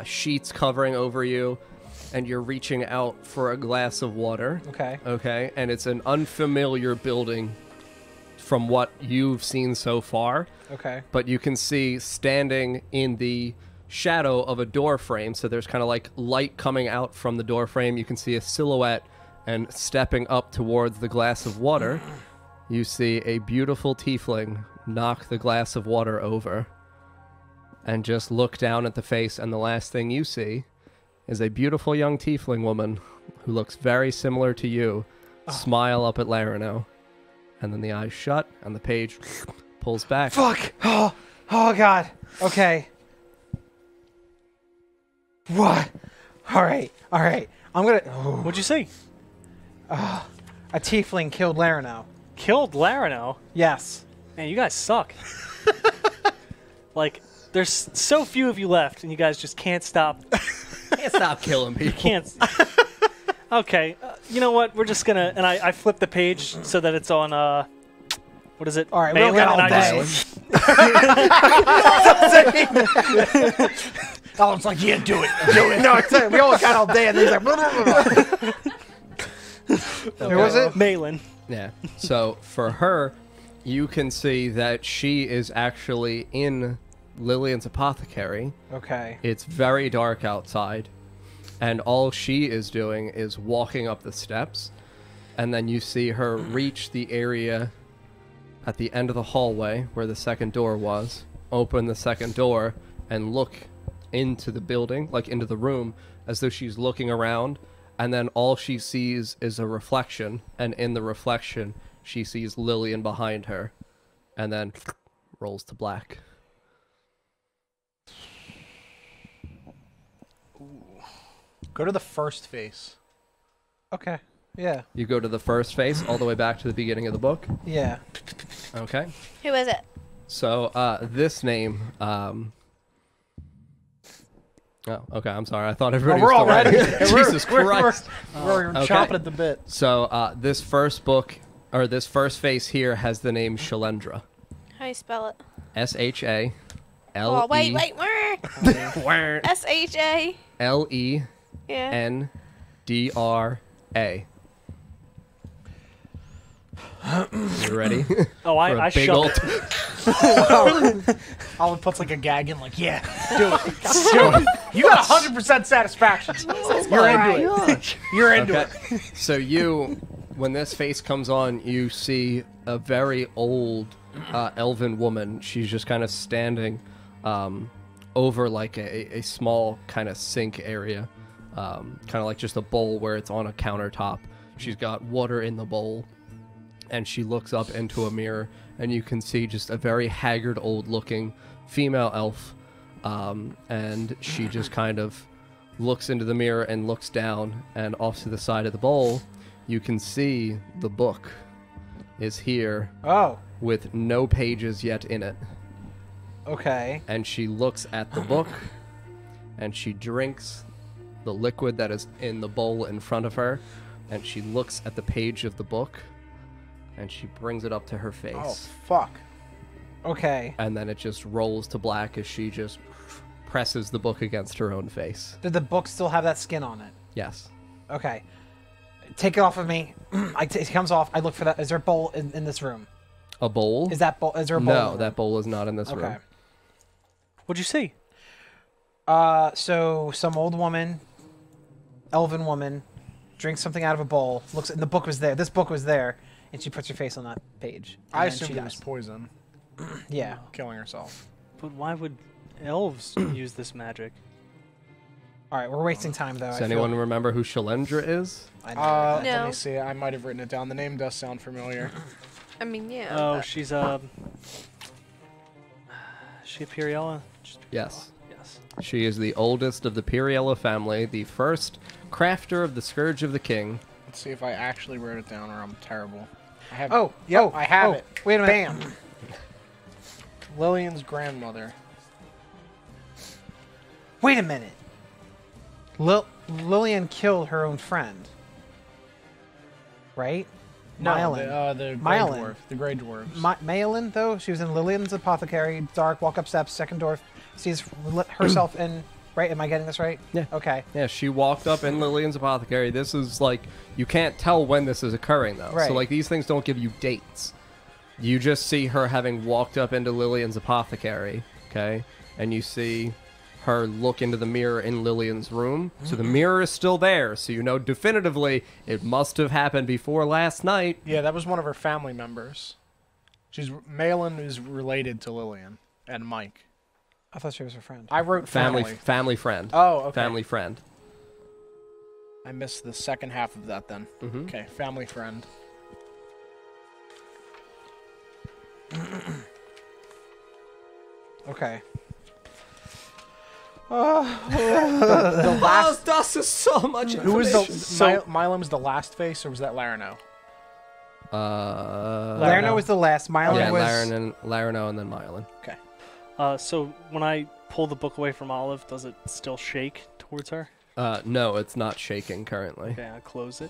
sheets covering over you, and you're reaching out for a glass of water. Okay. Okay, and it's an unfamiliar building from what you've seen so far. Okay. But you can see standing in the shadow of a door frame. So there's kind of like light coming out from the door frame. You can see a silhouette, and stepping up towards the glass of water, you see a beautiful tiefling knock the glass of water over and just look down at the face, and the last thing you see is a beautiful young tiefling woman who looks very similar to you smile up at Larino, and then the eyes shut and the page pulls back. Fuck! Oh God. Okay. What? All right. I'm gonna. Oh. What'd you see? A tiefling killed Larino. Killed Larino? Yes. Man, you guys suck. Like, there's so few of you left, and you guys just can't stop. Can't stop killing people. Can't. Okay, you know what? We're just gonna, and I flip the page so that it's on. What is it? All right, we don't got all day. Alan's like, yeah, do it. No, I said we all got all day, and then he's like, blah, blah, blah. Who was it? Malin. Yeah. So for her, you can see that she is actually in Lillian's apothecary. Okay. It's very dark outside, and all she is doing is walking up the steps, and then you see her reach the area at the end of the hallway where the second door was, open the second door, and look into the building, like into the room, as though she's looking around, and then all she sees is a reflection, and in the reflection she sees Lillian behind her, and then rolls to black. Go to the first face. Okay. Yeah. You go to the first face all the way back to the beginning of the book. Yeah. Okay. Who is it? So this name oh, okay, I'm sorry. I thought everybody was all ready. Jesus Christ. We're Okay. chopping at the bit. So this first book, or this first face here, has the name Shalendra. How you spell it? S-H-A-L-E. Oh, wait. S-H-A. L-E-N-D-R-A. You ready? Oh, I big shut old it. Alan puts like a gag in, like, yeah, do it. Do it. You got 100% satisfaction. You're into it. You're into it. So when this face comes on, you see a very old elven woman. She's just kind of standing over like a small kind of sink area, kind of like just a bowl where it's on a countertop. She's got water in the bowl, and she looks up into a mirror, and you can see just a very haggard, old-looking female elf, and she just kind of looks into the mirror and looks down, and off to the side of the bowl, you can see the book is here with no pages yet in it. Okay. And she looks at the book, and she drinks the liquid that is in the bowl in front of her, and she looks at the page of the book, and she brings it up to her face. Oh, fuck. Okay. And then it just rolls to black as she just presses the book against her own face. Did the book still have that skin on it? Yes. Okay. Take it off of me. It comes off. I look for that. Is there a bowl in this room? A bowl? Is there a bowl? No, in the room? that bowl is not in this Okay. room. What'd you see? So some old woman, elven woman, drinks something out of a bowl. Looks, and the book was there. This book was there, and she puts her face on that page. And I then assumed she it was dies. poison. Yeah. Killing herself. But why would elves use this magic? All right, we're wasting time though. Does anyone remember who Shalendra is? I Let No. me see. I might have written it down. The name does sound familiar. I mean, yeah. Oh, but- she's she a Piriella? Yes. Yes. She is the oldest of the Piriella family, the first crafter of the Scourge of the King. Let's see if I actually wrote it down or I'm terrible. I have. Oh, yep, oh, I have oh, it. Wait a minute. Bam. Lillian's grandmother. Wait a minute. Lillian killed her own friend. Right? Myelin. The Grey Myelin. Dwarf. The Grey Dwarves. Myelin, though, she was in Lillian's apothecary, dark, walk up steps, second door, sees herself in... Right? Am I getting this right? Yeah. Okay. Yeah, she walked up in Lillian's apothecary. This is like, you can't tell when this is occurring, though. Right. So, like, these things don't give you dates. You just see her having walked up into Lillian's apothecary, okay? And you see her look into the mirror in Lillian's room. So the mirror is still there, so you know definitively it must have happened before last night. Yeah, that was one of her family members. Malin is related to Lillian and Mike. I thought she was her friend. I wrote Family friend. Oh, okay. Family friend. I missed the second half of that then. Okay, family friend. Okay. The last. Das is so much. Who was the? Milam was the last face, or was that Larano? Larano was the last. Mylan was. Larano and then Mylan. Okay. So when I pull the book away from Olive, does it still shake towards her? No, it's not shaking currently. Okay, I close it.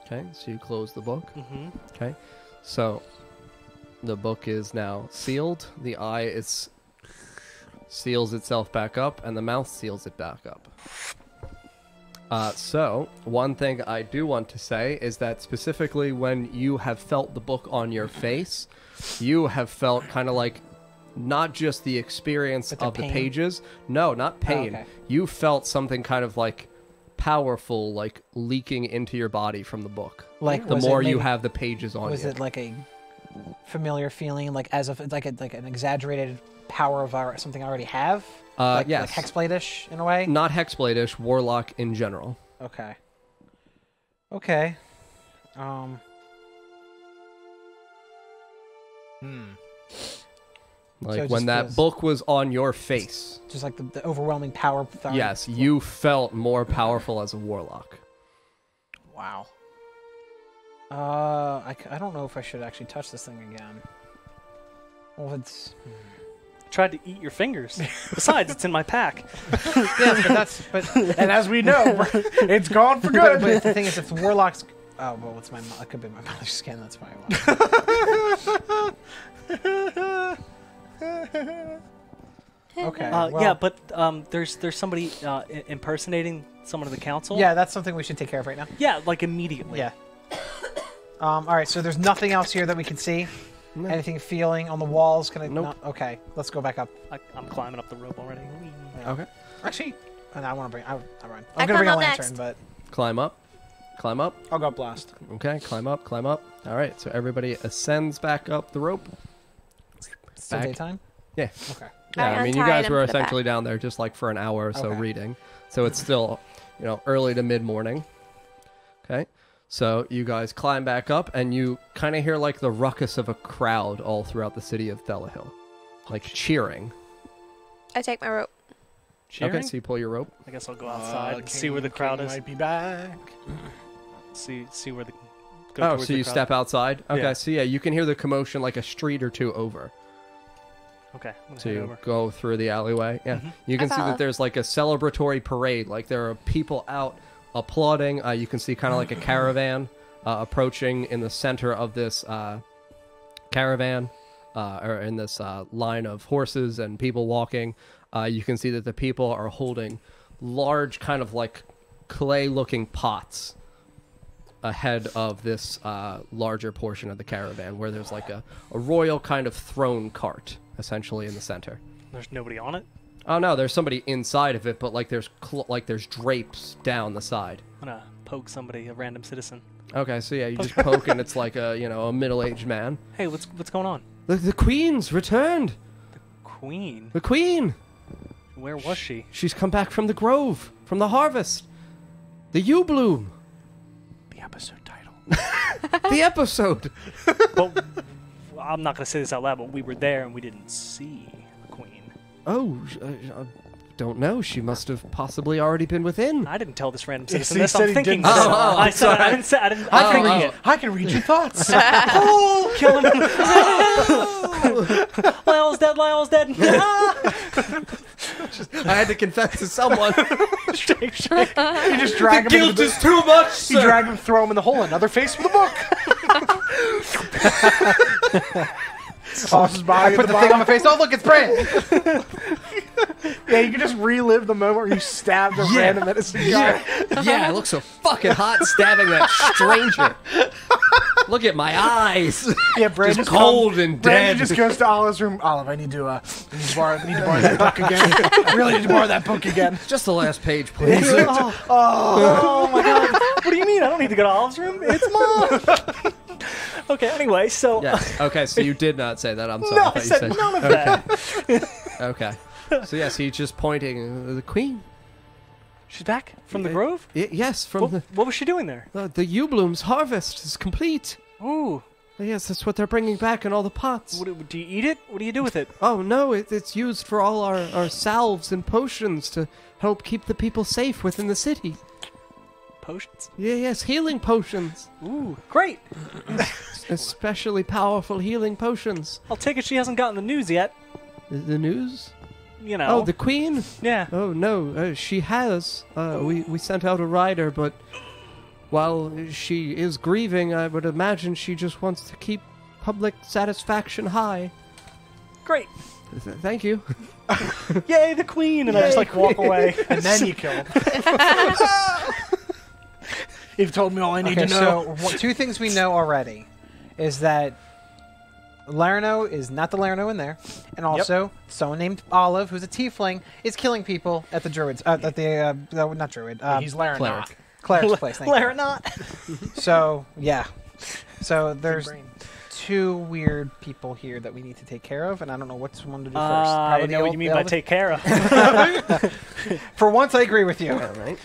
Okay, so you close the book. Mm-hmm. Okay, so the book is now sealed. The eye seals itself back up, and the mouth seals it back up. So one thing I do want to say is that specifically when you have felt the book on your face, you have felt kind of like not just the experience of the pages. No, not pain. okay. You felt something kind of like powerful, like leaking into your body from the book. Like the more you have the pages on you. Was it like a familiar feeling, like as if it's like an exaggerated power of something I already have? Yes. Like Hexblade-ish in a way? Not Hexblade-ish, Warlock in general. Okay. Okay. Like So it when just that feels- book was on your face. Just like the overwhelming power. Yes, you felt more powerful as a warlock. Wow. I don't know if I should actually touch this thing again. Well, it's... Tried to eat your fingers. Besides, it's in my pack. Yes, but And as we know, it's gone for good. but the thing is, if the warlocks... Oh, well, it's it could be my mother's skin, that's why Okay. Well, Yeah, but there's somebody impersonating someone of the council. yeah, that's something we should take care of right now. Yeah, like immediately. Yeah. All right, so there's nothing else here that we can see? No. Anything feeling on the walls? Can I Nope. not? Okay, let's go back up. I'm climbing up the rope already. Okay. Actually, and I want to bring... I'll run. I I'm going to bring a come up lantern, next. but... Climb up. Climb up. I'll go blast. Okay, climb up, climb up. All right, so everybody ascends back up the rope. Still Back. daytime? Yeah. Okay. Yeah, I I mean, you untied guys him were for the back. essentially down there just like for an hour or so Okay. reading. So it's still, early to mid-morning. Okay. So you guys climb back up and you kind of hear like the ruckus of a crowd all throughout the city of Thelahill. Like cheering. I take my rope. Cheering? Okay, so you pull your rope. I guess I'll go outside and see where the crowd is. Might be back. See where the. Go Oh, towards so the you crowd. step outside? Okay, Yeah. so yeah, you can hear the commotion like a street or two over. Okay. I'm gonna So head you over. go through the alleyway. Yeah, Mhm. you can I see follow. that there's like a celebratory parade. Like there are people out applauding. You can see kind of like a caravan approaching in the center of this caravan, or in this line of horses and people walking. You can see that the people are holding large, kind of like clay-looking pots ahead of this larger portion of the caravan, where there's like a royal kind of throne cart, essentially in the center. There's nobody on it. Oh no, there's somebody inside of it, but like there's drapes down the side. I'm gonna poke somebody, a random citizen. Okay, so yeah, you just poke and it's like a middle-aged man. Hey, what's going on? The queen's returned. Queen. The queen. Where was she? She's come back from the grove, from the harvest. The yew bloom. The episode title. The episode. But I'm not gonna say this out loud, but we were there and we didn't see the queen. Oh, I don't know. She must have possibly already been within. I didn't tell this random Yeah, citizen see, this. said I'm he thinking. didn't say this. that. I said I didn't say. I didn't. I couldn't read it. I can read your thoughts. Oh, kill him! Lyle's dead. Lyle's dead. I had to confess to someone. Shake. You just drag him into the too much. You drag him, throw him in the hole. Another face with a book. Toss his body. I put the thing on my face. Oh, look, it's praying. Yeah, you can just relive the moment where you stabbed a random innocent guy. Yeah, I look so fucking hot stabbing that stranger. Look at my eyes. Yeah, Brandon just cold and Brandon dead. just goes to Olive's room. Olive, I need to borrow that book again. I really need to borrow that book again. Just the last page, please. Oh my god. What do you mean? I don't need to go to Olive's room. It's Mom. Okay, anyway, so... Yes. Okay, so you did not say that. I'm sorry. No, I thought you said none of that. Okay. So yes, he's just pointing. The queen. She's back from the grove? Yes, from What was she doing there? the Ubloom's harvest is complete. Ooh. Yes, that's what they're bringing back in all the pots. Do you eat it? What do you do with it? Oh, no, it's used for all our salves and potions to help keep the people safe within the city. Potions? Yes, healing potions. Ooh, great. Especially powerful healing potions. I'll take it she hasn't gotten the news yet. The news? You know. Oh, the queen? Yeah. Oh, no, she has. We sent out a rider, but while she is grieving, I would imagine she just wants to keep public satisfaction high. Great. Thank you. Yay, the queen! And I just walk away. And then you kill him. You've told me all I need to know. So, two things we know already is that Larno is not the Larno in there, and also someone named Olive, who's a tiefling, is killing people at the druids. At the not druid. He's Laranok. Cleric's place. Thank you. Laranot. So yeah, so there's two weird people here that we need to take care of, and I don't know which one to do first. I know what you mean by take care of. For once, I agree with you. All right.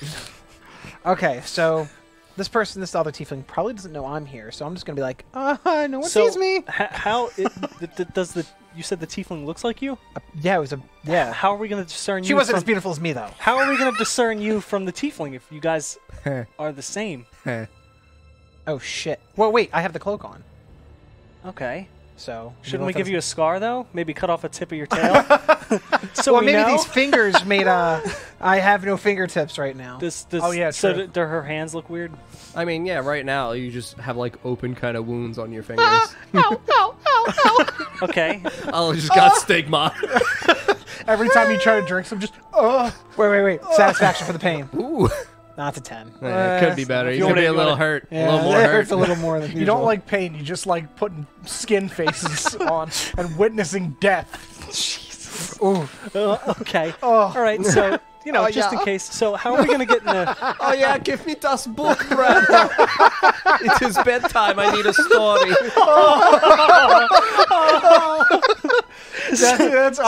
Okay, so this other tiefling, probably doesn't know I'm here, so I'm just gonna be like, no one So, sees me. Does you said the tiefling looks like you? Yeah, it was yeah. How are we going to discern you? She wasn't from, as beautiful as me, though. How are we going to discern you from the tiefling if you guys are the same? Oh shit! Well, wait, I have the cloak on, Okay. so Shouldn't we give you a scar though? Maybe cut off a tip of your tail. So well, we maybe know? these fingers made I have no fingertips right now. Oh, yeah, So true. do her hands look weird? I mean, yeah, right now you just have like open kind of wounds on your fingers. Ow! Ow! Ow! Ow! Okay. Oh, just got stigma. Every time you try to drink some, just Wait! Satisfaction for the pain. Ooh. Not to 10. It could be better. You you could be wanna- a you little wanna- hurt. Yeah, a little more it hurt. hurts a little more than you don't like pain. You just like putting skin faces on and witnessing death. Ooh. Okay. Oh. All right. So just in case. So how are we going to get in the? Oh yeah, give me das book, Brandon. It is bedtime. I need a story. That's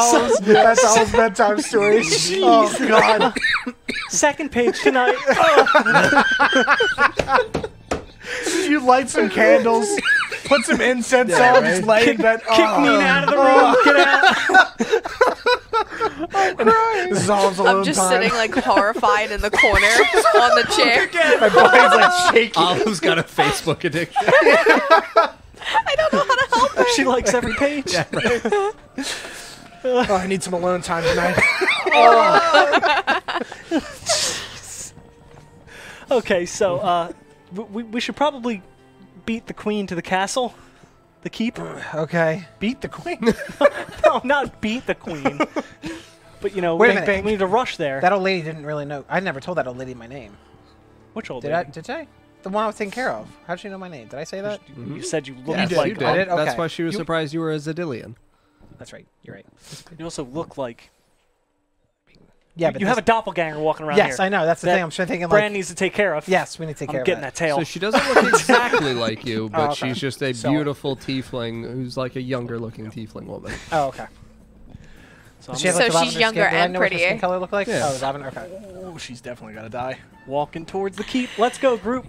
all bedtime stories. Oh God. Second page tonight. You light some candles, put some incense on, just lay in bed. Kick me out of the room. Get out. This is Olive's alone I'm just time. sitting like horrified in the corner on the chair. My body's like shaking. Olive's got a Facebook addiction. I don't know how to help her. She likes every page. Yeah, right. Oh, I need some alone time tonight. Okay, so we should probably beat the queen to the castle, the keep. Okay. Beat the queen. No, not beat the queen. But Wait a minute. we need to rush there. That old lady didn't really know. I never told that old lady my name. Which old Did I? lady? Did I? The one I was taking care of. How did she know my name? Did I say that? You said you looked Yes, did. like. you did. I did? That's Okay. why she was surprised you were a Zedillion. That's right. You're right. You also look like. Yeah, but You have a doppelganger walking around Yes, here. I know. That's the That thing. I'm thinking Brand like. needs to take care of. Yes, we need to take care I'm of getting that. that tail. So she doesn't look exactly like you, but okay. she's just a So- beautiful tiefling who's like a younger looking tiefling woman. Oh, okay. So Does I'm she have, So like, the she's lavender younger skin? Do I and know what her skin prettier. color look like? Yeah. Oh, lavender. Okay. Oh, she's definitely gotta die. walking towards the keep. Let's go, group.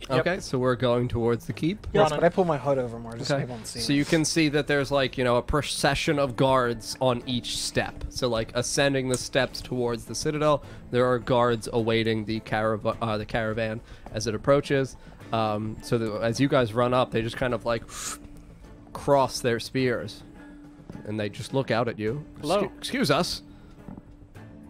Okay, so we're going towards the keep. Yes, Running. but I pull my hood over more just so Okay. people don't see. So you can see that there's like, a procession of guards on each step. So like ascending the steps towards the citadel, there are guards awaiting the caravan as it approaches. As you guys run up, they just kind of like cross their spears and they just look out at you. Hello. Excuse us.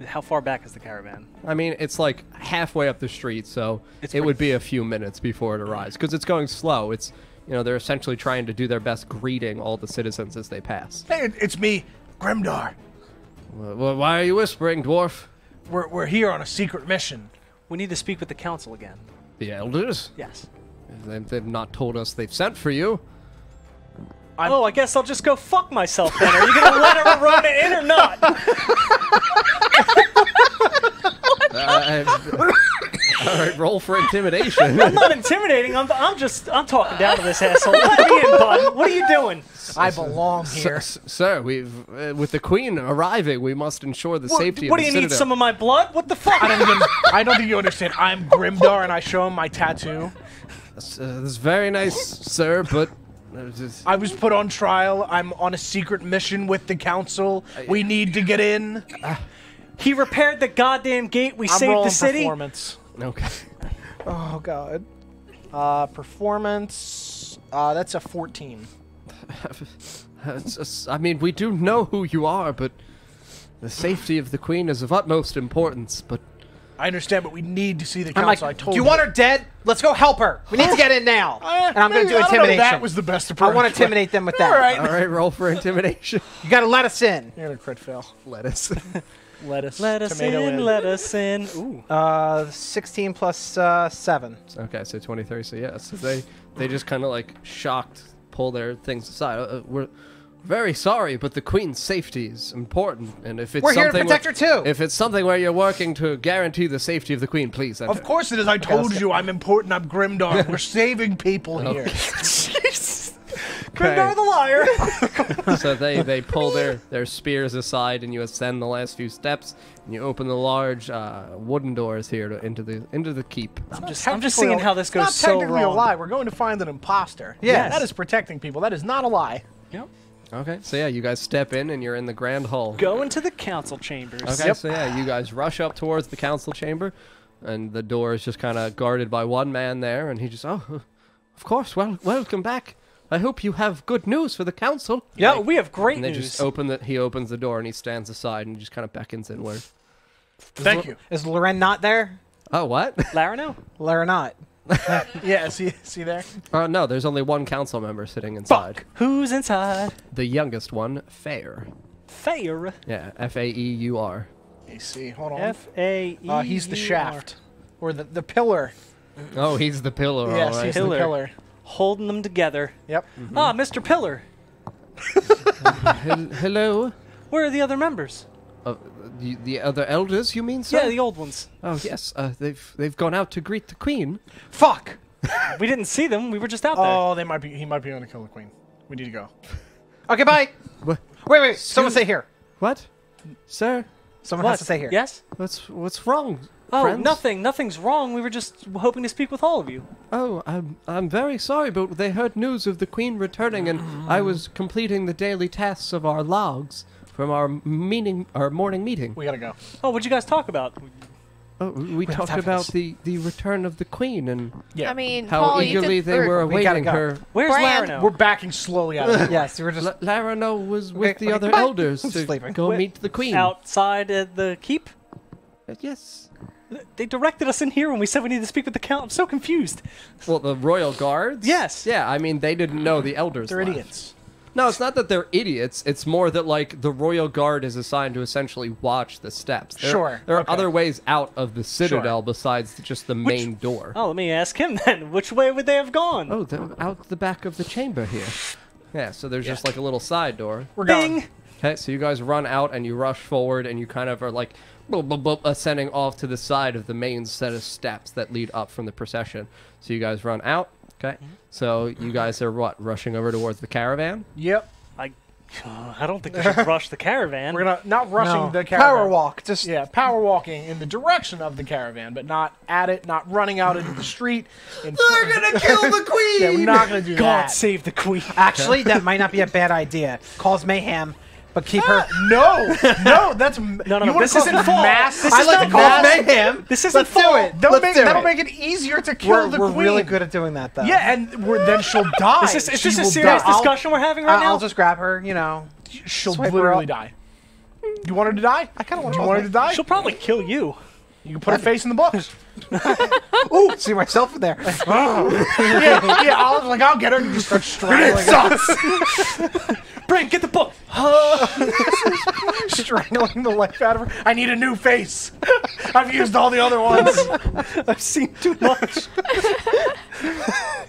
How far back is the caravan? I mean, it's like halfway up the street, so It's it pretty- would be a few minutes before it arrives because it's going slow. It's they're essentially trying to do their best greeting all the citizens as they pass. Hey, it's me, Grimdar. Well, why are you whispering, dwarf? We're here on a secret mission. We need to speak with the council again. The elders? Yes. They've not told us they've sent for you. Oh, I guess I'll just go fuck myself then. Are you gonna let her run it in or not? All right, roll for intimidation. I'm not intimidating. I'm talking down to this asshole. Let me in, bud. What are you doing? I belong here. Sir, we've with the queen arriving, we must ensure the safety of What the do you need? citadel. Some of my blood? What the fuck? I don't think you understand. I'm Grimdar, and I show him my tattoo. That's very nice, sir, but I was put on trial. I'm on a secret mission with the council. We need to get in. He repaired the goddamn gate. We I'm saved rolling the city. okay. Oh god. Performance. That's a 14. I mean, we do know who you are, but the safety of the queen is of utmost importance. But I understand, but we need to see the I'm council. like, I told do you want her dead? Let's go help her. We need to get in now. And I'm going to do I don't know if intimidation. that was the best approach. I want to intimidate them with that. All right. all right, roll for intimidation. You got to let us in. You're gonna crit fail. Lettuce. Lettuce. Let us tomato in. Let us in. Ooh. 16 plus 7. Okay, so 23. So yeah, so they just kind of like shocked, pull their things aside. We're very sorry, but the queen's safety is important, and if it's We're here to something protect her too. if it's something where you're working to guarantee the safety of the queen, please enter. Of course it is. I told you I'm important. I'm Grimdar. We're saving people here. Grimdar the liar. So they pull their spears aside, and you ascend the last few steps, and you open the large wooden doors here into the keep. I'm just seeing how this goes It's so not technically wrong. a lie. We're going to find an imposter. Yes. That is protecting people. That is not a lie. Yep. Okay, so yeah, you guys step in, and you're in the grand hall. Go into the council chambers. Okay, so yeah, you guys rush up towards the council chamber, and the door is just kind of guarded by one man there, and he just, of course, welcome back. I hope you have good news for the council. Yeah, we have great And they news. just he opens the door, and he stands aside, and just kind of beckons inward. Thank you. Is Loren not there? Oh, what? Larino? Loren not. Yeah, see there? No, there's only one council member sitting inside. Who's inside? The youngest one, Fair. Fair. Yeah, F-A-E-U-R. You see, hold on. F-A-E. He's the shaft. Or the pillar. Oh, he's the pillar, Yes, all right. he's Pillar. the pillar. Holding them together. Yep. Ah, Mr. Pillar. Hello? Where are the other members? The other elders, you mean, sir? Yeah, the old ones. Oh, yes. They've gone out to greet the queen. Fuck! We didn't see them. We were just out there. Oh, he might be going to kill the queen. We need to go. Okay, bye. What? Wait. Someone stay here. What? Sir? Someone What? has to stay here. Yes? What's wrong, Oh, friends? nothing. Nothing's wrong. We were just hoping to speak with all of you. Oh, I'm very sorry, but they heard news of the queen returning, and I was completing the daily tasks of our logs from our morning meeting. We gotta go. Oh, what'd you guys talk about? Oh, we don't have talked time for about this. the return of the queen and Yeah. I mean, how Paul, eagerly you could, they were we gotta awaiting go. her. Where's Brand. Larino? We're backing slowly out of it. Yes, we were just Larino was with Okay, the okay, other bye. elders I'm to sleeping. go Wait, meet the queen. outside at the keep? Yes. They directed us in here when we said we needed to speak with the count. I'm so confused. Well, the royal guards? Yes. Yeah, I mean, they didn't know the elders They're left. idiots. No, it's not that they're idiots. It's more that, like, the royal guard is assigned to essentially watch the steps. Sure, There are okay. other ways out of the citadel besides just the main door. Oh, let me ask him then. Which way would they have gone? Oh, they're out the back of the chamber here. Yeah, so there's just like a little side door. We're Bing! going. Okay, so you guys run out and you rush forward and you kind of are like ascending off to the side of the main set of steps that lead up from the procession. So you guys run out. Okay, so you guys are what, rushing over towards the caravan? Yep. I don't think we should rush the caravan. We're gonna not rushing no. the caravan. Power walk. Just Power walking in the direction of the caravan, but not at it. Not running out into the street. They're gonna kill the queen! Yeah, we're not gonna do God that. save the queen. actually, that might not be a bad idea. Cause mayhem, but keep her. No, that's no. This isn't fall. Mass. This I is like not to cause fall. mayhem. This isn't Let's fall. do it. Let's do That'll it. make it easier to kill We're, the we're queen. really good at doing that, though. Yeah, and then she'll die. Is this She a will serious die. discussion we're having right now? I'll just grab her. You know. She'll Swipe her literally up. die. You want her to die? I kind of want You want her to die? She'll probably kill you. You can put her face in the books. Ooh, see myself in there. yeah. I'll get her and just start strangling her. Brent, get the book. strangling the life out of her. I need a new face. I've used all the other ones. I've seen too much.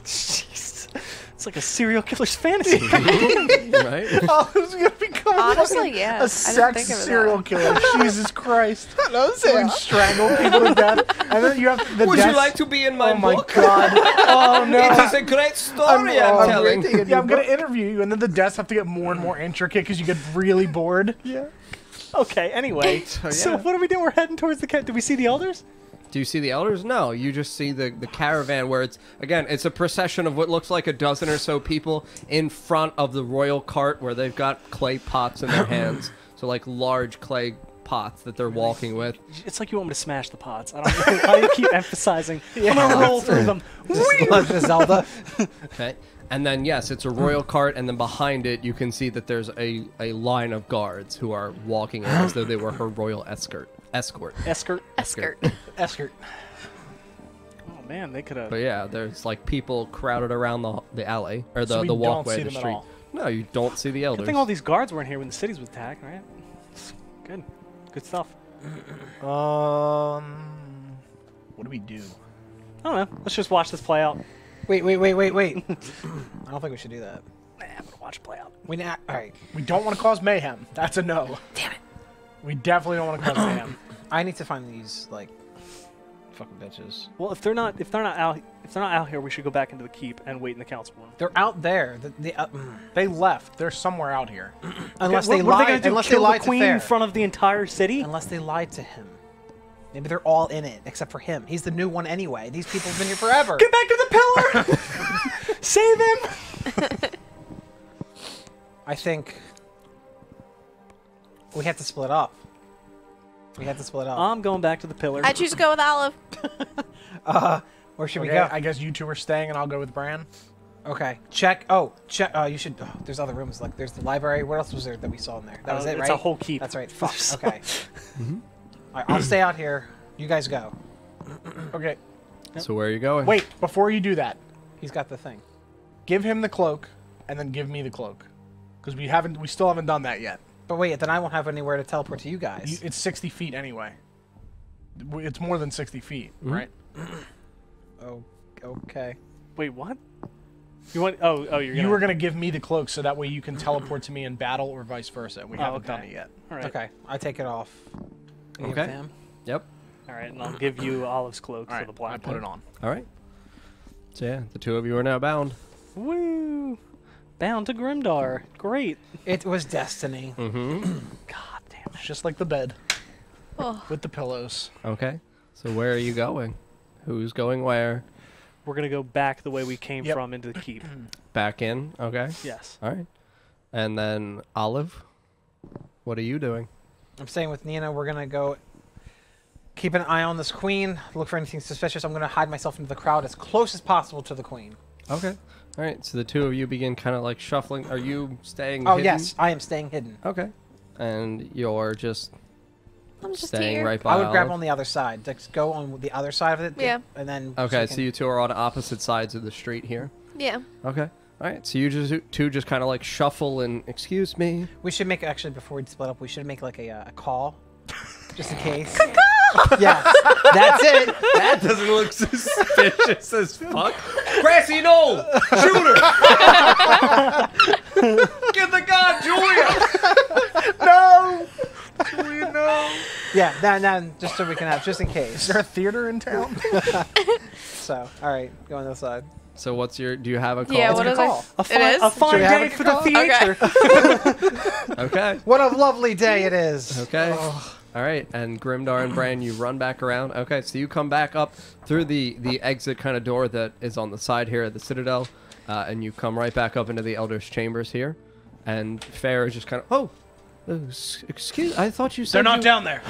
Jeez. It's like a serial killer's fantasy. Right? Olive's gonna become Honestly, yeah. I a didn't sex think of it serial that. killer. Jesus Christ. And strangle people to death. And then you have the Would you death- like to be in my Oh my book? god. Oh no. It is a great story I'm telling. Yeah, I'm gonna interview you, and then the deaths have to get more and more intricate because you get really bored. Yeah. Okay, anyway. So yeah. what are we doing? We're heading towards the camp. Do we see the elders? Do you see the elders? No, you just see the caravan where it's a procession of what looks like a dozen or so people in front of the royal cart where they've got clay pots in their hands. So like large clay pots that they're walking with. It's like you want me to smash the pots. I don't know why you keep emphasizing. I'm gonna roll through them. Like the Zelda. Okay. And then, yes, it's a royal cart, and then behind it, you can see that there's a line of guards who are walking in as though they were her royal escort. Escort. Skirt. Escort. Oh man, they could have. But yeah, there's like people crowded around the alley, or So we the don't walkway, see the them at street. all. No, you don't see the Good elders. thing all these guards weren't here when the cities was attacked, right? Good. Good stuff. What do we do? I don't know. Let's just watch this play out. Wait. I don't think we should do that. Nah, I'm gonna watch it play out. All right. We don't want to cause mayhem. That's a no. Damn it. We definitely don't want to cause mayhem. I need to find these like fucking bitches. Well, if they're not out here, we should go back into the keep and wait in the council room. They're out there. They left. They're somewhere out here. Unless Okay, they what are lied. gonna do, Unless they kill lied the to queen Fair. in front of the entire city. Unless they lied to him. Maybe they're all in it except for him. He's the new one anyway. These people have been here forever. Get back to the pillar. Save him. I think we have to split up. I'm going back to the pillar. I choose to go with Olive. Where should we Okay, go? I guess you two are staying, and I'll go with Bran. Okay. Check. Oh, check. You should. Oh, there's other rooms. Like there's the library. What else was there that we saw in there? That was it, it's right? a whole keep. That's right. Fuck. Okay. All right, I'll stay out here. You guys go. Okay. So where are you going? Wait, before you do that, He's got the thing. give him the cloak, and then give me the cloak, because we still haven't done that yet. But wait, then I won't have anywhere to teleport to you guys. It's 60 feet anyway. It's more than 60 feet, right? Oh, okay. Wait, what? You want? Oh, you're gonna. You were gonna give me the cloak, so that way you can teleport to me in battle, or vice versa. We haven't done okay. it yet. All right. Okay, I take it off. Give it Okay. to him. Yep. All right, and I'll give you Olive's cloak All for right, the black. I put it on. All right. So yeah, the two of you are now bound. Woo! Bound to Grimdar. Great. It was destiny. Mm-hmm. God damn it. It's just like the bed Oh. with the pillows. Okay. So where are you going? Who's going where? We're gonna go back the way we came Yep. from into the keep. Back in. Okay. Yes. All right. And then Olive, what are you doing? I'm staying with Nina. We're gonna go keep an eye on this queen. Look for anything suspicious. I'm gonna hide myself into the crowd as close as possible to the queen. Okay. All right. So the two of you begin kind of like shuffling. Are you staying? Oh hidden? yes, I am staying hidden. Okay. And you're just I'm just staying here. right by I would grab Olive? on the other side. Just go on the other side of it. Yeah. And then. Okay. we So can- you two are on opposite sides of the street here. Yeah. Okay. All right. So you just kind of like shuffle and excuse me. We should make actually before we split up. We should make like a call, just in case. Yeah, that's it. That doesn't look suspicious as fuck. Grassy knoll! Shooter! Get the gun, Julia! No! Julia, no! Yeah, then just so we can have just in Is case. there a theater in town? So, all right, go on the side. So what's your? Do you have a call? Yeah, What's what your is it? call? A fine, is? a fine Should we have day a for the call? theater. Okay. What a lovely day it is. Okay. All right. And Grimdar and Bran, you run back around. Okay. So you come back up through the exit kind of door that is on the side here at the Citadel, and you come right back up into the Elder's chambers here. And Fair is just kind of excuse. I thought you said They're not you- down there.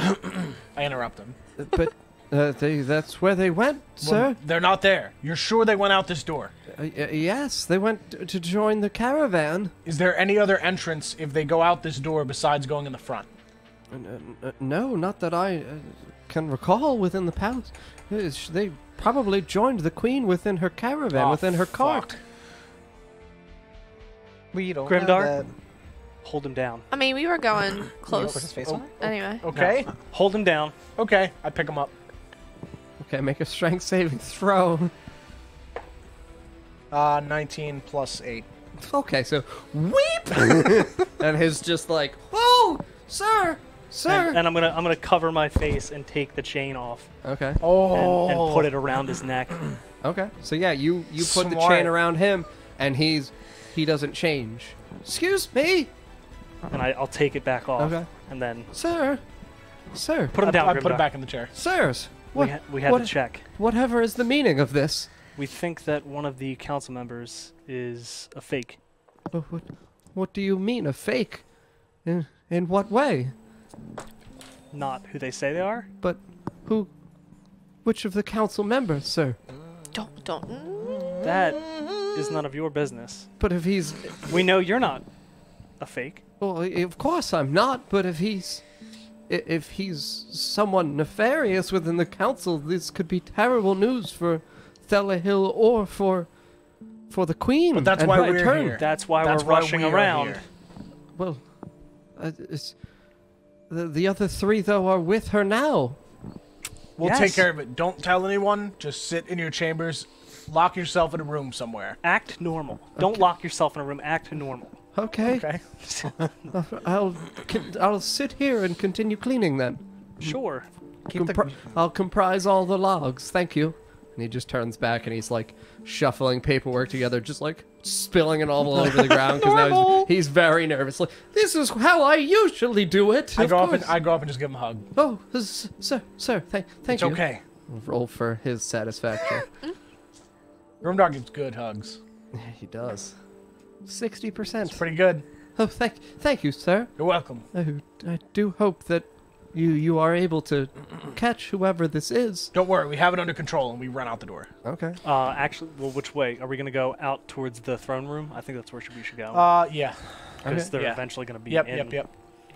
I interrupt them. But that's where they went, sir. Well, they're not there. You're sure they went out this door? Yes, they went to join the caravan. Is there any other entrance if they go out this door besides going in the front? No, not that I can recall within the palace. They probably joined the queen within her caravan, Oh, within her cart. fuck. We don't Grimdar? know that. Hold him down. I mean, we were going Put close. his face on it? Anyway. Okay. Hold him down. Okay. I pick him up. Okay, make a strength saving throw. 19 plus 8. Okay, so weep, and his just like, oh, sir. And I'm gonna cover my face and take the chain off Okay. Oh. and put it around his neck. Okay. So yeah, you put the Smart. chain around him, and he doesn't change. Excuse me, And I'll take it back off. Okay. And then sir. put him down. I put Grimdark. him back in the chair. Sirs. We had what, to check. Whatever is the meaning of this? We think that one of the council members is a fake. What do you mean, a fake? In what way? Not who they say they are. But who? Which of the council members, sir? Don't. That is none of your business. But if he's... We know you're not a fake. Well, of course I'm not, but if he's someone nefarious within the council, this could be terrible news for Thelahill or for the Queen. But that's and why her we're return. here. That's why That's we're why rushing we are around. here. Well, the other three, though, are with her now. We'll Yes. take care of it. Don't tell anyone. Just sit in your chambers. Lock yourself in a room somewhere. Act normal. Don't lock yourself in a room. Act normal. Okay. Okay. I'll sit here and continue cleaning then. Sure. I'll comprise all the logs. Thank you. And he just turns back and he's like shuffling paperwork together, just like spilling it all over the ground because now he's very nervous. Like, this is how I usually do it. I of go up course. and I go up and just give him a hug. Oh, sir, thank It's you. okay. Roll for his satisfaction. Grimdark gives good hugs. Yeah, he does. 60%. Pretty good. Oh, thank you, sir. You're welcome. I do hope that you are able to catch whoever this is. Don't worry, we have it under control, and we run out the door. Okay. Actually, well, which way? Are we going to go out towards the throne room? I think that's where we should go. Yeah. Because Okay. they're Yeah. eventually going to be Yep, in. yep.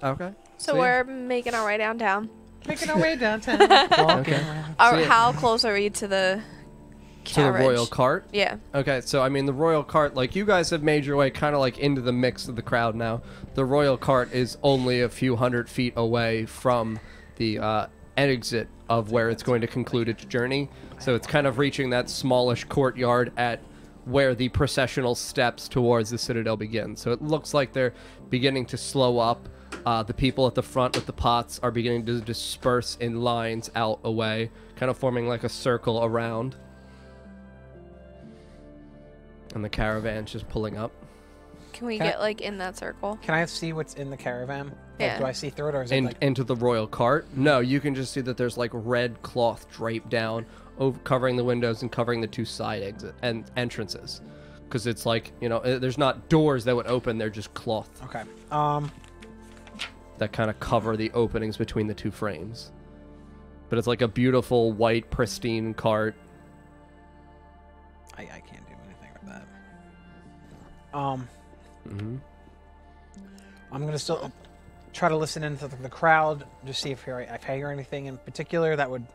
Okay. So we're making our way downtown. Making our way downtown. Walking Okay. around. Or yeah. how close are we to the To the carriage? royal cart. Yeah. Okay, so I mean the royal cart, like you guys have made your way kind of like into the mix of the crowd now. The royal cart is only a few hundred feet away from the exit of where it's going to conclude its journey. So it's kind of reaching that smallish courtyard at where the processional steps towards the citadel begin. So it looks like they're beginning to slow up. The people at the front with the pots are beginning to disperse in lines out away, kind of forming like a circle around. And the caravan's just pulling up. Can we Can I- get like in that circle? Can I see what's in the caravan? Like, Yeah. do I see through it, or is it like... Into the royal cart? No, you can just see that there's like red cloth draped down, covering the windows and covering the two side entrances. Because it's like, you know, there's not doors that would open, they're just cloth Okay. that kind of cover the openings between the two frames. But it's like a beautiful, white, pristine cart. I can't do anything with that. Mm-hmm. I'm gonna still try to listen into the crowd, just see if I hear anything in particular that would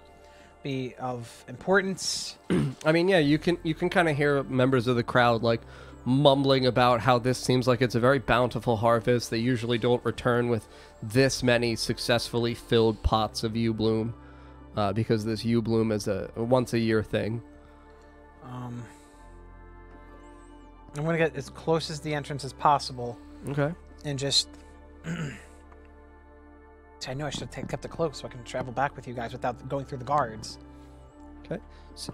be of importance. I mean, yeah, you can kind of hear members of the crowd like mumbling about how this seems like it's a very bountiful harvest. They usually don't return with this many successfully filled pots of yew bloom, because this yew bloom is a once a year thing. I'm gonna get as close as the entrance as possible, Okay. and just. I know I should have kept it close so I can travel back with you guys without going through the guards. Okay.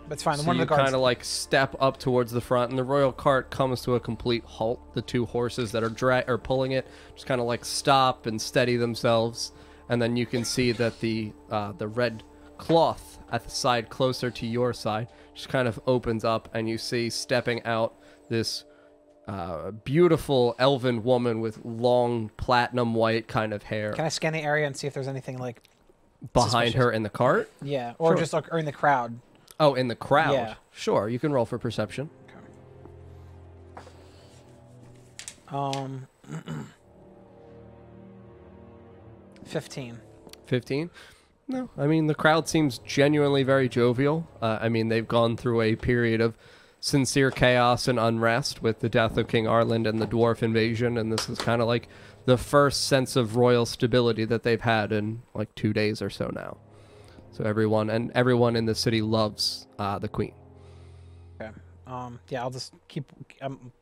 But it's fine. So One of you the guards. kind of like step up towards the front, and the royal cart comes to a complete halt. The two horses that are pulling it just kind of like stop and steady themselves, and then you can see that the red cloth at the side closer to your side just kind of opens up, and you see stepping out this beautiful elven woman with long platinum white kind of hair Can I scan the area and see if there's anything like? behind suspicious? her in the cart. Yeah, or Sure. just like or in the crowd. Oh, in the crowd. Yeah. Sure, you can roll for perception. 15. 15? No, I mean, the crowd seems genuinely very jovial. I mean, they've gone through a period of sincere chaos and unrest with the death of King Arland and the dwarf invasion, and this is kind of like the first sense of royal stability that they've had in like 2 days or so now. So everyone in the city loves the queen. Okay. Yeah, I'll just keep. I'm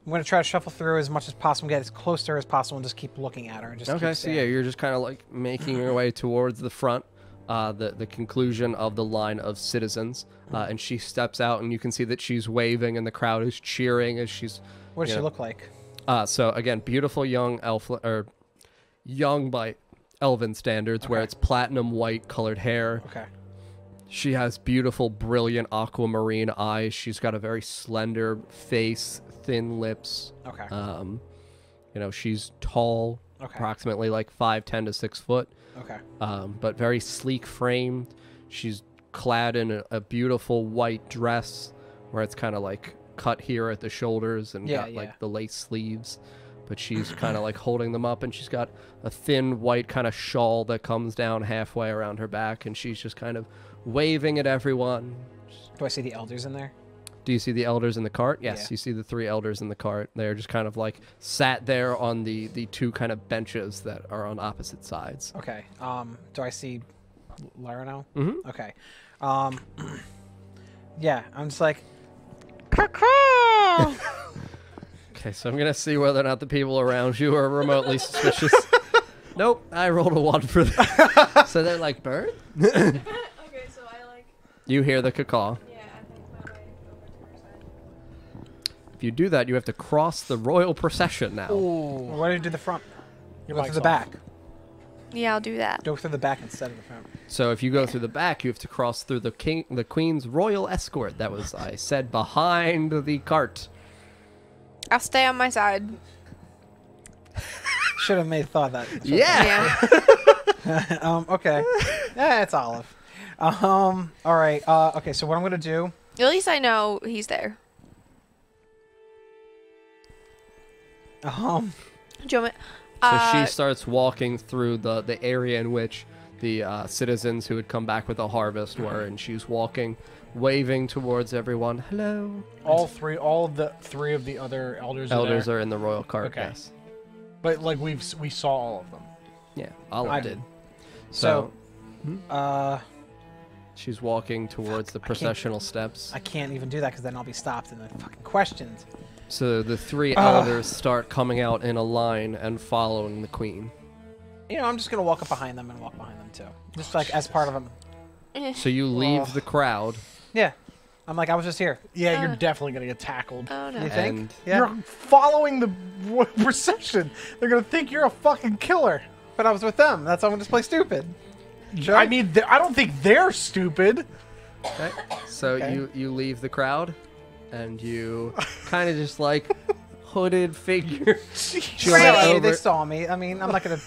going to try to shuffle through as much as possible, get as close to her as possible, and just keep looking at her. And just Okay, keep so yeah, you're just kind of like making your way towards the front, the conclusion of the line of citizens, and she steps out, and you can see that she's waving, and the crowd is cheering as she's. What does she look like? So again, beautiful young elf, or young by elven standards, where it's platinum white colored hair. Okay. She has beautiful, brilliant aquamarine eyes. She's got a very slender face, thin lips. Okay. She's tall, approximately like 5'10" to 6 foot. Okay. But very sleek framed. She's clad in a beautiful white dress, where it's kind of like cut here at the shoulders and got like the lace sleeves. But she's kind of like holding them up, and she's got a thin white kind of shawl that comes down halfway around her back, and she's just kind of waving at everyone. Do I see the elders in there? Do you see the elders in the cart? Yes, Yeah. you see the 3 elders in the cart. They're just kind of like sat there on the 2 kind of benches that are on opposite sides. Okay. Do I see Larino? Mm-hmm. Okay. Yeah, I'm just like, Okay, so I'm going to see whether or not the people around you are remotely suspicious. Nope, I rolled a 1 for that. So they're like, bird? Okay, so I like. You hear the cacaw. Yeah, I think my way over to her side. If you do that, you have to cross the royal procession now. why do you do the front? Your Go mic's through the off. back. Yeah, I'll do that. Go through the back instead of the front. So if you go through the back, you have to cross through the queen's royal escort. That was, I said, behind the cart. I'll stay on my side. Should have made thought of that. Yeah! Okay. Yeah, it's Olive. All right. Okay, so what I'm gonna do. At least I know he's there. Um. Do you want me? So she starts walking through the area in which the citizens who had come back with the harvest were, and she's walking, waving towards everyone. Hello. All the three of the other elders. Elders are are in the royal cart. Okay. Yes. But like we saw all of them. Yeah, Olive I did. did. So she's walking towards the processional steps. I can't even do that because then I'll be stopped and then fucking questioned. So the 3 elders start coming out in a line and following the queen. You know, I'm just gonna walk up behind them and walk behind them too, just like as part of them. So you leave the crowd. Yeah. I'm like, I was just here. Yeah, you're definitely gonna get tackled. Oh no. You think? And Yeah. You're following the procession. They're gonna think you're a fucking killer. But I was with them. That's why I'm gonna just play stupid. Sure. I mean, I don't think they're stupid. okay. So Okay. you leave the crowd, and you kind of just like hooded figure. jump Well, they over- saw me. I mean, I'm not gonna.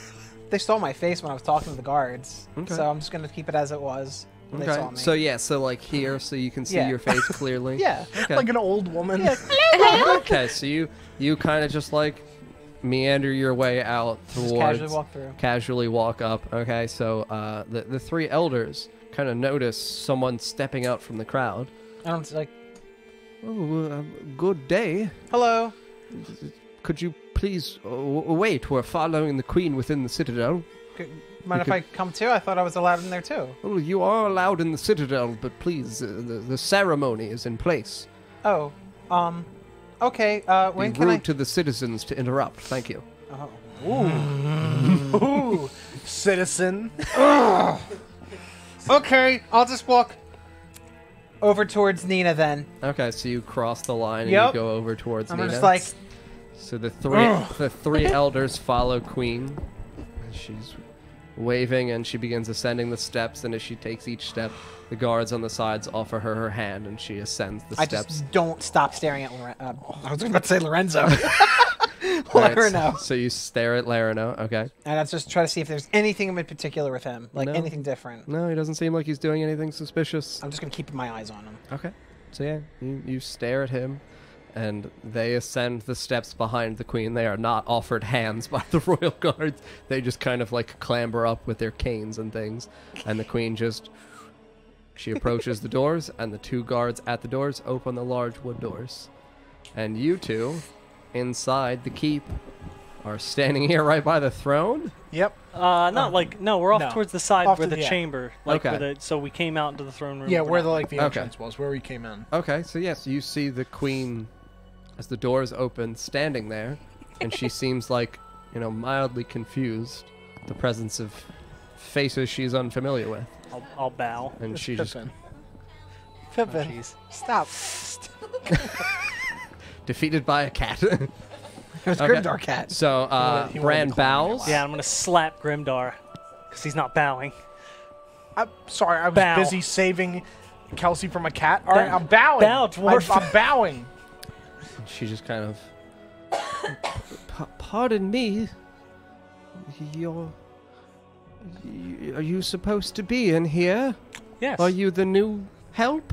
They stole my face when I was talking to the guards. Okay. So I'm just gonna keep it as it was when they saw Okay. me. So yeah, so like here, so you can see Yeah. your face clearly. yeah. Okay. Like an old woman. Yeah. Okay. So you kind of just like meander your way out towards. Just casually walk through. Casually walk up. Okay. So the 3 elders kind of notice someone stepping out from the crowd. And I'm just like, Oh, good day. hello. Could you please wait? We're following the queen within the citadel. Mind if I come too? I thought I was allowed in there too. Oh, you are allowed in the citadel, but please, the ceremony is in place. Oh. Okay. When Be can rude I? to the citizens to interrupt. Thank you. Oh. Ooh, citizen. Okay. I'll just walk over towards Nina then. Okay, so you cross the line and Yep. you go over towards I'm Nina. just like, So the three elders follow Queen. She's waving and she begins ascending the steps, and as she takes each step, the guards on the sides offer her her hand and she ascends the I steps. just don't stop staring at I was about to say Lorenzo. Alright, Let her know. So you stare at Larino, okay. And I just try to see if there's anything in particular with him, like No. anything different. No, he doesn't seem like he's doing anything suspicious. I'm just gonna keep my eyes on him. Okay. So yeah, you stare at him, and they ascend the steps behind the queen. They are not offered hands by the royal guards. They just kind of like clamber up with their canes and things, and the queen just She approaches the doors, and the 2 guards at the doors open the large wood doors. And you 2, inside the keep, are standing here right by the throne? Yep. Not like no, we're off No. towards the side Off where to the the- chamber, like Okay. where so we came out into the throne room. Yeah, We're where not- the entrance was, where we came in. Okay, so yes, you see the queen as the doors open, standing there, and she seems like, mildly confused. The presence of faces she's unfamiliar with, I'll bow. and It's she just Pippin. Pippin, jeez. stop. defeated by a cat. It's Okay. Grimdark Cat. So He wanted to Bran call me bows. Yeah, I'm gonna slap Grimdar because he's not bowing. I'm sorry, I was Bow. busy saving Kelsey from a cat. All right, I'm bowing. Bow, dwarf. I'm bowing. She just kind of. Pardon me. Are you supposed to be in here? Yes. Are you the new help?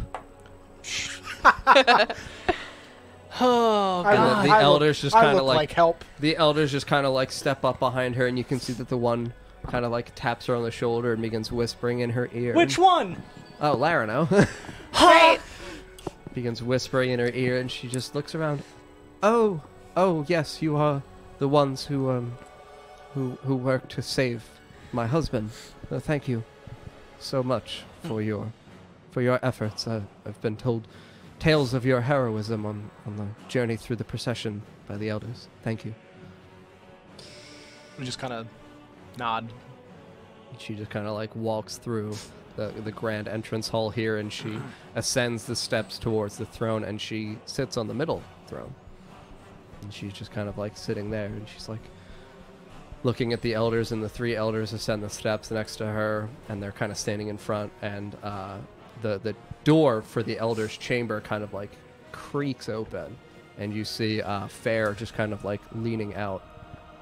Oh I God. look- the I elders look, just I kinda look like- help. The elders just kind of like step up behind her, and you can see that the one kind of like taps her on the shoulder and begins whispering in her ear. Which one? Oh, Larino. Wait. Begins whispering in her ear, and she just looks around. Oh, yes, you are the ones who work to save my husband. Thank you so much for your efforts. I've been told tales of your heroism on the journey through the procession by the elders. Thank you. We just kind of nod. She just kind of like walks through the grand entrance hall here, and she ascends the steps towards the throne, and she sits on the middle throne. And she's just kind of like sitting there, and she's like looking at the elders, and the 3 elders ascend the steps next to her, and they're kind of standing in front, and the door for the elders' chamber kind of like creaks open, and you see Fair just kind of like leaning out,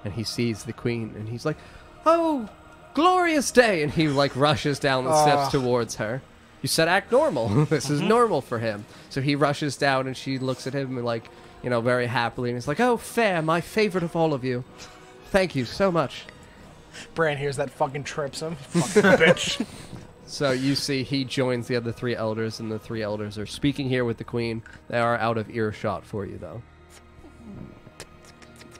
and he sees the queen, and he's like, "Oh, glorious day!" And he like rushes down the steps towards her. You said act normal. This is normal for him. So he rushes down, and she looks at him and like, very happily, and he's like, "Oh, Fair, my favorite of all of you. Thank you so much." Bran hears that, fucking trips him. Fucking bitch. So you see he joins the other 3 elders, and the 3 elders are speaking here with the queen. They are out of earshot for you, though.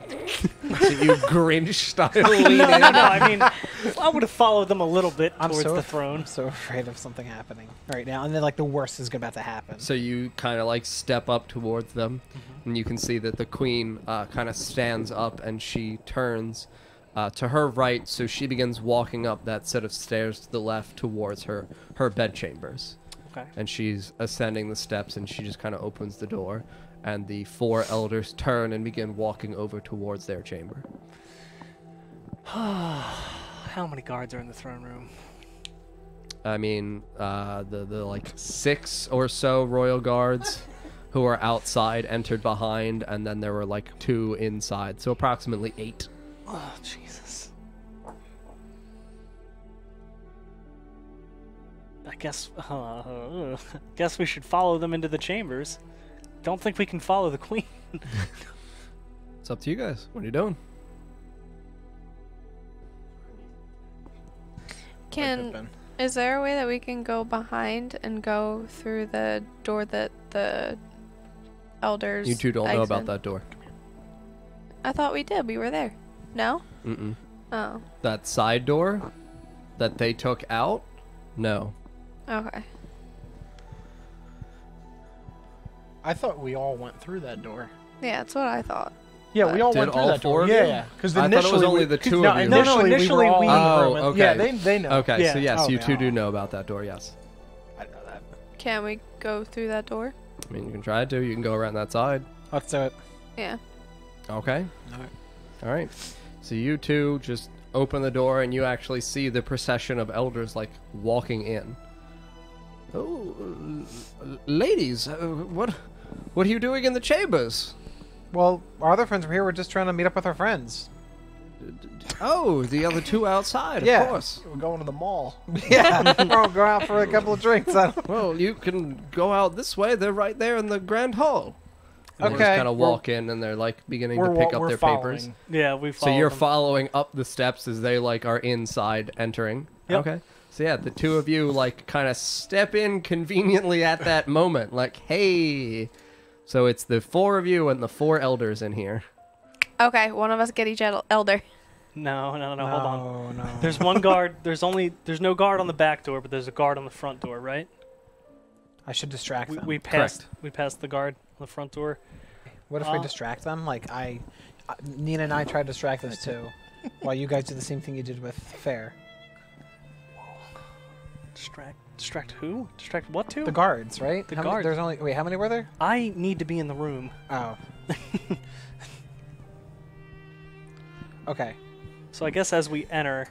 So you Grinch style lean No, in. no, I mean, I would have followed them a little bit I'm towards so the throne. I'm so afraid of something happening right now, and then like the worst is about to happen. So you kind of like step up towards them, and you can see that the queen kind of stands up, and she turns to her right, so she begins walking up that set of stairs to the left towards her bedchambers. Okay. And she's ascending the steps, and she just kind of opens the door, and the 4 elders turn and begin walking over towards their chamber. How many guards are in the throne room? I mean, the like 6 or so royal guards who are outside entered behind, and then there were like 2 inside, so approximately 8. Oh, Jesus. Guess we should follow them into the chambers. Don't think we can follow the queen. It's up to you guys. What are you doing? Is there a way that we can go behind and go through the door that the elders? You 2 don't know about exited? that door. I thought we did. We were there. No. Mm-mm. Oh. That side door that they took out? No. Okay. I thought we all went through that door. Yeah, that's what I thought. Yeah, we all Did went through all that 4 door. of Yeah, you? yeah. Because I thought it was initially only the 2 no, of you. Initially, Initially we were all we- in the Oh, room. okay. Yeah, they know. Okay, so Yeah. yes, you Oh, 2 yeah. do know about that door, yes. I know that. Can we go through that door? I mean, you can try to. You can go around that side. Let's do it. Yeah. Okay. Alright. All right. So you 2 just open the door, and you actually see the procession of elders like walking in. Oh, ladies, what are you doing in the chambers? Well, our other friends were here. We're just trying to meet up with our friends. Oh, the other 2 outside, Yeah. of course. We're going to the mall. Yeah, we'll go out for a couple of drinks. Well, you can go out this way. They're right there in the grand hall. And they just Okay. kind of walk in, and they're like beginning to We're pick up we're their following. papers. Yeah, we So followed you're them. following up the steps as they like are inside entering. Yep. Okay. So yeah, the two of you like kind of step in conveniently at that moment, like, hey. So it's the 4 of you and the 4 elders in here. Okay, one of us get each elder. No, hold on. No. There's one guard. There's no guard on the back door, but there's a guard on the front door, right? I should distract them. We passed the guard on the front door. What if we distract them? Like Nina and I tried to distract us too, while you guys do the same thing you did with Fair. Distract who? Distract what to? The guards, right? The How many- guards. There's only how many were there? I need to be in the room. Oh. Okay. So I guess as we enter,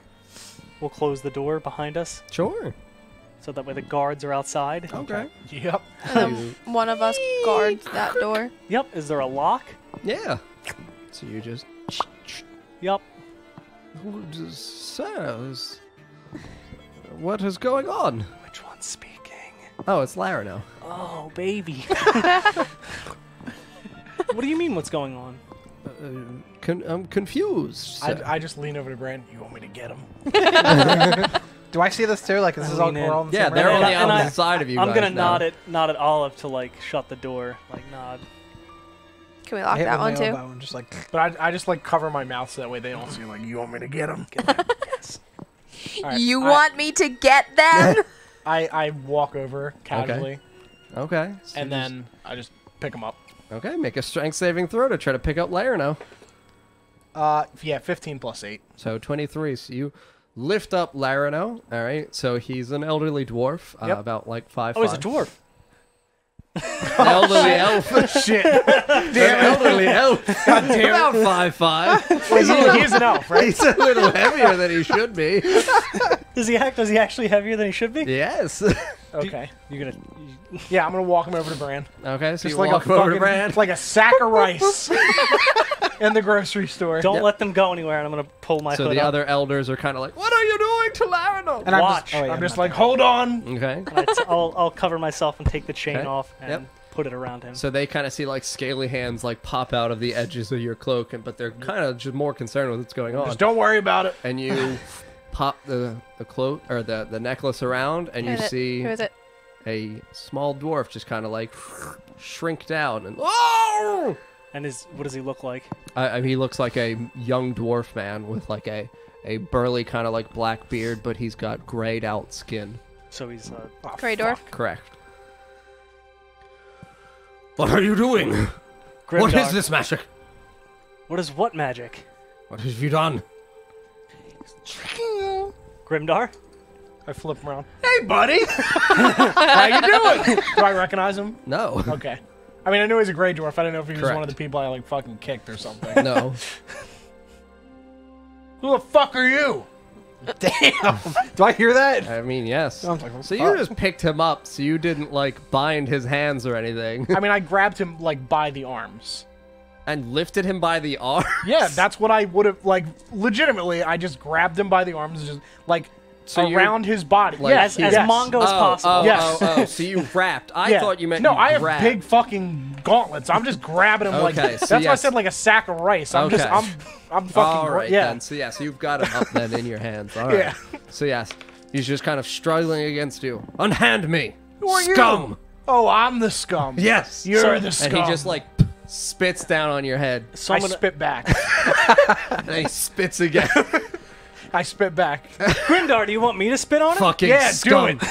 we'll close the door behind us, Sure. so that way the guards are outside. Okay. Yep. And then one of us guards that door. Yep. Is there a lock? Yeah. So you just... Yep. Sir, what is going on? Which one's speaking? Oh, it's Lara now. Oh, baby. What do you mean? What's going on? I'm confused. I just lean over to Brand. You want me to get him? Do I see this too? Like this is all lean in. we're all in the Yeah, same they're room? on the And I- opposite side of you I'm guys gonna now. nod at Olive to like shut the door. Like nod. Can we I lock hit that with one my too? elbow and just like But I just like cover my mouth so that way they don't see. Like, you want me to get him? Yes. All right, You want me to get them? I walk over casually, Okay. So and you then I just pick him up. Okay, make a strength saving throw to try to pick up Lara now. Yeah, 15 plus 8. So 23. So you lift up Larano. All right. So he's an elderly dwarf, Yep. about like 5'5". Oh, he's a dwarf. An elderly elf. Shit. An elderly elf. God damn About 5'5". it. He's an elf, right? He's a little heavier than he should be. Does he actually heavier than he should be? Yes. Okay. You're gonna. Yeah, I'm gonna walk him over to Bran. Okay. So Just you like walk a over to fucking, Brand. like a sack of rice in the grocery store. Don't Yep. let them go anywhere, and I'm gonna pull my So hood the up. other elders are kind of like, "What are you doing to Larano?" and Watch. I'm I'm just not like, there. hold on. Okay. I'll cover myself and take the chain Okay. off and Yep. put it around him. So they kind of see like scaly hands like pop out of the edges of your cloak, but they're kind of just more concerned with what's going on. Just don't worry about it. And you pop the cloak or the necklace around, and you see Who is it? a small dwarf just kind of like shrink down and oh! And what does he look like? He looks like a young dwarf man with like a burly kind of like black beard, but he's got grayed out skin. So he's Oh, Grey dwarf? Correct. What are you doing? Grimdark. What is this magic? What is what magic? What have you done? Grimdar? I flip him around. Hey, buddy. How you doing? Do I recognize him? No. Okay. I mean, I knew he was a gray dwarf. I didn't know if he was Correct. one of the people I like fucking kicked or something. No. Who the fuck are you? Damn. Do I hear that? I mean, yes. Sounds like, So you just picked him up, so you didn't like bind his hands or anything, I mean, I grabbed him like by the arms. and lifted him by the arm. Yeah, that's what I would have like. Legitimately, I just grabbed him by the arms, and just like So you- around his body. like- yes, As yes. Mongo as possible. Yes. So you wrapped. I Yeah. thought you meant no. you I have grabbed. big fucking gauntlets. I'm just grabbing him like. Okay, so That's why I yes. said like a sack of rice. I'm just. Okay. I'm fucking. All right, yeah. then. So so you've got him up then in your hands. All right. Yeah. So yes, he's just kind of struggling against you. Unhand me, Who are you? scum. Oh, I'm the scum. Yes. You're the scum. And he just like spits down on your head, So I I'm gonna, spit back. and then he spits again. I spit back. Grimdar, do you want me to spit on it? Fucking Yeah, scum. do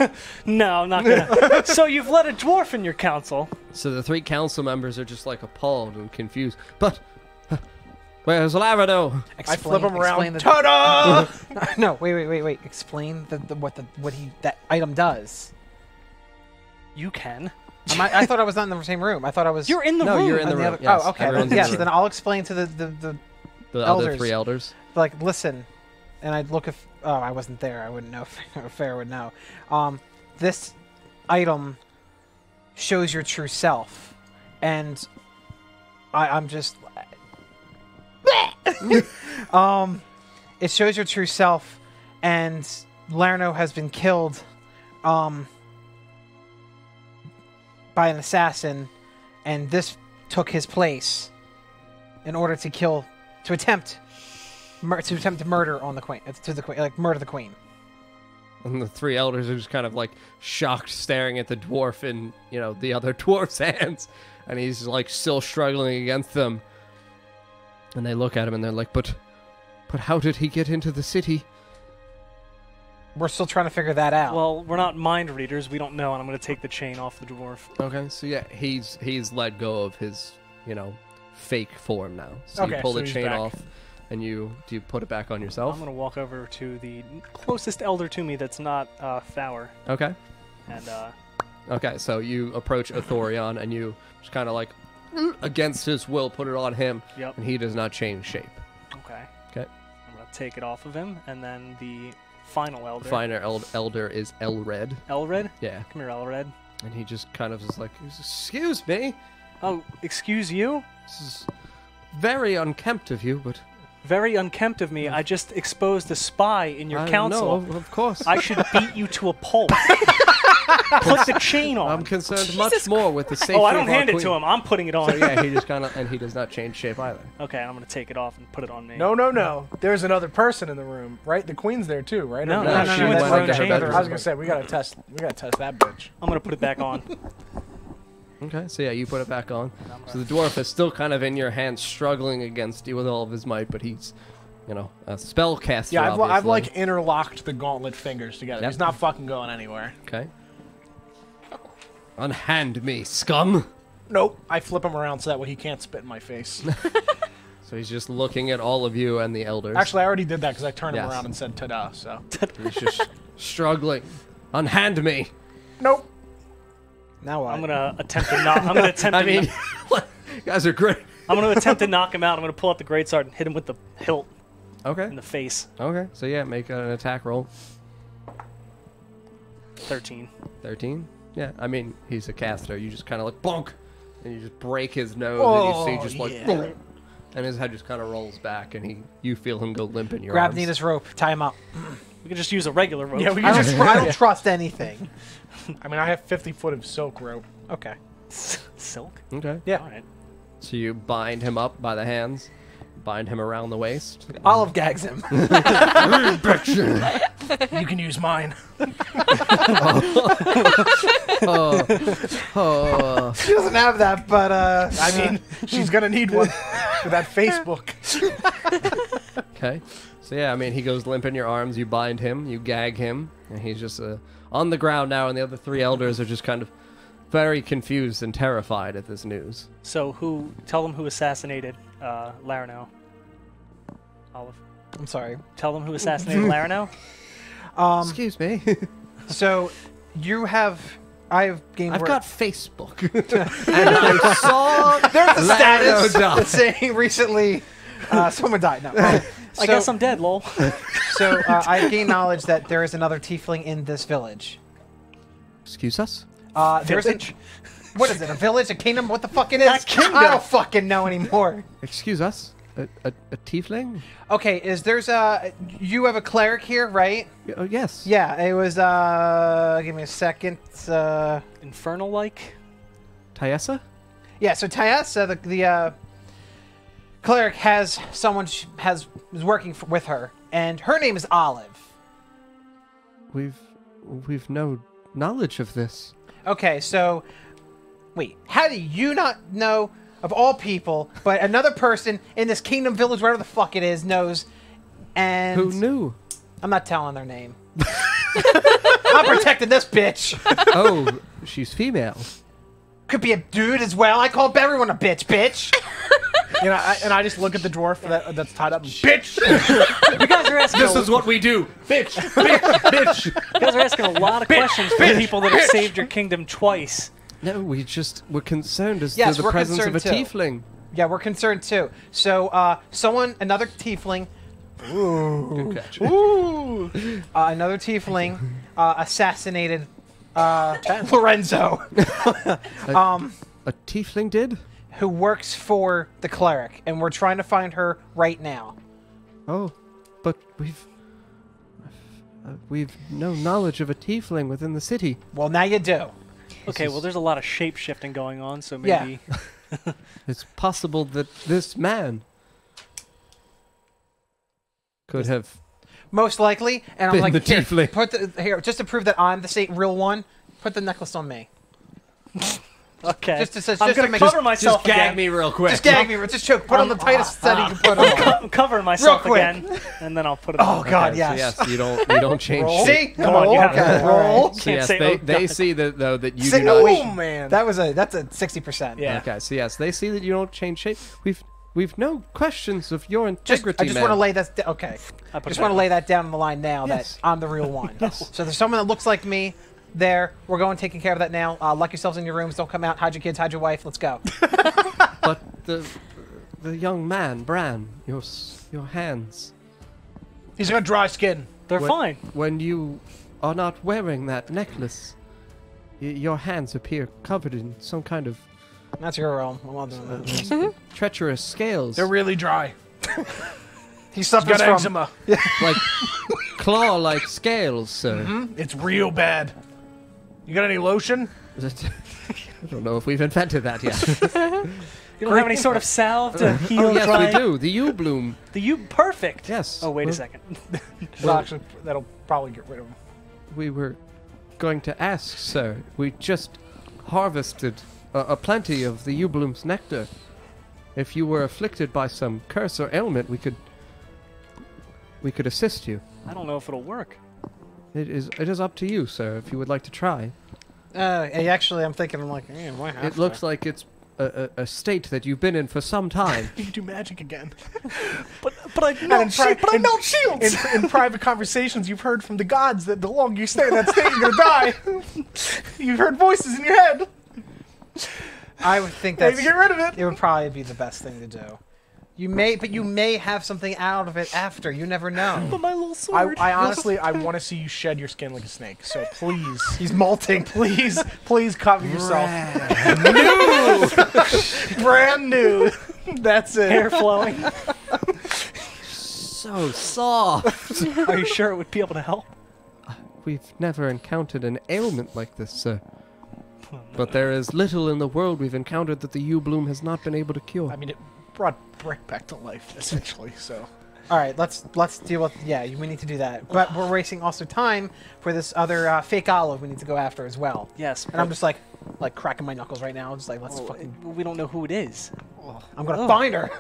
it. No, I'm not gonna. So you've let a dwarf in your council. So the 3 council members are just like appalled and confused. But where's Lavado? I flip him explain around. the- Ta-da! No, wait. Explain what that item does. You can. I thought I was not in the same room. I thought I was. You're in the No, room. you're in the on room. other- Yes, oh, okay. everyone's Then, in yes, the then room. I'll explain to the The other elders. 3 elders. like, listen, and I'd look if I wasn't there. I wouldn't know. If Fair would know. This item shows your true self, and I'm just. It shows your true self, and Lerno has been killed, by an assassin, and this took his place in order to attempt to murder on the queen, like murder the queen. And the three elders are just kind of like shocked, staring at the dwarf in, the other dwarf's hands. And he's like still struggling against them. And they look at him and they're like, but how did he get into the city? We're still trying to figure that out. Well, we're not mind readers. We don't know, and I'm going to take the chain off the dwarf. Okay, so yeah, he's let go of his, fake form now. So you pull the chain off, and do you put it back on yourself? I'm going to walk over to the closest elder to me that's not Fower. Okay. And okay, so you approach Athorion, and you just kind of like, against his will, put it on him, Yep. and he does not change shape. Okay. Okay. I'm going to take it off of him, and then the final elder. The final elder is Elred. Elred? Yeah. Come here, Elred. And he just kind of is like, excuse me? Oh, excuse you? This is very unkempt of you, but... Very unkempt of me. I just exposed a spy in your council. No, of course. I should beat you to a pulp. Put the chain on. I'm concerned much more with the safety of Oh, our I don't hand it queen. to him. I'm putting it on. So yeah, he just kind of, and he does not change shape either. Okay, I'm going to take it off and put it on me. No. There's another person in the room, right? The queen's there too, right? No, she went went to her own to her chamber. bedroom. I was gonna say we gotta test that bitch. I'm going to put it back on. Okay, so yeah, you put it back on. So the dwarf is still kind of in your hand, struggling against you with all of his might, but he's, a spellcaster. Yeah, I've obviously. like interlocked the gauntlet fingers together. Yep. He's not fucking going anywhere. Okay. Unhand me, scum! Nope. I flip him around so that way he can't spit in my face. So he's just looking at all of you and the elders. Actually, I already did that because I turned him Yes. around and said ta-da, so. He's just struggling. Unhand me! Nope. Now what? I'm going to attempt to knock. I'm going to attempt. you guys are great. I'm going to attempt to knock him out. I'm going to pull out the greatsword and hit him with the hilt Okay. in the face. Okay. So yeah, make an attack roll. 13. 13. Yeah. I mean, he's a caster. You just kind of like bonk, and you just break his nose, Oh, and you see just like, yeah. boom, and his head just kind of rolls back, and you feel him go limp in your Grab arms. Nita's rope, tie him up. We could just use a regular rope. Yeah, we I can don't, just. I don't trust anything. I mean, I have 50 foot of silk rope. Okay. Silk? Okay. Yeah. All right. So you bind him up by the hands, bind him around the waist. Olive gags him. You can use mine. Oh. She doesn't have that, but I mean, she's gonna need one for that Facebook. Okay. So yeah, I mean, he goes limp in your arms. You bind him, you gag him, and he's just on the ground now. And the other three elders are just kind of very confused and terrified at this news. So tell them who assassinated Larano. Olive. I'm sorry. Tell them who assassinated Larano. Excuse me. So I've gained. I've got Facebook, and I saw There's a status die. saying recently someone died. No. I guess I'm dead, lol. So I've gained knowledge that there is another tiefling in this village. Excuse us. There's a. What is it? A village? A kingdom? What the fuck it is? I don't fucking know anymore. Excuse us. A tiefling? Okay, you have a cleric here, right? Oh yes. Yeah, it was give me a second. Infernal-like? Tyessa? Yeah, so Tyessa, the cleric, has someone is working with her, and her name is Olive. We've no knowledge of this. Okay, so wait, how do you not know of all people, but another person in this kingdom village, wherever the fuck it is, knows? And Who knew? I'm not telling their name. I'm protecting this bitch. Oh, she's female. Could be a dude as well. I call everyone a bitch. You know, I just look at the dwarf that's tied up. Bitch! You guys are asking. This is what we do. Bitch! Bitch! You guys are asking a lot of questions for people that have saved your kingdom twice. No, we're concerned as Yes, to the we're presence of a concerned too. tiefling. Yeah, we're concerned too. So, another tiefling. Good catch. Ooh! Another tiefling assassinated Lorenzo, A tiefling did? who works for the cleric, and we're trying to find her right now. Oh, but we've no knowledge of a tiefling within the city. Well, now you do. Okay, well, there's a lot of shape shifting going on, so maybe. Yeah. It's possible that this man could have most likely. And I'm Been like, the here, tiefling. here, just to prove that I'm the real one, put the necklace on me. Okay. I'm going to make cover myself Just gag again. me real quick. Just gag me. Just choke. Put on the tightest set you can put on. I'm covering myself quick. again, and then I'll put it on. Oh God, Okay, yes. So yes, you don't change Roll. shape. See? Come on, you have okay. to Roll. So Can't yes, say, they, oh, they God. see that that you Say- do not. Oh man. That's a 60%. Yeah. Okay, so yes, they see that you don't change shape. We've no questions of your integrity, I just want to man. lay that. Okay. I put Just it want to on. lay that down on the line now Yes. that I'm the real one. So there's someone that looks like me. There, we're going taking care of that now. Lock yourselves in your rooms. Don't come out. Hide your kids. Hide your wife. Let's go. But the young man, Bran, your hands. He's got dry skin. They're When- fine. When you are not wearing that necklace, your hands appear covered in some kind of That's your realm. I'm not doing that. treacherous scales, They're really dry. He He's suffers got from. eczema. like claw-like scales, sir. It's real bad. You got any lotion? I don't know if we've invented that yet. You don't have any sort of salve to heal Oh yes, dry? we do. The U-bloom. Perfect. Yes. Oh, wait a Well, second. Well, actually, that'll probably get rid of him. We were going to ask, sir. We just harvested a plenty of the U-bloom's nectar. If you were afflicted by some curse or ailment, we could assist you. I don't know if it'll work. It is up to you, sir. If you would like to try. Actually, I'm thinking. I'm like, why have It looks like it's a state that you've been in for some time. You can do magic again. But I And melt shields. In private conversations, you've heard from the gods that the longer you stay in that state, you're gonna die. You've heard voices in your head. I would think Maybe that's. get rid of it. It would probably be the best thing to do. You may have something out of it after. You never know. But my little sword. I honestly, I want to see you shed your skin like a snake. So please, He's molting. please cover yourself. Brand new. That's it. Hair flowing. So soft. Are you sure it would be able to help? We've never encountered an ailment like this, sir. But there is little in the world we've encountered that the U-bloom has not been able to cure. I mean, it brought Brick back to life, essentially. So All right, let's deal with. Yeah, we need to do that. But we're wasting also time for this other fake olive we need to go after as well. Yes. And I'm just like cracking my knuckles right now. Just like let's fucking. We don't know who it is. I'm gonna find her.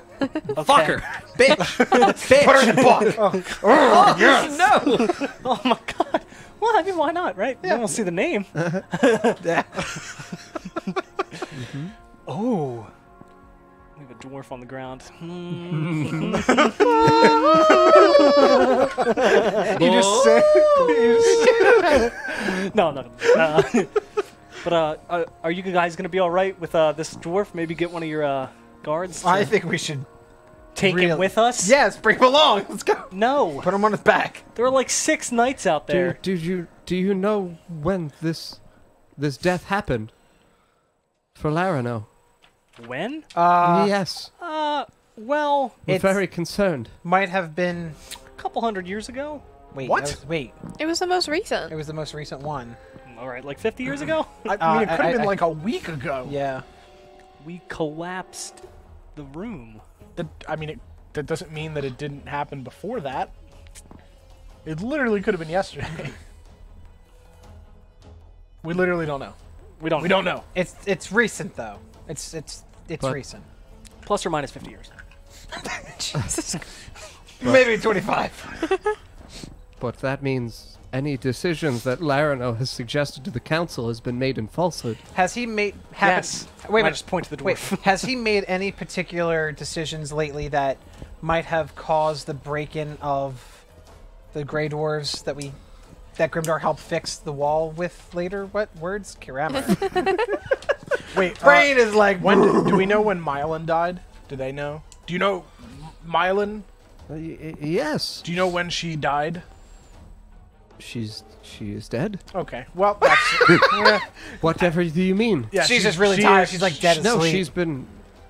Fuck her. Bitch. Put her in the book. Oh, yes. No! Oh my god. Well, I mean, why not, right? Then we'll see the name. Oh. We have a dwarf on the ground. you just say, No. But are you guys gonna be all right with this dwarf? Maybe get one of your guards. To I think we should take him with us. Yes, bring him along. Let's go. No. Put him on his back. There are like 6 knights out there. Do you know when this death happened? For Larano. When? Yes. Well, We're It's- very concerned. Might have been. a couple hundred years ago. Wait. What? Wait. It was the most recent. It was the most recent one. All right, like 50 years ago. I mean, it could have been I- like a week ago. Yeah. We collapsed the room. That doesn't mean that it didn't happen before that. It literally could have been yesterday. We literally don't know. We don't. We don't know. It's recent though. It's But- recent. Plus or minus 50 years. Maybe 25. But that means any decisions that Larano has suggested to the council has been made in falsehood. Has he made? Yes. Wait a I minute. just point to the Wait. dwarf. Has he made any particular decisions lately that might have caused the break-in of the Grey Dwarves that Grimdar helped fix the wall with later? What words? Kirammer. Wait, Brain is like. do we know when Mylan died? Do they know? Do you know Mylan? Yes. Do you know when she died? She is dead. Okay. Well, that's Whatever do you mean? yeah. She's just really tired. She's like dead No, asleep.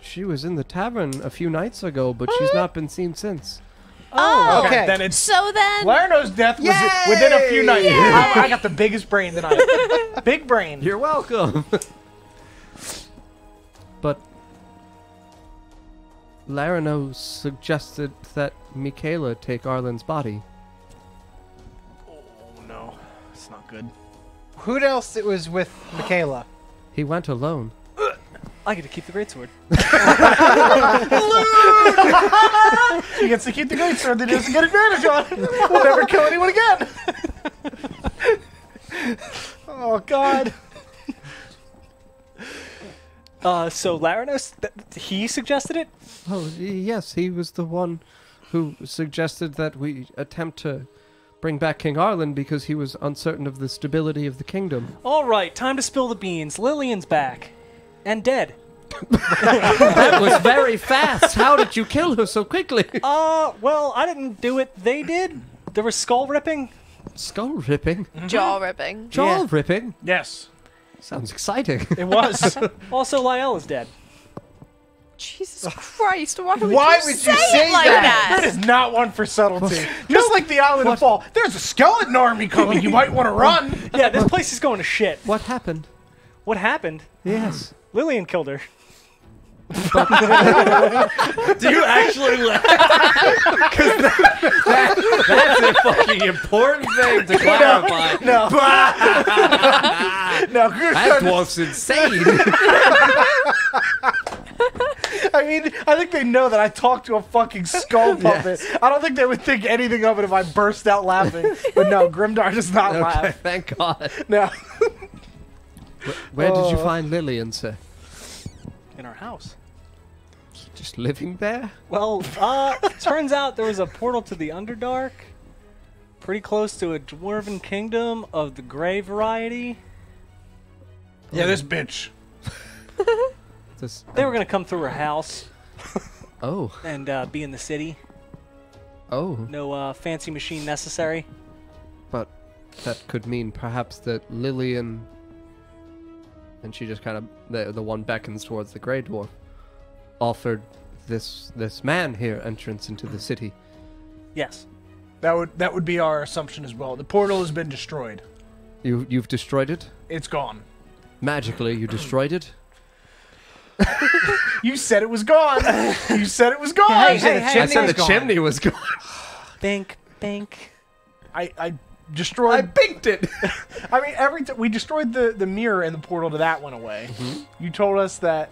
she was in the tavern a few nights ago, but she's not been seen since. Oh, Okay. Then it's So then, Larno's death was within a few nights. I got the biggest brain tonight. Big brain. You're welcome. But Larano suggested that Michaela take Arlen's body. good. Who else it was with Michaela? He went alone. I get to keep the greatsword. He gets to keep the greatsword that he doesn't get advantage on. We'll never kill anyone again. Oh, God. So Laranos, he suggested it? Oh, yes, he was the one who suggested that we attempt to bring back King Arlen because he was uncertain of the stability of the kingdom. All right, time to spill the beans. Lillian's back. And dead. That was very fast. How did you kill her so quickly? Well, I didn't do it. They did. There was skull ripping. Skull ripping? Jaw ripping. Jaw ripping? Yes. Sounds exciting. It was. Also, Lyell is dead. Jesus Christ, why would you say say it like that? That is not one for subtlety. Just like the Island of Fal. There's a skeleton army coming. You might want to run. Yeah, this place is going to shit. What happened? What happened? Yes. Lillian killed her. Do you actually laugh? Because that's a fucking important thing to clarify. No. No. That dwarf's insane. I mean, I think they know that I talked to a fucking skull puppet. Yes. I don't think they would think anything of it if I burst out laughing. But no, Grimdar does not Okay, laugh. thank God. No. Where did you find Lillian, sir? In our house. Just living there? Well, turns out there was a portal to the Underdark. Pretty close to a dwarven kingdom of the gray variety. Yeah, this bitch. They were going to come through her house Oh. and be in the city. Oh. No fancy machine necessary. But that could mean perhaps that Lillian... And she just kind of... The one beckons towards the Grey Dwarf. Offered this man here entrance into the city. Yes. That would be our assumption as well. The portal has been destroyed. You've destroyed it? It's gone. Magically, you destroyed it? You said it was gone. You said it was gone. Hey, I said the chimney was gone. Bink, bink. I destroyed. I binked it. I mean, every time we destroyed the mirror and the portal to that went away. Mm-hmm. You told us that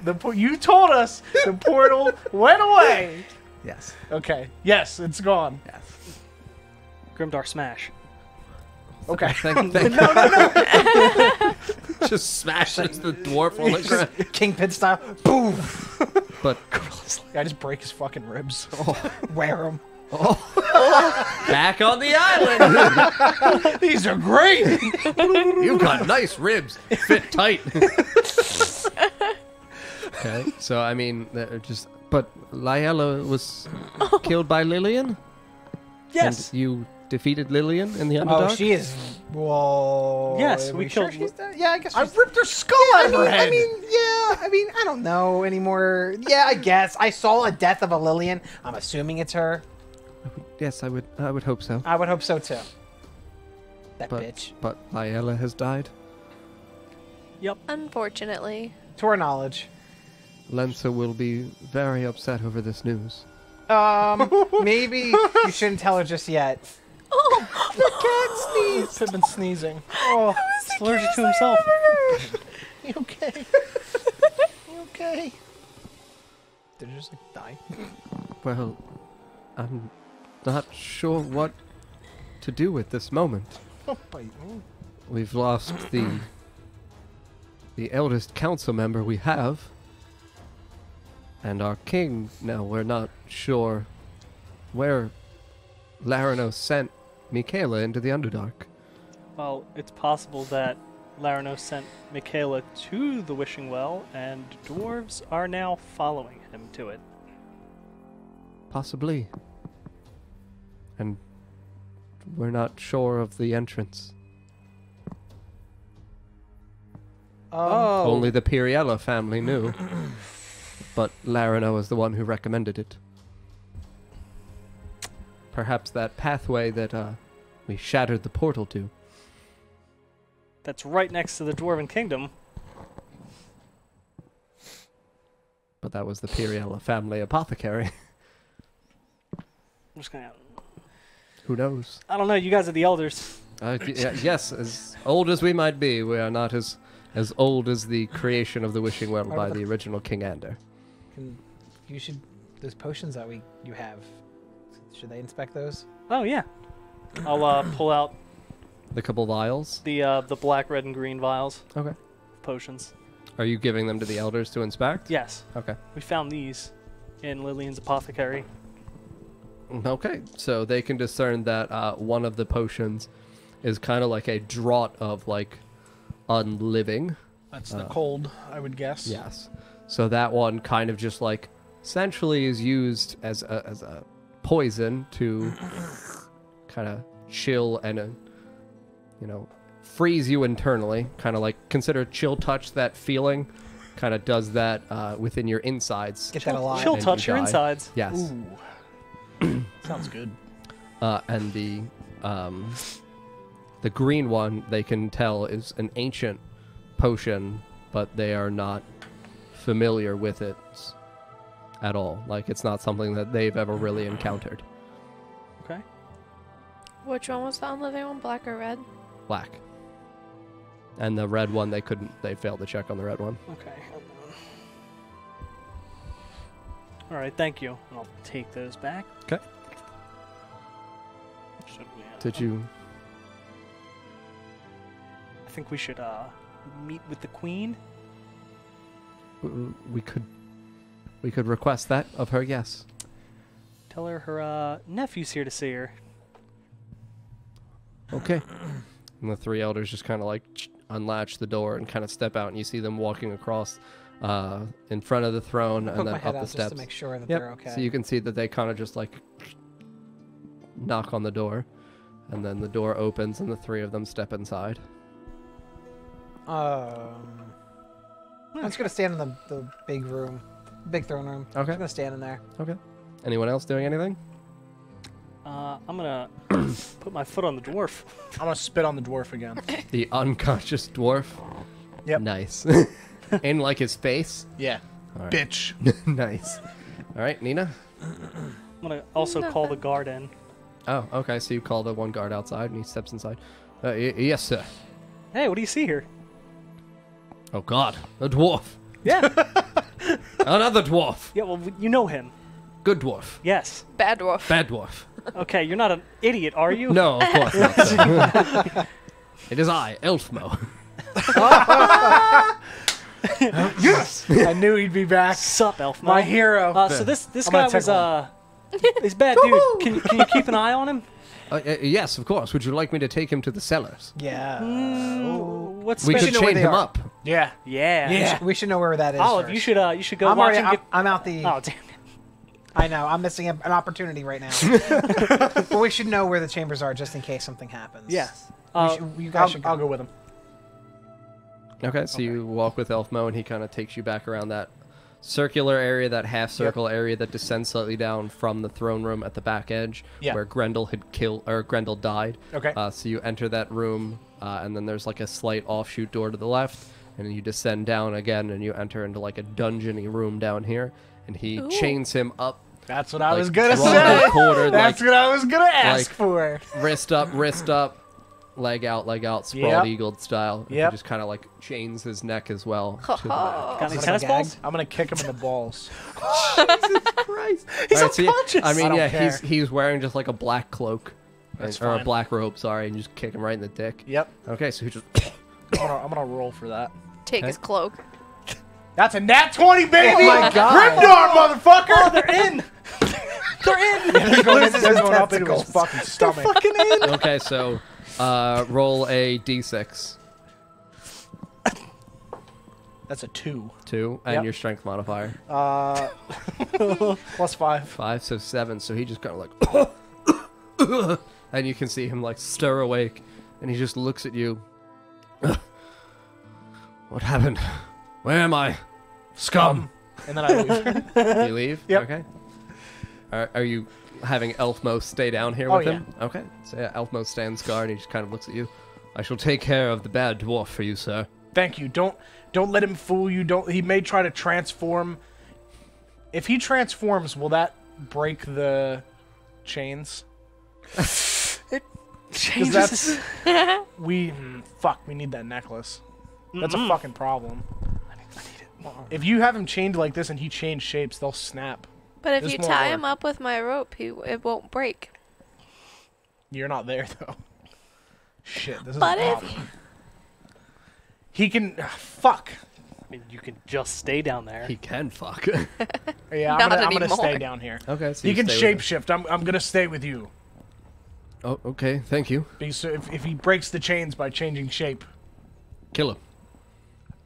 the portal went away. Yes. Okay. Yes, it's gone. Yes. Grimdar smash. Okay. Thank no. Just smashes the dwarf on the ground. Kingpin style. Boom. But I just break his fucking ribs. Wear him. back on the island. These are great. You've got nice ribs. Fit tight. Okay. So I mean, but Lyella was killed by Lillian. Yes. And you defeated Lillian in the Underdark. Oh, she is. Whoa. Yes, are we sure killed. she's dead? Yeah, I guess. I she's- ripped her skull out of her head. I don't know anymore. Yeah, I guess. I saw a death of a Lillian. I'm assuming it's her. Yes, I would hope so. I would hope so too. That But bitch. but Lyella has died. Yep. Unfortunately. To our knowledge. Lensa will be very upset over this news. Maybe you shouldn't tell her just yet. Oh, I've been sneezing. Oh, He's allergic to himself. You okay? You okay? did it just like die? Well, I'm not sure what to do at this moment. We've lost the eldest council member we have, and our king. Now we're not sure where Laranos sent Michaela into the Underdark. Well, it's possible that Laranos sent Michaela to the Wishing Well, and dwarves are now following him to it. Possibly. And we're not sure of the entrance. Only the Piriella family knew. But Larano is the one who recommended it. Perhaps that pathway that we shattered the portal to. That's right next to the Dwarven Kingdom. But that was the Piriella family apothecary. I'm just gonna... Who knows? I don't know, you guys are the elders. Yes, as old as we might be, we are not as old as the creation of the wishing well by the original King Ander. You should. Those potions that you have. Should they inspect those? Oh yeah. I'll pull out The couple vials. the black, red, and green vials. Okay. Potions. Are you giving them to the elders to inspect? Yes. Okay. We found these in Lillian's apothecary. Okay, so they can discern that one of the potions is kind of like a draught of like unliving. That's the cold, I would guess. Yes. So that one kind of just like essentially is used as a poison to kind of chill and freeze you internally. Kind of like consider chill touch, that feeling. Kind of does that within your insides. Get that alive. She'll And touch you your die. insides. Yes. Ooh. Sounds good. And the green one, they can tell, is an ancient potion, but they are not familiar with it at all. Like, it's not something that they've ever really encountered. Okay. Which one was the unliving one, black or red? Black. And the red one, they failed to check on the red one. Okay. All right, thank you. I'll take those back. Okay. Should we, Did you... I think we should meet with the queen. We could request that of her, yes. Tell her her nephew's here to see her. Okay. And the three elders just kind of like unlatch the door and kind of step out, and you see them walking across in front of the throne and Poke then my head up the out steps. just to make sure that Yep. they're okay. So you can see that they kind of just like knock on the door, and then the door opens and the three of them step inside. I'm just gonna stand in the big room, big throne room. Okay. I'm just gonna stand in there. Okay. Anyone else doing anything? I'm gonna put my foot on the dwarf. I'm gonna spit on the dwarf again. The unconscious dwarf. Yep. Nice. In like his face. Yeah. All right. Bitch. Nice. All right, Nina. I'm gonna also call the guard in. Oh, okay. So you call the one guard outside, and he steps inside. Yes, sir. Hey, what do you see here? Oh God, a dwarf. Yeah. Another dwarf. Yeah. Well, you know him. Good dwarf. Yes. Bad dwarf. Bad dwarf. Okay, you're not an idiot, are you? No, of course not. Sir. It is I, Elfmo. Yes. I knew he'd be back. Sup, Elfmo? My hero. So this I'm guy gonna was tickle he's bad dude. Can you keep an eye on him? Yes, of course. Would you like me to take him to the cellars? Yeah. What's We should could know where chain they him are. up. Yeah. Yeah. Yeah. We should know where that is. Olive, first. you should go I'm watch already. him get. I'm out the. Oh damn it. I know. I'm missing an opportunity right now. But we should know where the chambers are just in case something happens. Yeah. You guys should go. I'll go with him. Okay, so you walk with Elfmo, and he kind of takes you back around that circular area, that half circle area that descends slightly down from the throne room at the back edge, Yeah. where Grendel Grendel died. Okay. So you enter that room, and then there's like a slight offshoot door to the left, and then you descend down again, and you enter into like a dungeony room down here, and he chains him up. That's what I like, was gonna from say. the quarter, That's what I was gonna ask like- for. wrist up, leg out, sprawled Yep. eagled style. And Yep. He just kind of like chains his neck as well. to the back. Got any Like a tennis gag? balls? I'm gonna kick him in the balls. Christ. He's Alright, so yeah, unconscious. I mean, I don't yeah, care. he's wearing just like a black cloak. That's or a fine. black robe, sorry, and you just kick him right in the dick. Yep. Okay, so he just... I'm gonna roll for that. Take his cloak. That's a nat 20, baby! Oh my God. Grimdark, motherfucker! Oh, they're in. They're in. They're going, Loses they're his going up into his testicles. fucking stomach. Fucking in. Okay, so roll a d6. That's a 2. 2, and Yep. your strength modifier. Plus 5. 5, so 7, so he just kind of like... and you can see him like stir awake, and he just looks at you. What happened? Where am I? Scum! And then I leave. You leave? Yep. Okay. Are you having Elfmo stay down here Oh, with yeah. him? Okay. So yeah, Elfmo stands guard and he just kind of looks at you. I shall take care of the bad dwarf for you, sir. Thank you. Don't let him fool you. He may try to transform. If he transforms, will that break the chains? Changes. We need that necklace. That's a fucking problem. I need it. If you have him chained like this and he changed shapes, they'll snap. But if This you won't tie work. him up with my rope, it won't break. You're not there though. Shit, this is But a if- problem. He can fuck. I mean, you can just stay down there. He can fuck. Yeah, Not I'm gonna stay anymore. down here. Okay, so He you can stay with shapeshift. I'm gonna stay with you. him. Oh, okay. Thank you. Because if he breaks the chains by changing shape, Kill him.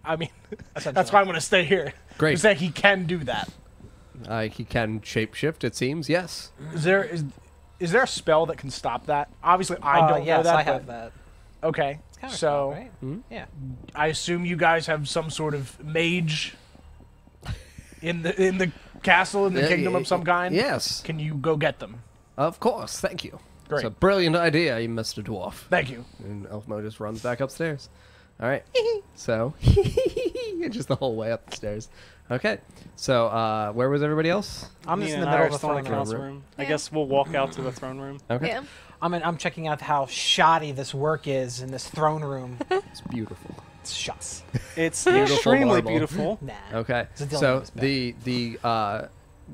I mean, that's why I'm gonna stay here. Great. Is that he can do that? He can shapeshift, it seems. Yes. Is there a spell that can stop that? Obviously, I don't yes, know that. I have but- that. Okay, It's counter so spell, right? Yeah. I assume you guys have some sort of mage in the castle in the kingdom of some kind. Yes. Can you go get them? Of course. Thank you. Great. It's a brilliant idea, you Mr. Dwarf. Thank you. And Elfmo just runs back upstairs. All right. So, just the whole way up the stairs. Okay. So, where was everybody else? I'm Me just in and the I middle are of the still in throne room. council room. I Yeah. guess we'll walk out to the throne room. Okay. Yeah. I'm checking out how shoddy this work is in this throne room. It's beautiful. It's shots. It's Beautiful extremely marble. beautiful. Nah. Okay. It's a Dylan So Davis bet. the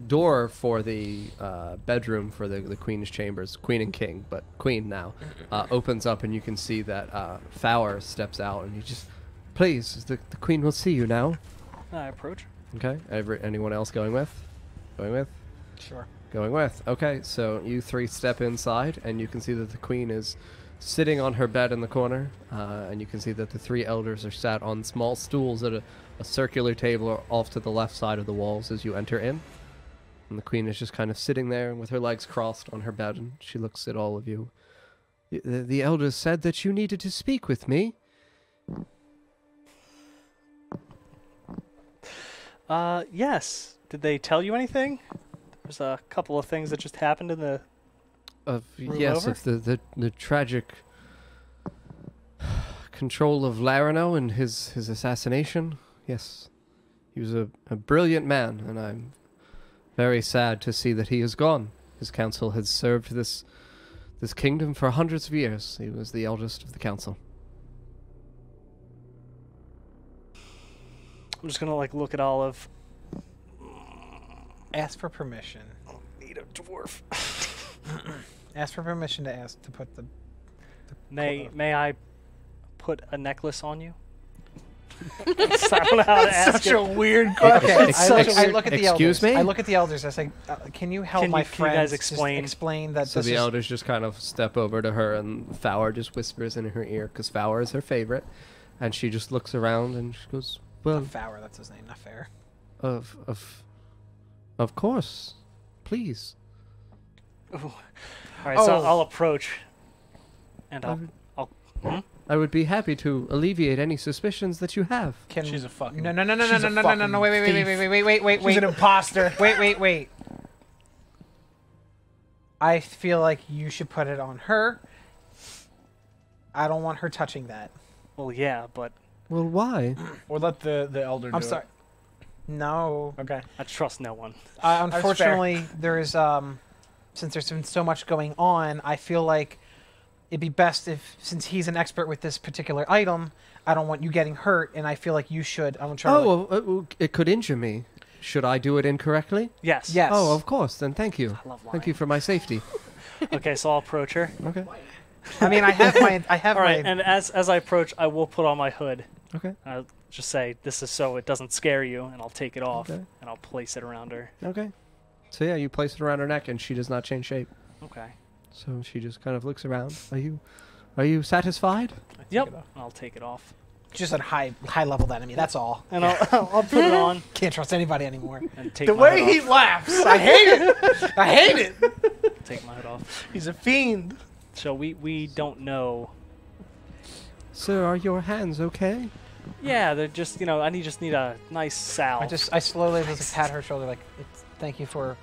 door for the bedroom for the Queen's chambers, Queen and King, but Queen now, opens up and you can see that Fowler steps out and you just, please, the Queen will see you now. I approach. Okay. Anyone else going with? Going with? Sure. Going with. Okay, so you three step inside, and you can see that the queen is sitting on her bed in the corner, and you can see that the three elders are sat on small stools at a circular table off to the left side of the walls as you enter in. And the queen is just kind of sitting there with her legs crossed on her bed, and she looks at all of you. The elders said that you needed to speak with me. Yes. Did they tell you anything? There's a couple of things that just happened in the... Of Room yes, over? of the tragic control of Larano and his assassination. Yes, he was a brilliant man, and I'm very sad to see that he is gone. His council has served this kingdom for hundreds of years. He was the eldest of the council. I'm just gonna look at Olive. Ask for permission. Need a dwarf. Ask for permission to put the. May I put a necklace on you? I don't know how to ask Such it. a weird question. Okay, It's such I a- look at the Excuse elders. me? I look at the elders. I say, "Can you help Can my you guys friends explain? Just explain that So this the is elders just kind of step over to her, and Fowler just whispers in her ear because Fowler is her favorite, and she just looks around and she goes, "Well, Fowler. That's his name. Not fair." of course, please." All right, so Oh. I'll approach, and I I'll. would- I would be happy to alleviate any suspicions that you have. Can She's a fucking. no. she's a fucking Wait. She's an imposter. Wait. I feel like you should put it on her. I don't want her touching that. Well, yeah, but Well, why? Or let the elder do I'm sorry. No. it. Okay. I trust no one. Unfortunately, there is since there's been so much going on, I feel like it'd be best if, since he's an expert with this particular item, I don't want you getting hurt, and I feel like you should. I'm trying to. Oh, it could injure me. Should I do it incorrectly? Yes. Yes. Oh, of course. Then thank you. I love lying. Thank you for my safety. Okay, so I'll approach her. Okay. I mean, I have All right, my. and as I approach, I will put on my hood. Okay. I'll just say, "This is so it doesn't scare you," and I'll take it off Okay. and I'll place it around her. Okay. So yeah, you place it around her neck, and she does not change shape. Okay. So she just kind of looks around. Are you satisfied? Yep. I'll take it off, Just a high leveled enemy. That's all. and I'll put it on Can't trust anybody anymore. and take The my way hood he off. laughs, I hate it. I hate it. Take my hood off. He's a fiend. So we don't know. Sir, are your hands okay? Yeah, they're just I just need a nice salve. I slowly just pat her shoulder like, thank you for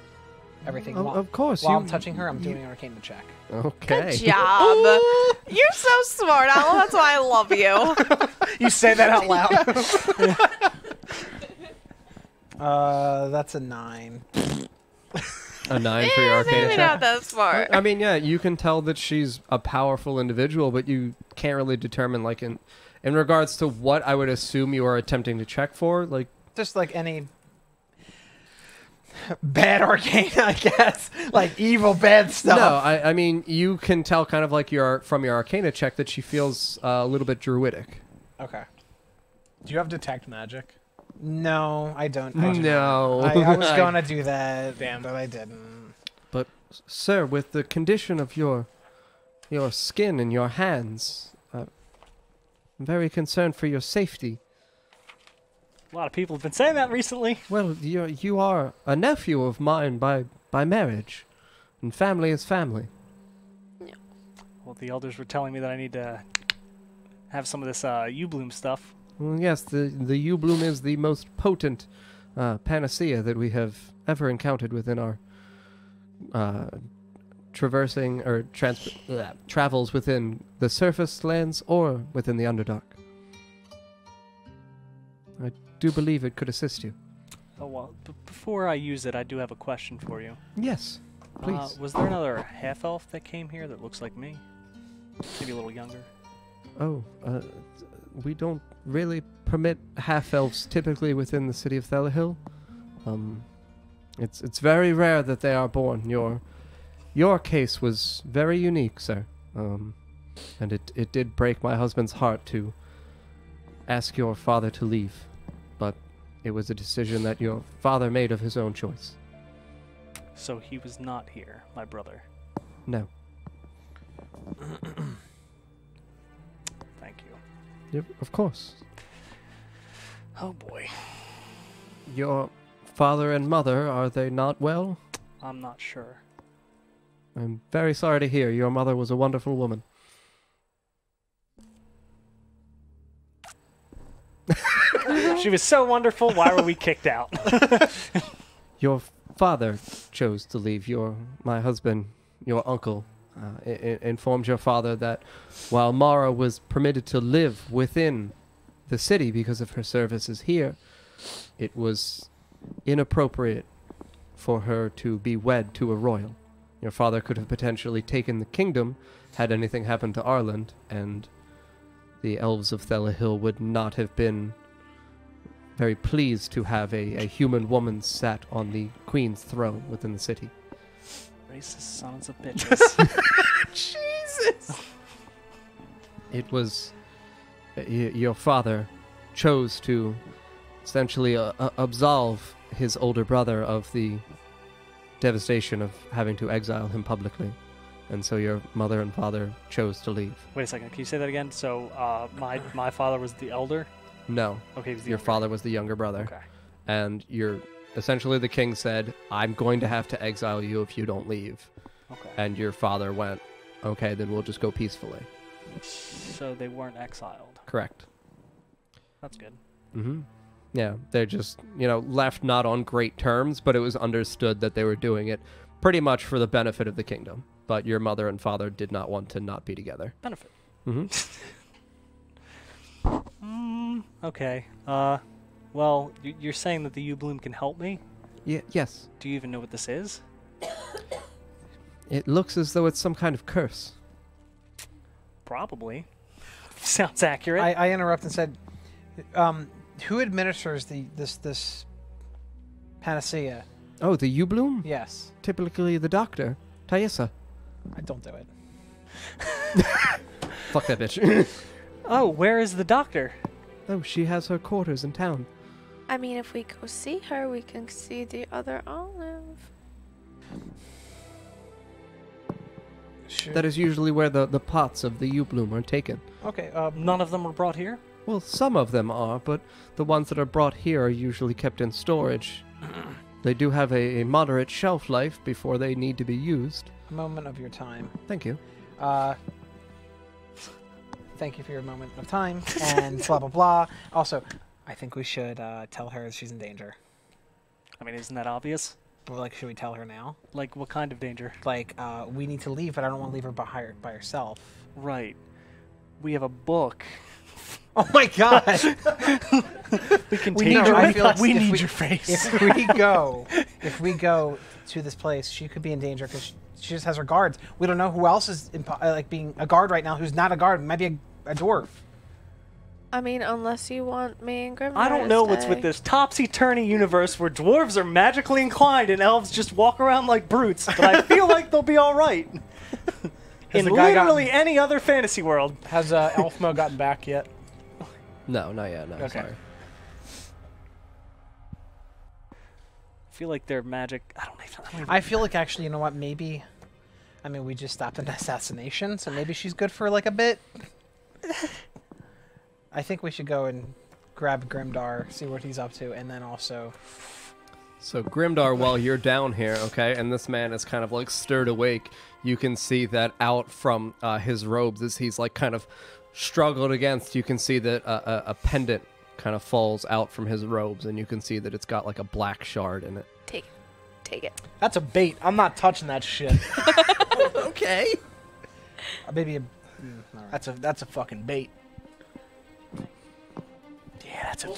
everything. Of course. While you, I'm touching her, I'm doing an arcana check. Okay. Good job. You're so smart, Alan. That's why I love you. You say that out loud. That's a 9. A 9 for your arcana maybe check? not that smart. I mean, yeah, you can tell that she's a powerful individual, but you can't really determine, like, in regards to what I would assume you are attempting to check for, like... Just like any bad arcana, I guess. Like evil, bad stuff. No, I mean, you can tell kind of like from your arcana check that she feels a little bit druidic. Okay. Do you have detect magic? No, I don't. I do No. not. I was going to do that, but I didn't. But, sir, with the condition of your skin and your hands, I'm very concerned for your safety. A lot of people have been saying that recently. Well, you are a nephew of mine by marriage, and family is family. Well, the elders were telling me that I need to have some of this U-bloom stuff. Well, yes, the U-bloom is the most potent panacea that we have ever encountered within our traversing or travels within the surface lands or within the Underdark. I do believe it could assist you. Oh, well, before I use it, I do have a question for you. Yes, please. Was there another half-elf that came here that looks like me? Maybe a little younger? Oh, we don't really permit half-elves typically within the city of Thalahill. It's very rare that they are born. Your case was very unique, sir. And it did break my husband's heart to ask your father to leave, but it was a decision that your father made of his own choice. So he was not here, my brother. No. Thank you. Yep, of course. Oh boy. Your father and mother, are they not well? I'm not sure. I'm very sorry to hear. Your mother was a wonderful woman. She was so wonderful, why were we kicked out? Your father chose to leave. My husband, your uncle, informed your father that while Mara was permitted to live within the city because of her services here, it was inappropriate for her to be wed to a royal. Your father could have potentially taken the kingdom had anything happened to Arland, and the elves of Thalahill would not have been very pleased to have a human woman sat on the queen's throne within the city. Racist sons of bitches. Jesus! It was... your father chose to essentially absolve his older brother of the devastation of having to exile him publicly. And so your mother and father chose to leave. Wait a second, can you say that again? So, my father was the elder? No. Okay, he was the Your younger. father was the younger brother. Okay. And essentially the king said, I'm going to have to exile you if you don't leave. Okay. And your father went, okay, then we'll just go peacefully. So they weren't exiled. Correct. That's good. Mm-hmm. Yeah, they're just, left not on great terms, but it was understood that they were doing it pretty much for the benefit of the kingdom. But your mother and father did not want to not be together. Benefit. Mm-hmm. Okay. Well, you're saying that the U-bloom can help me? Yes. Do you even know what this is? It looks as though it's some kind of curse. Probably. Sounds accurate. I interrupt and said, who administers this panacea? Oh, the U-bloom? Yes. Typically the doctor, Thaisa. I don't do it. Fuck that bitch. Oh, where is the doctor? Oh, she has her quarters in town. I mean, if we go see her, we can see the other olive. Sure. That is usually where the pots of the U-bloom are taken. Okay. None of them were brought here? Well, some of them are, but the ones that are brought here are usually kept in storage. They do have a moderate shelf life before they need to be used. A moment of your time. Thank you. Thank you for your moment of time, and blah, blah, blah. Also, I think we should tell her she's in danger. I mean, isn't that obvious? Well, like, should we tell her now? Like, what kind of danger? Like, we need to leave, but I don't want to leave her by herself. Right. We have a book. Oh my god! We can We take need her I with feel us. We if need we- your face. If we go, if we go to this place, she could be in danger because she just has her guards. We don't know who else is like being a guard right now who's not a guard. It might be a dwarf. I mean, unless you want me and Grimgar I don't to know what's stay. with this topsy-turvy universe where dwarves are magically inclined and elves just walk around like brutes, but I feel like they'll be all right. In the guy literally any other fantasy world. Has Elfmo gotten back yet? No, not yet. No, Okay. sorry. I feel like they're magic. I don't even. I feel like actually, you know what? Maybe, I mean, we just stopped an assassination, so maybe she's good for like a bit. I think we should go and grab Grimdar, see what he's up to, and then also. So Grimdar, while you're down here, okay, and this man is kind of like stirred awake, you can see that out from his robes as he's like kind of struggled against, you can see that a pendant kind of falls out from his robes, and you can see that it's got like a black shard in it. Take it. That's a bait. I'm not touching that shit. Okay. Maybe a. That's a fucking bait. Yeah, that's a.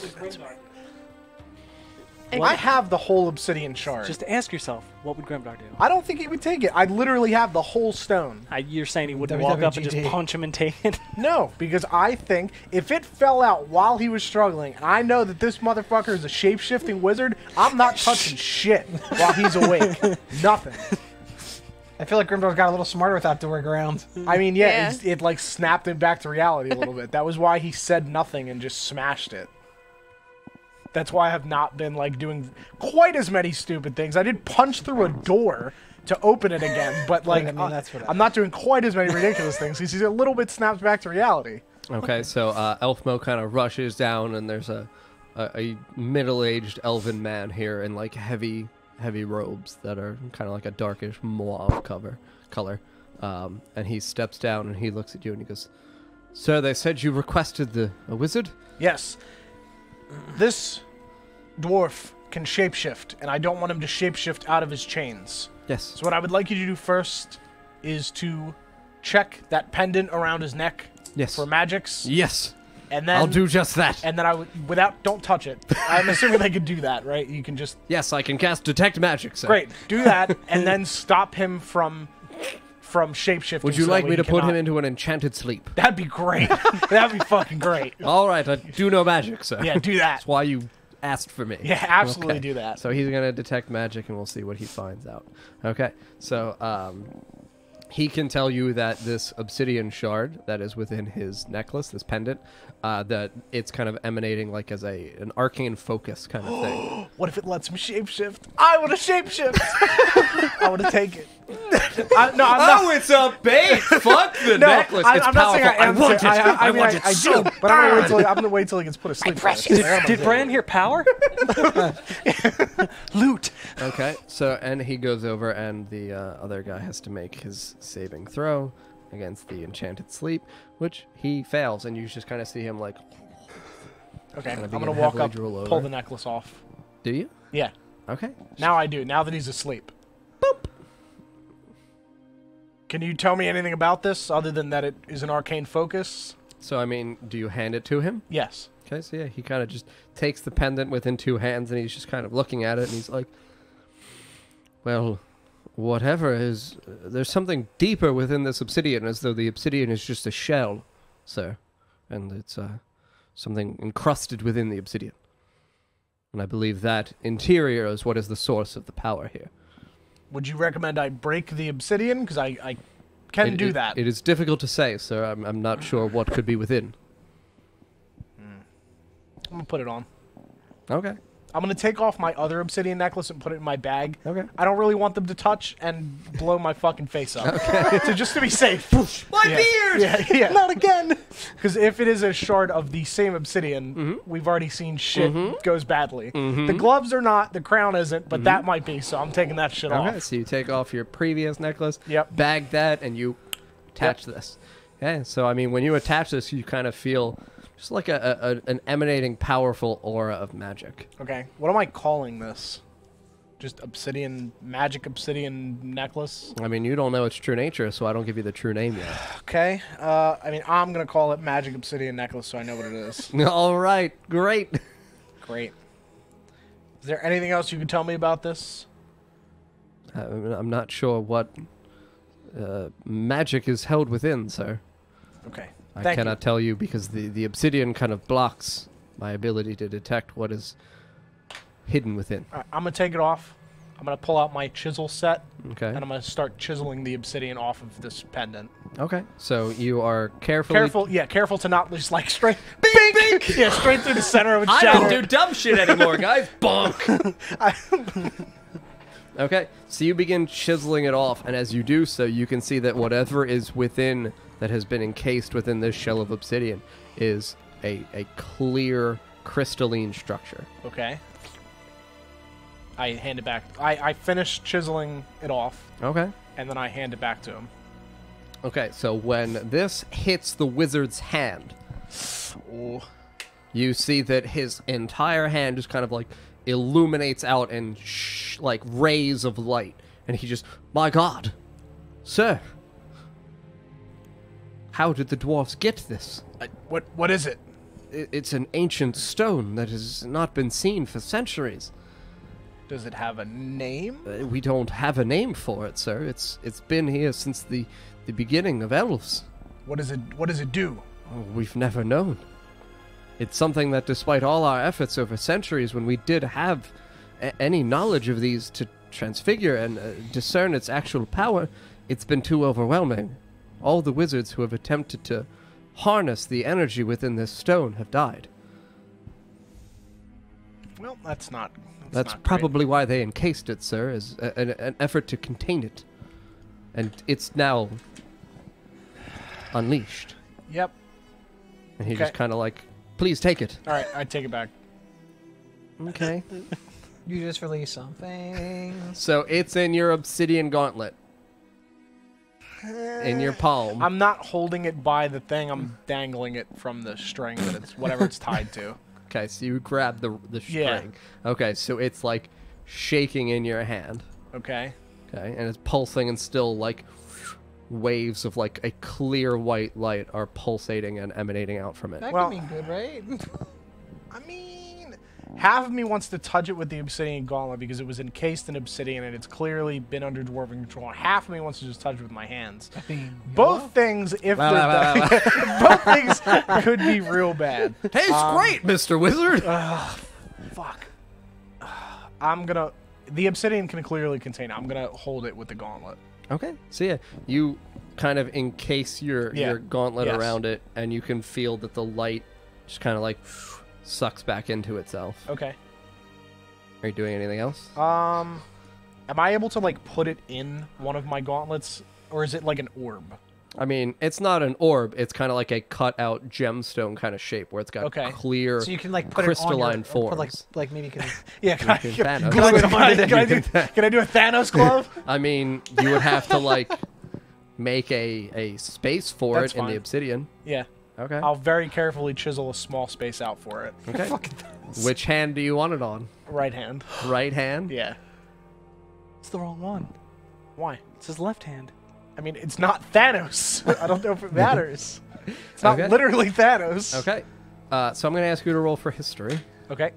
I have the whole obsidian shard. Just ask yourself, what would Grimdar do? I don't think he would take it. I literally have the whole stone. You're saying he wouldn't walk up and just WWGD. punch him and take it? No, because I think if it fell out while he was struggling, and I know that this motherfucker is a shape-shifting wizard, I'm not touching shit while he's awake. Nothing. I feel like Grimdar's got a little smarter without Dorg around. I mean, yeah, Yeah. it like snapped him back to reality a little bit. That was why he said nothing and just smashed it. That's why I have not been like doing quite as many stupid things. I did punch through a door to open it again, but like I mean, that's what I'm not doing quite as many ridiculous things. He's a little bit snapped back to reality. Okay, so Elfmo kind of rushes down, and there's a middle-aged elven man here in like heavy robes that are kind of like a darkish mauve color. And he steps down and he looks at you and he goes, "Sir, they said you requested a wizard?" Yes. This dwarf can shapeshift, and I don't want him to shapeshift out of his chains. Yes. So what I would like you to do first is to check that pendant around his neck Yes. for magics. Yes. And then I'll do just that. And then I would, don't touch it. I'm assuming they could do that, right? You can just Yes, I can cast detect magic, sir. great, do that, and then stop him from shapeshifting. Would you so like that me way to he put him cannot- into an enchanted sleep? That'd be great. That'd be fucking great. All right, I do no magic, sir. Yeah, do that. That's why you asked for me. Yeah, absolutely Okay. do that. So he's going to detect magic, and we'll see what he finds out. Okay, so he can tell you that this obsidian shard that is within his necklace, this pendant, that it's kind of emanating like as an arcane focus kind of thing. What if it lets him shapeshift? I want to shapeshift. I want to take it. I'm not. it's a bait! Fuck the necklace. It's I'm not saying powerful. I am. want it. I mean, want I it do, so but I'm gonna wait till he gets put asleep. first. Did Bran hear power? Loot. Okay, so and he goes over, and the other guy has to make his saving throw against the enchanted sleep, which he fails, and you just kind of see him like. Okay, Gonna I'm begin gonna walk heavily up, drool over. pull the necklace off. Do you? Yeah, Okay. now I do. Now that he's asleep. Boop. Can you tell me anything about this other than that it is an arcane focus? So I mean, do you hand it to him? Yes. Okay, so yeah, he kind of just takes the pendant within two hands, and he's just kind of looking at it, and he's like, "Well, whatever is, there's something deeper within this obsidian, as though the obsidian is just a shell, sir, and it's something encrusted within the obsidian. And I believe that interior is what is the source of the power here. Would you recommend I break the obsidian? Because I can do that. It is difficult to say, sir. I'm not sure what could be within. I'm gonna put it on. Okay. I'm gonna take off my other obsidian necklace and put it in my bag. Okay. I don't really want them to touch and blow my fucking face up. Okay. So just to be safe. My beard! Yeah. Not again! Because if it is a shard of the same obsidian, we've already seen shit goes badly. The gloves are not, the crown isn't, but that might be, so I'm taking that shit Okay, off. so you take off your previous necklace, Yep. bag that, and you attach this. Okay, so I mean, when you attach this, you kind of feel just like an emanating, powerful aura of magic. Okay. What am I calling this? Just obsidian, magic obsidian necklace? I mean, you don't know its true nature, so I don't give you the true name yet. Okay. I mean, I'm gonna call it magic obsidian necklace so I know what it is. All right, great. Great. Is there anything else you can tell me about this? I'm not sure what magic is held within, sir. Okay. I cannot tell you because the obsidian kind of blocks my ability to detect what is hidden within. All right, I'm going to take it off. I'm going to pull out my chisel set. Okay. And I'm going to start chiseling the obsidian off of this pendant. Okay. So you are carefully... Careful to not just like straight... Bing, bing! Yeah, straight through the center of its I shadow. don't do dumb shit anymore, guys. Bonk! Okay, so you begin chiseling it off, and as you do so, you can see that whatever is within that has been encased within this shell of obsidian is a clear, crystalline structure. Okay. I hand it back. I finish chiseling it off, Okay. and then I hand it back to him. Okay, so when this hits the wizard's hand, Ooh. you see that his entire hand just kind of like illuminates out in like rays of light, and he just, my God, sir, how did the dwarves get this? What is it? It's an ancient stone that has not been seen for centuries. Does it have a name? We don't have a name for it, sir. It's been here since the beginning of elves. What does it do? Oh, we've never known. It's something that, despite all our efforts over centuries, when we did have any knowledge of these to transfigure and discern its actual power, it's been too overwhelming. All the wizards who have attempted to harness the energy within this stone have died. Well, that's not not probably why they encased it, sir, as an effort to contain it. And it's now unleashed. great. Yep. And he Okay. just kind of like, please take it. All right, I take it back. Okay. You just released something. So it's in your obsidian gauntlet. In your palm. I'm not holding it by the thing. I'm dangling it from the string that it's whatever it's tied to. Okay, so you grab the string. Yeah. Okay, so it's like shaking in your hand. Okay. Okay, and it's pulsing and still like waves of like a clear white light are pulsating and emanating out from it. That Well- could be good, right? I mean, half of me wants to touch it with the obsidian gauntlet because it was encased in obsidian and it's clearly been under dwarven control. Half of me wants to just touch it with my hands. Both things, if Wow, they're wow, wow, done- both things could be real bad. Tastes great, Mr. Wizard! Fuck. The obsidian can clearly contain it. I'm gonna hold it with the gauntlet. Okay, so yeah, you kind of encase your gauntlet Yes. around it, and you can feel that the light just kind of like sucks back into itself. Okay. Are you doing anything else? Am I able to like put it in one of my gauntlets, or is it like an orb? I mean, it's not an orb. It's kind of like a cut-out gemstone kind of shape where it's got Okay. clear, So you can like put crystalline it on your, or forms. put, like maybe you can. Yeah. Can I, can can, Thanos. can I do a Thanos glove? I mean, you would have to like make a space for That's it in the fine. obsidian. Yeah. Okay. I'll very carefully chisel a small space out for it. Okay. Which hand do you want it on? Right hand. Right hand? Yeah. It's the wrong one. Why? It's his left hand. I mean, it's not Thanos. I don't know if it matters. It's not Okay. literally Thanos. Okay. So I'm going to ask you to roll for history. Okay.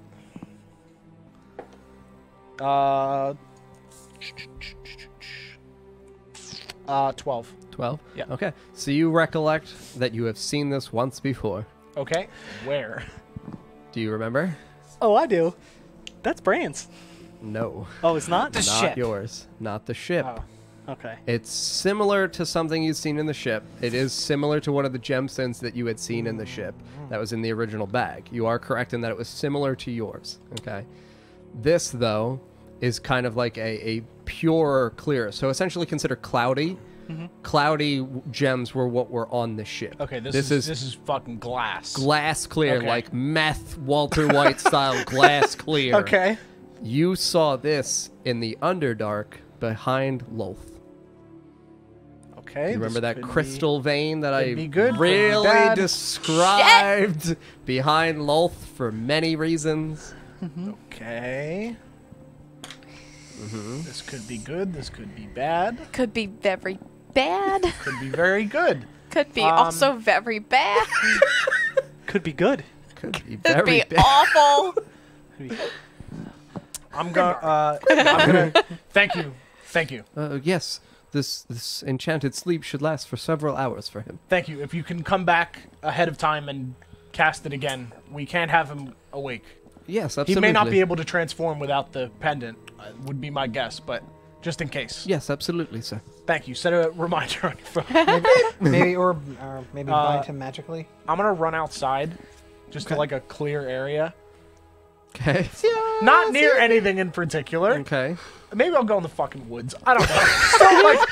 12. 12? Yeah. Okay. So you recollect that you have seen this once before. Okay. Where? Do you remember? Oh, I do. That's Bran's. No. Oh, it's not? The Not ship. yours. Not the ship. Oh. Okay. It's similar to something you've seen in the ship. It is similar to one of the gemstones that you had seen in the ship that was in the original bag. You are correct in that it was similar to yours. Okay. This, though, is kind of like a purer, clear. So essentially consider cloudy. Cloudy gems were what were on the ship. Okay, this is fucking glass. Glass clear, Okay. like meth Walter White style glass clear. Okay. You saw this in the Underdark behind Loth. Okay. You remember this that could crystal vein that I be good, could be really bad. described behind Loth for many reasons? Be, okay. This could be good. This could be bad. Could be very bad. Could be very good. Could be also very bad. Could be good. Could be Could very be bad. awful. I'm gonna. Thank you. Thank you. Yes, this enchanted sleep should last for several hours for him. Thank you. If you can come back ahead of time and cast it again, we can't have him awake. Yes, absolutely. He may not be able to transform without the pendant, would be my guess, but just in case. Yes, absolutely, sir. Thank you. Set a reminder on your phone. Maybe bind him magically. I'm going to run outside, just to like a clear area. Okay. Not near anything in particular. Okay. Maybe I'll go in the fucking woods. I don't know. So, like,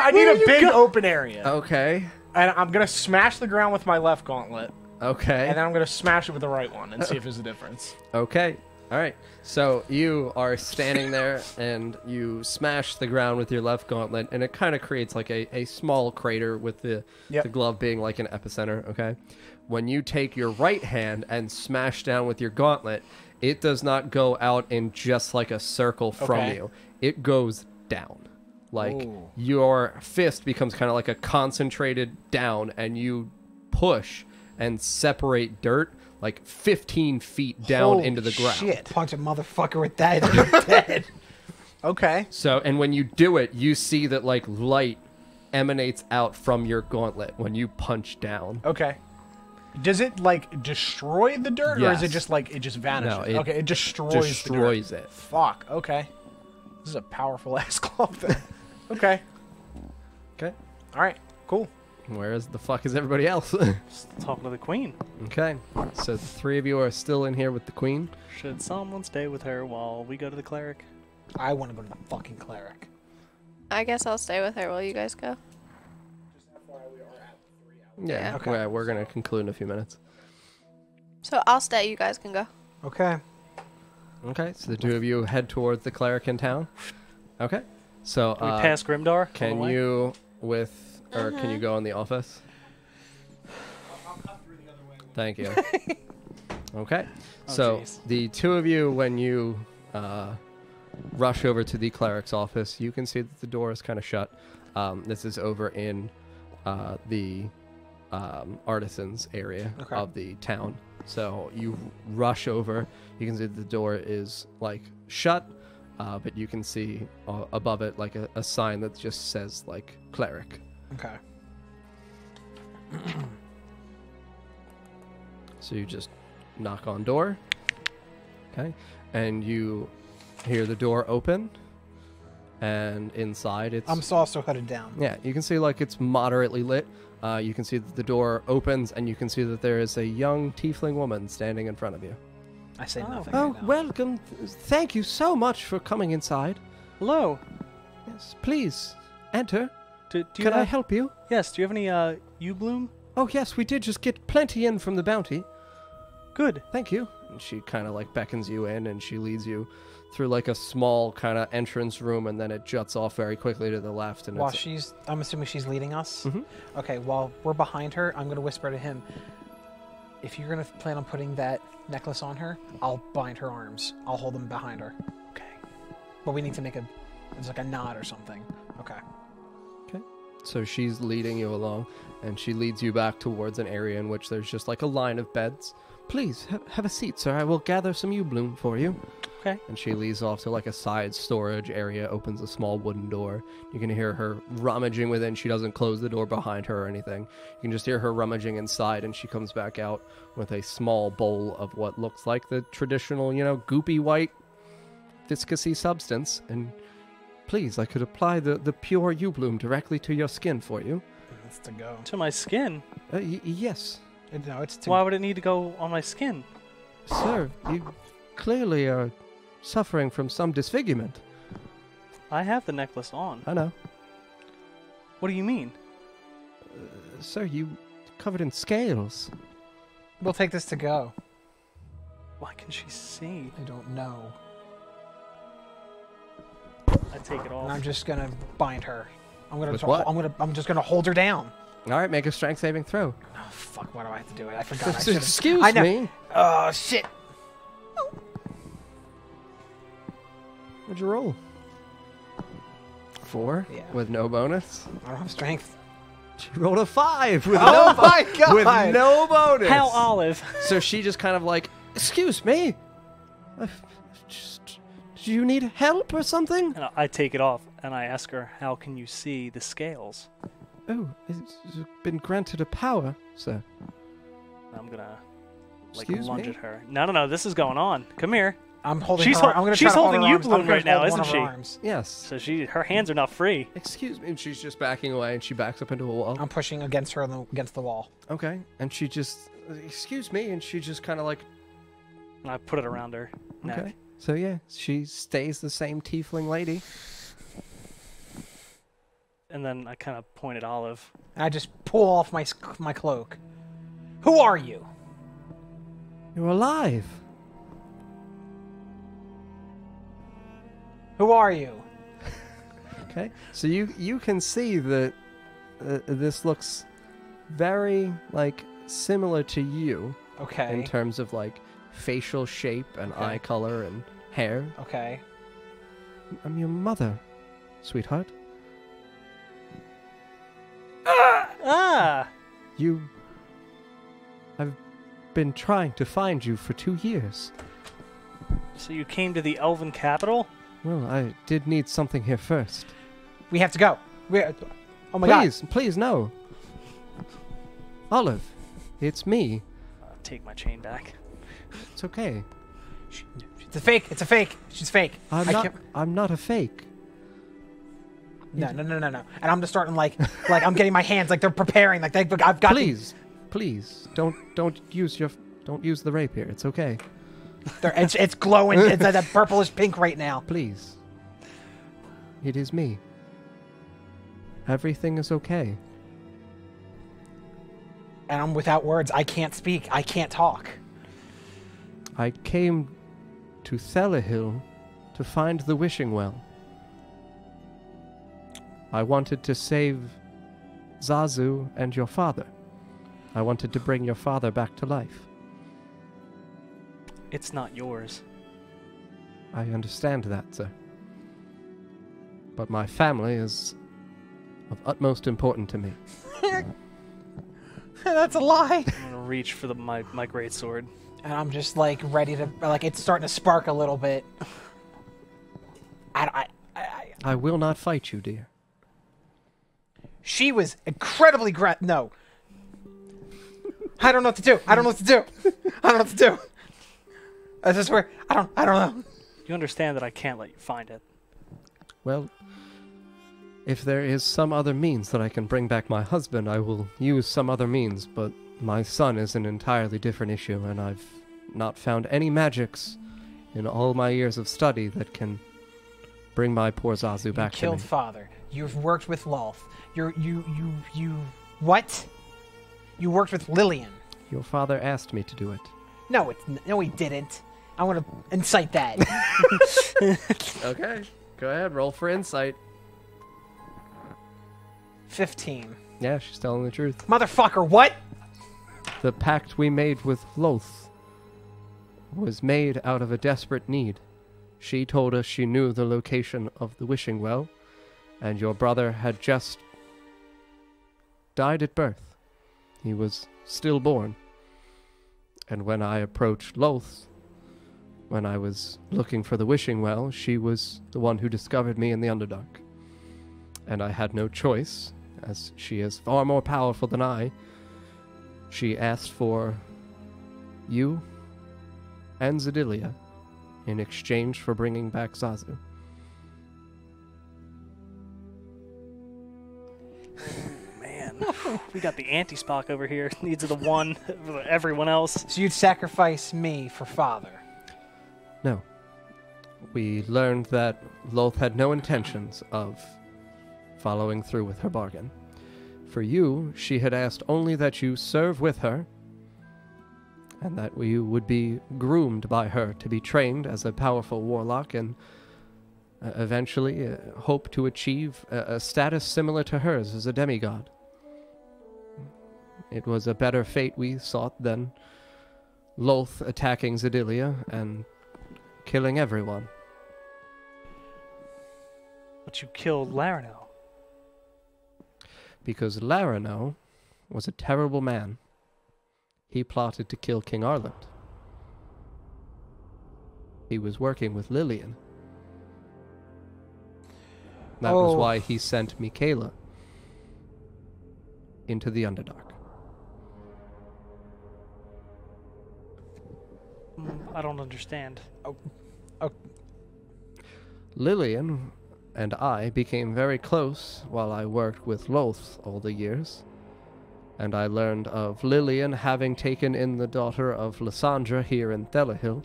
I need a big open area. Okay. And I'm going to smash the ground with my left gauntlet. Okay. And then I'm going to smash it with the right one and see if there's a difference. Okay. All right. So you are standing there and you smash the ground with your left gauntlet, and it kind of creates like a small crater with the glove being like an epicenter. Okay. When you take your right hand and smash down with your gauntlet, it does not go out in just like a circle from you. It goes down. Like your fist becomes kind of like a concentrated down, and you push and separate dirt like 15 feet down into the ground. Shit. Punch a motherfucker with that, and you're dead. Okay. So, and when you do it, you see that like light emanates out from your gauntlet when you punch down. Okay. Does it like destroy the dirt, or is it Yes. just like it just vanishes? No, Okay, it destroys the dirt. it. Fuck. Okay. This is a powerful ass glove. Then. Okay. Okay. All right. Cool. Where the fuck is everybody else? Talking to the queen. Okay. So the three of you are still in here with the queen. Should someone stay with her while we go to the cleric? I want to go to the fucking cleric. I guess I'll stay with her while you guys go. Yeah. Okay. We're gonna conclude in a few minutes. So I'll stay. You guys can go. Okay. Okay. So the two of you head towards the cleric in town. Okay. So Can we pass Grimdar? on the can way? you can you go in the office? Thank you. Okay. Oh, So jeez. the two of you, when you rush over to the cleric's office, you can see that the door is kind of shut. This is over in the artisans area of the town. So you rush over. You can see that the door is like shut, but you can see above it like a sign that just says like cleric. Okay. So you just knock on door. Okay. And you hear the door open. And inside it's... I'm also hooded down. Yeah, you can see like it's moderately lit. You can see that the door opens, and you can see that there is a young tiefling woman standing in front of you. I say nothing. Oh, right now. welcome. Thank you so much for coming inside. Hello. Yes, please, enter. Do you Can I have, help you? Yes. Do you have any U-bloom? Oh, yes, we did just get plenty in from the bounty. Good. Thank you. And she kind of like beckons you in, and she leads you through like a small kind of entrance room, and then it juts off very quickly to the left. And While it's, I'm assuming she's leading us. Mhm. Okay. While we're behind her, I'm gonna whisper to him. If you're gonna plan on putting that necklace on her, I'll bind her arms. I'll hold them behind her. Okay. But we need to make it's like a knot or something. Okay. So she's leading you along, and she leads you back towards an area in which there's just like a line of beds. Please, have a seat, sir. I will gather some U-bloom for you. Okay. And she leads off to like a side storage area, opens a small wooden door. You can hear her rummaging within. She doesn't close the door behind her or anything. You can just hear her rummaging inside, and she comes back out with a small bowl of what looks like the traditional, goopy white viscousy substance. And please, I could apply the pure U-bloom directly to your skin for you. That's to go. To my skin. Yes. No, it's to. Why would it need to go on my skin? Sir, you clearly are suffering from some disfigurement. I have the necklace on. I know. What do you mean? Sir, you covered in scales. We'll take this to go. Why can she see? I don't know. I take it And off. I'm just gonna bind her. With what? I'm just gonna hold her down. All right, make a strength saving throw. Oh fuck! Why do I have to do it? I forgot. I should've- Excuse I know. me. Oh shit! What'd you roll? 4? Yeah. With no bonus? I don't have strength. She rolled a 5 with Oh my god! with no bonus. How Olive? So she just kind of like, excuse me. Did do you need help or something? And I take it off and I ask her, how can you see the scales? Oh, it's been granted a power, sir. I'm gonna Excuse lunge me? at her. No, this is going on. Come here. I'm holding She's her. hol- I'm gonna she's try to hold holding her you, arms. I'm Bloom, gonna right now, hold one isn't of her she? arms. Yes. So her hands are not free. Excuse me. And she's just backing away, and she backs up into a wall. I'm pushing against her against the wall. Okay. And she just, excuse me, and she just kind of like, And I put it around her neck. okay. So yeah, she stays the same tiefling lady. And then I kind of point at Olive. And I just pull off my cloak. Who are you? You're alive. Who are you? Okay. So you can see that this looks very like similar to you Okay. in terms of like facial shape and Okay. eye color and hair. Okay. I'm your mother, sweetheart. Ah! I've been trying to find you for 2 years. So you came to the Elven capital? Well, I did need something here first. We have to go. Oh my god. Please, no. Olive, it's me. I'll take my chain back. It's okay. It's a fake. It's a fake. She's fake. I'm not a fake. No. And I'm just starting like I'm getting my hands like they're preparing like I've got. Please, don't use the rapier. It's okay. It's glowing. It's that purplish pink right now. Please. It is me. Everything is okay. And I'm without words. I can't speak. I can't talk. I came to Thelahill to find the wishing well. I wanted to save Zazu and your father. I wanted to bring your father back to life. It's not yours. I understand that, sir. But my family is of utmost importance to me. That's a lie. I'm gonna reach for my greatsword. And I'm just like ready to it's starting to spark a little bit. I will not fight you, dear. She was incredibly no. I don't know what to do. I don't know what to do. I don't know what to do. I just swear. I don't know. You understand that I can't let you find it. Well, if there is some other means that I can bring back my husband, I will use some other means, but my son is an entirely different issue, and I've not found any magics in all my years of study that can bring my poor Zazu back to me. You killed father. You've worked with Lolth. You what? You worked with Lillian. Your father asked me to do it. No, he didn't. I want to incite that. Okay, go ahead, roll for insight. 15. Yeah, she's telling the truth. Motherfucker, what? The pact we made with Lolth was made out of a desperate need. She told us she knew the location of the wishing well, and your brother had just died at birth. He was stillborn. And when I approached Lolth, when I was looking for the wishing well, she was the one who discovered me in the Underdark. And I had no choice, as she is far more powerful than I. She asked for you and Zedilia in exchange for bringing back Zazu. Man, we got the anti-Spock over here. Needs of the one, everyone else. So you'd sacrifice me for father. No. We learned that Lolth had no intentions of following through with her bargain. For you, she had asked only that you serve with her, and that you would be groomed by her to be trained as a powerful warlock and eventually hope to achieve a status similar to hers as a demigod. It was a better fate we sought than Lolth attacking Zedilia and killing everyone. But you killed Larano. Because Larano was a terrible man. He plotted to kill King Arland. He was working with Lillian. That was why he sent Michaela into the Underdark. I don't understand. Lillian and I became very close while I worked with Loth all the years. And I learned of Lillian having taken in the daughter of Lysandra here in Thelahill.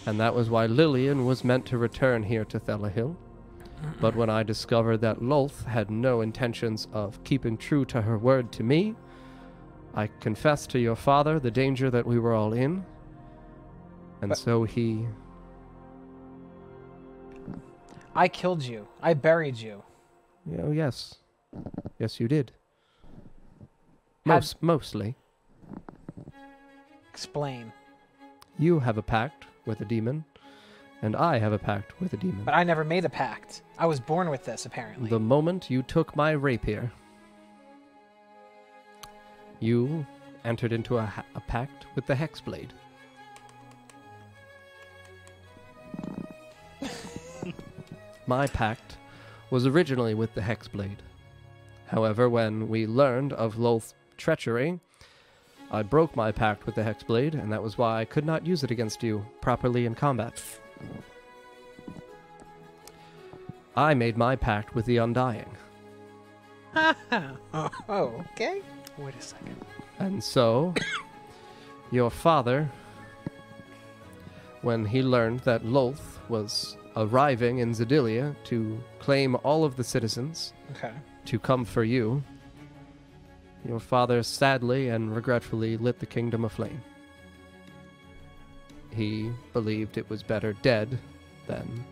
And that was why Lillian was meant to return here to Thelahill. But when I discovered that Loth had no intentions of keeping true to her word to me, I confessed to your father the danger that we were all in. And so he... I killed you. I buried you. Oh, yes. Yes, you did. Mostly. Explain. You have a pact with a demon, and I have a pact with a demon. But I never made a pact. I was born with this, apparently. The moment you took my rapier, you entered into a pact with the Hexblade. My pact was originally with the Hexblade. However, when we learned of Loth's treachery, I broke my pact with the Hexblade, and that was why I could not use it against you properly in combat. I made my pact with the Undying. Okay. Wait a second. And so, your father, when he learned that Loth was arriving in Zedilia to claim all of the citizens to come for you, your father sadly and regretfully lit the kingdom aflame. He believed it was better dead than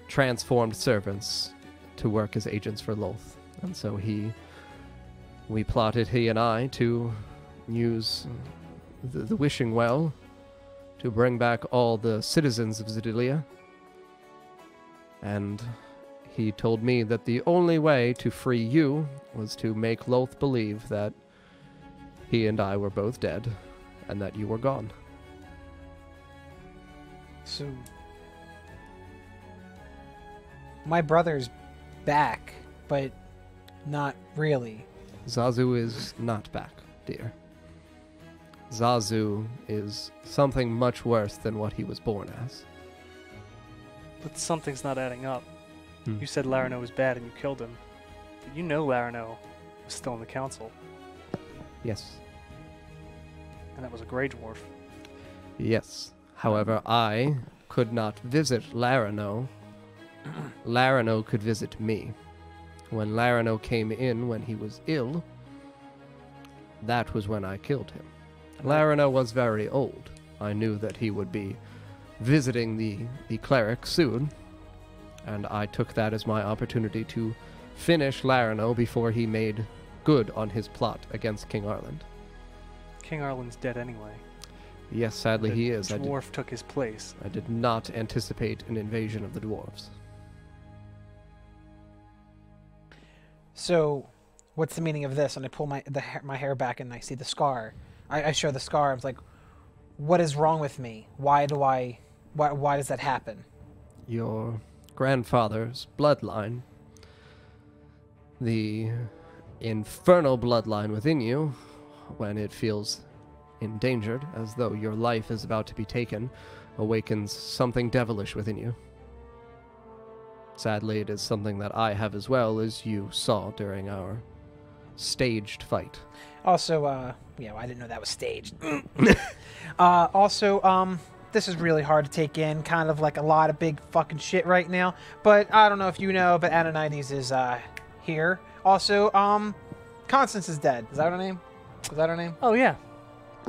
transformed servants to work as agents for Loth. And so we plotted, he and I, to use the wishing well to bring back all the citizens of Zedilia. And he told me that the only way to free you was to make Loth believe that he and I were both dead and that you were gone. So, my brother's back, but not really. Zazu is not back, dear. Zazu is something much worse than what he was born as. But something's not adding up. You said Larano was bad and you killed him. But you know Larano was still in the council. Yes. And that was a Grey Dwarf. Yes. However, I could not visit Larano. Larano could visit me. When Larano came in when he was ill, that was when I killed him. Larano was very old. I knew that he would be visiting the cleric soon, and I took that as my opportunity to finish Larano before he made good on his plot against King Arland. King Arland's dead anyway. Yes, sadly he is. The dwarf took his place. I did not anticipate an invasion of the dwarves. So, what's the meaning of this? And I pull my hair back and I see the scar. I show the scar. I was like, what is wrong with me? Why does that happen? Your grandfather's bloodline, the infernal bloodline within you, when it feels endangered, as though your life is about to be taken, awakens something devilish within you. Sadly, it is something that I have as well, as you saw during our staged fight. Also, yeah, I didn't know that was staged. This is really hard to take in, kind of like a lot of big fucking shit right now. But I don't know if you know, but Ananides is here. Also, Constance is dead. Is that her name? Is that her name? Oh, yeah.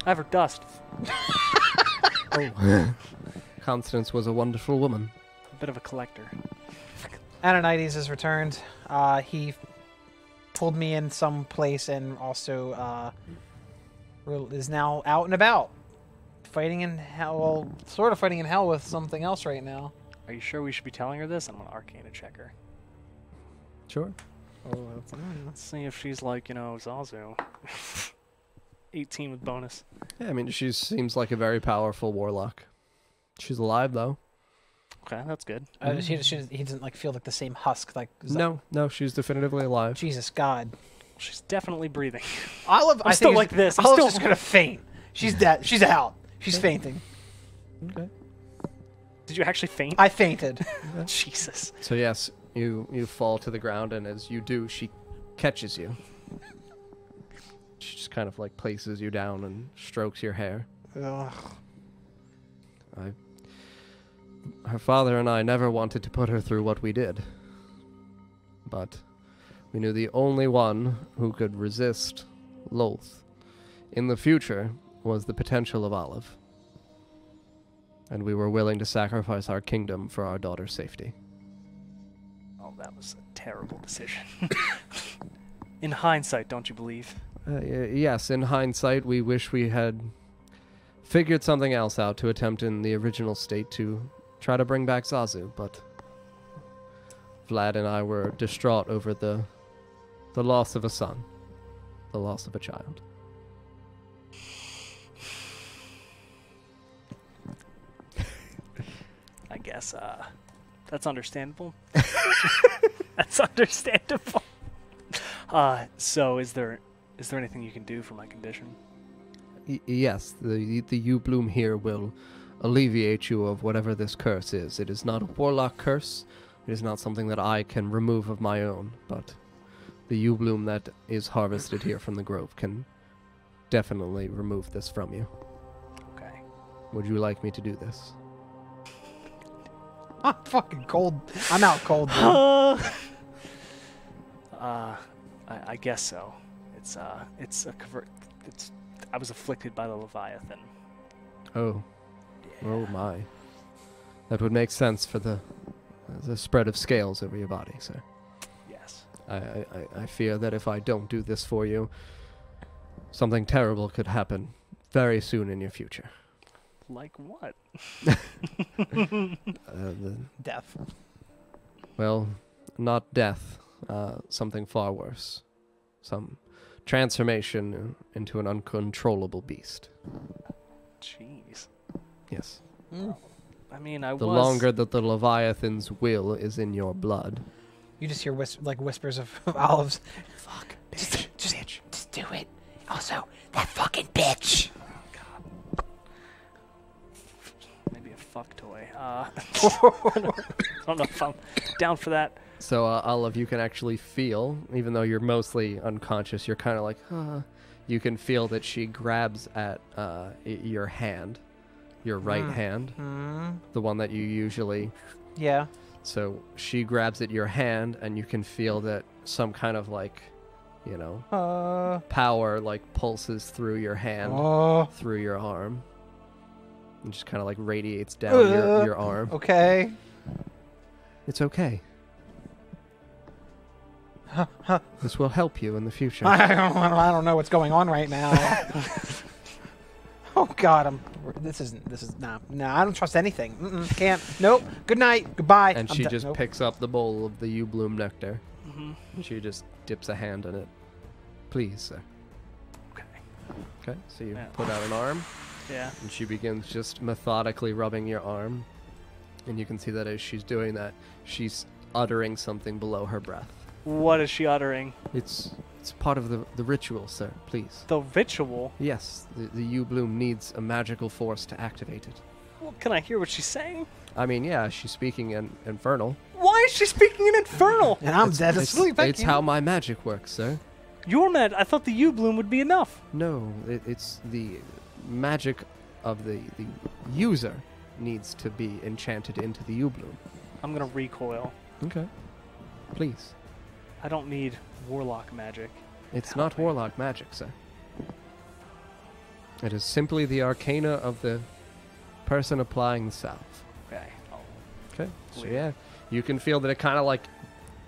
I have her dust. Oh. Constance was a wonderful woman. A bit of a collector. Ananides has returned. He pulled me in some place and also is now out and about. Fighting in hell, well, sort of fighting in hell with something else right now. Are you sure we should be telling her this? I'm going to Arcana check her. Sure. Oh, Let's see if she's like, Zazu. 18 with bonus. Yeah, I mean, she seems like a very powerful warlock. She's alive, though. Okay, that's good. He doesn't like feel like the same husk. Like No, she's definitively alive. Jesus God. She's definitely breathing. Olive, I'm still like this. I'm Olive's still just gonna faint. She's dead. She's out. She's fainting. Okay. Did you actually faint? I fainted. Jesus. So yes, you fall to the ground, and as you do, she catches you. She just kind of like places you down and strokes your hair. Ugh. Her father and I never wanted to put her through what we did. But we knew the only one who could resist Loth in the future was the potential of Olive. And we were willing to sacrifice our kingdom for our daughter's safety. Oh, that was a terrible decision. In hindsight, don't you believe? Yes, in hindsight, we wish we had figured something else out to attempt in the original state to try to bring back Zazu, but Vlad and I were distraught over the loss of a son, the loss of a child. I guess, that's understandable. That's understandable. So is there anything you can do for my condition? Yes, the U-Bloom here will alleviate you of whatever this curse is. It is not a warlock curse. It is not something that I can remove of my own, but the U-Bloom that is harvested here from the grove can definitely remove this from you. Okay. Would you like me to do this? I'm fucking cold. I'm out cold. Dude. I guess so. I was afflicted by the Leviathan. Oh. Oh my. That would make sense for the spread of scales over your body, sir. Yes. I fear that if I don't do this for you, something terrible could happen very soon in your future. Like what? Death. Well, not death. Something far worse. Some transformation into an uncontrollable beast. Jeez. Yes. I mean, The longer that the Leviathan's will is in your blood. You just hear whispers of Olive's. Fuck. Just do it. Also, that fucking bitch. Maybe a fuck toy. I don't know if I'm down for that. So, Olive, you can actually feel, even though you're mostly unconscious, you're kind of like, you can feel that she grabs at your hand, your right hand, the one that you usually... Yeah. So she grabs at your hand, and you can feel that some kind of, like, you know, power, like, pulses through your hand, through your arm, and just kind of, like, radiates down your arm. Okay. It's okay. This will help you in the future. I don't know what's going on right now. Oh God, this is nah. I don't trust anything. Can't. Nope. Good night. Goodbye. And she just picks up the bowl of the U-Bloom nectar. And she just dips a hand in it. Please, sir. Okay. Okay. So you put out an arm. Yeah. And she begins just methodically rubbing your arm. And you can see that as she's doing that, she's uttering something below her breath. What is she uttering? It's part of the ritual, sir. Please. The ritual? Yes. The U-Bloom needs a magical force to activate it. Well, can I hear what she's saying? I mean, yeah, she's speaking in Infernal. Why is she speaking in Infernal? And I'm dead asleep. It's how my magic works, sir. You're mad. I thought the U-Bloom would be enough. No, it's the magic of the user needs to be enchanted into the U-Bloom. I'm going to recoil. Okay. Please. I don't need warlock magic. It's not warlock magic, sir. It is simply the arcana of the person applying the salve. Okay. Okay. So Weird. yeah, you can feel that it kind of like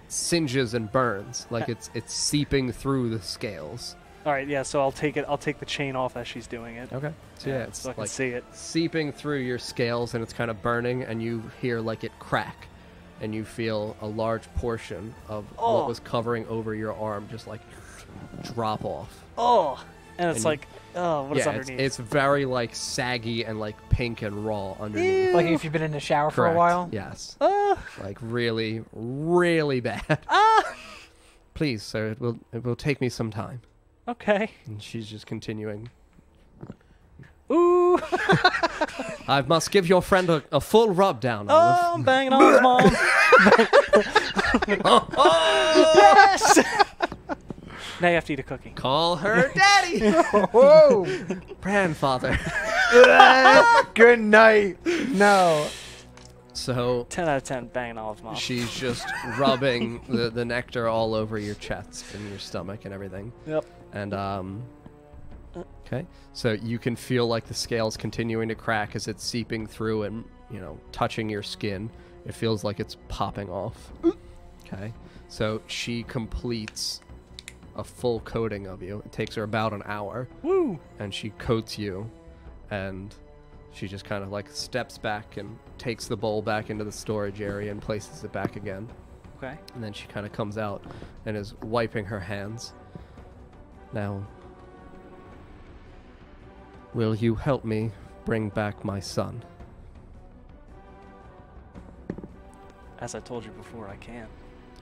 singes and burns, like it's seeping through the scales. All right. Yeah. So I'll take it. I'll take the chain off as she's doing it. Okay. So yeah, it's so I can like see it seeping through your scales, and it's kind of burning, and you hear like it crack. And you feel a large portion of what was covering over your arm just like drop off. Oh, And it's you- like, oh, what is yeah, underneath? it's very like saggy and like pink and raw underneath. Like if you've been in the shower for Correct. a while. Yes. Ah, Like really, really bad. ah. Please, sir, it will take me some time. Okay. And she's just continuing. Ooh. I must give your friend a full rub down, Oh, Olive. I'm banging on his mom. Yes. Now you have to eat a cookie. Call her daddy. Whoa! Grandfather. Good night. No. So 10 out of 10 banging Olive's mom. she's just rubbing the nectar all over your chest and your stomach and everything. Yep. And okay, so you can feel like the scales continuing to crack as it's seeping through and, you know, touching your skin. It feels like it's popping off. Okay, so she completes a full coating of you. It takes her about an hour, Woo. and she coats you, and she just kind of like steps back and takes the bowl back into the storage area and places it back again. Okay. And then she kind of comes out and is wiping her hands. Now, will you help me bring back my son? As I told you before, I can.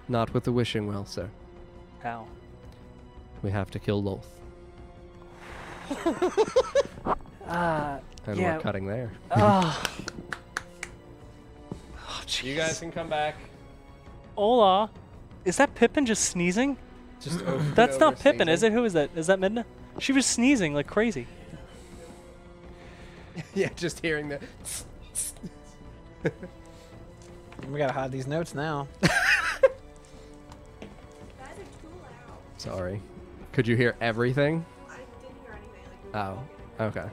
Not with the wishing well, sir. How? We have to kill Loth. And Yeah. we're cutting there. Oh, jeez. You guys can come back. Hola. Is that Pippin just sneezing? Just That's not Pippin, is it? Who is that? Is that Midna? She was sneezing like crazy. Yeah, just hearing that. We gotta hide these notes now. Sorry. Could you hear everything? I didn't hear anything. Like, we were Oh, okay.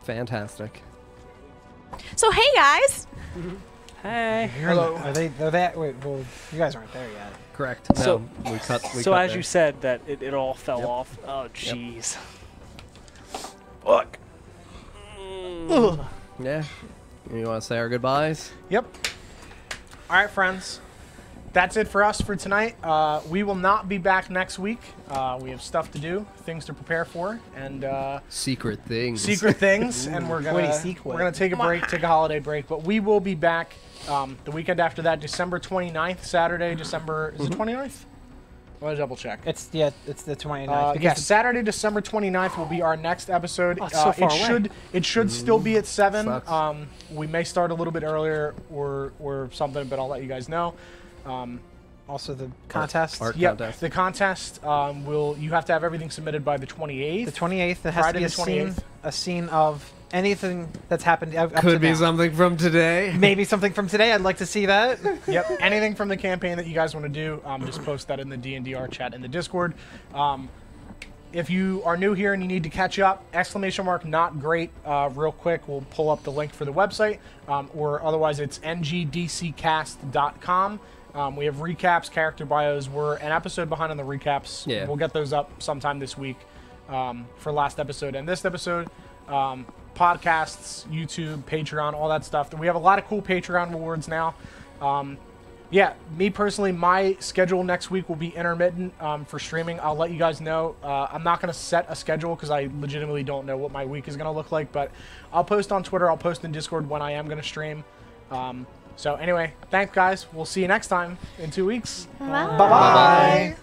Fantastic. So hey guys, Hey. Hello. Are they? They're that. Wait. Well, you guys aren't there yet. Correct. So- No, we cut. So as you said, that it all fell Yep. off. Oh, jeez. Fuck. Yeah. You want to say our goodbyes? Yep. All right, friends. That's it for us for tonight. We will not be back next week. We have stuff to do, things to prepare for, and Secret things. secret things. And we're Quitty gonna sequel. take a break, take a holiday break. But we will be back the weekend after that, December 29th, Saturday, December. Is it 29th? I want to double check. It's the 29th. because Yes, Saturday, December 29th will be our next episode. Oh, it's so far away. It should still be at 7. Sucks. We may start a little bit earlier or something, but I'll let you guys know. also the contest. art Yep, contest. the contest you have to have everything submitted by the 28th. The 28th. It has Friday to be the 28th. a scene of anything that's happened up to Could be now. something from today. Maybe something from today. I'd like to see that. Yep, anything from the campaign that you guys want to do, just post that in the D&D art chat in the Discord. If you are new here and you need to catch up, !not great, real quick, we'll pull up the link for the website, or otherwise it's ngdccast.com. We have recaps, character bios. We're an episode behind on the recaps. Yeah. We'll get those up sometime this week for last episode and this episode. Podcasts, YouTube, Patreon, all that stuff. We have a lot of cool Patreon rewards now. Yeah, me personally, my schedule next week will be intermittent for streaming. I'll let you guys know. I'm not going to set a schedule because I legitimately don't know what my week is going to look like, but I'll post on Twitter, I'll post in Discord when I am going to stream. So anyway, thanks guys. We'll see you next time in 2 weeks. Bye. Bye-bye.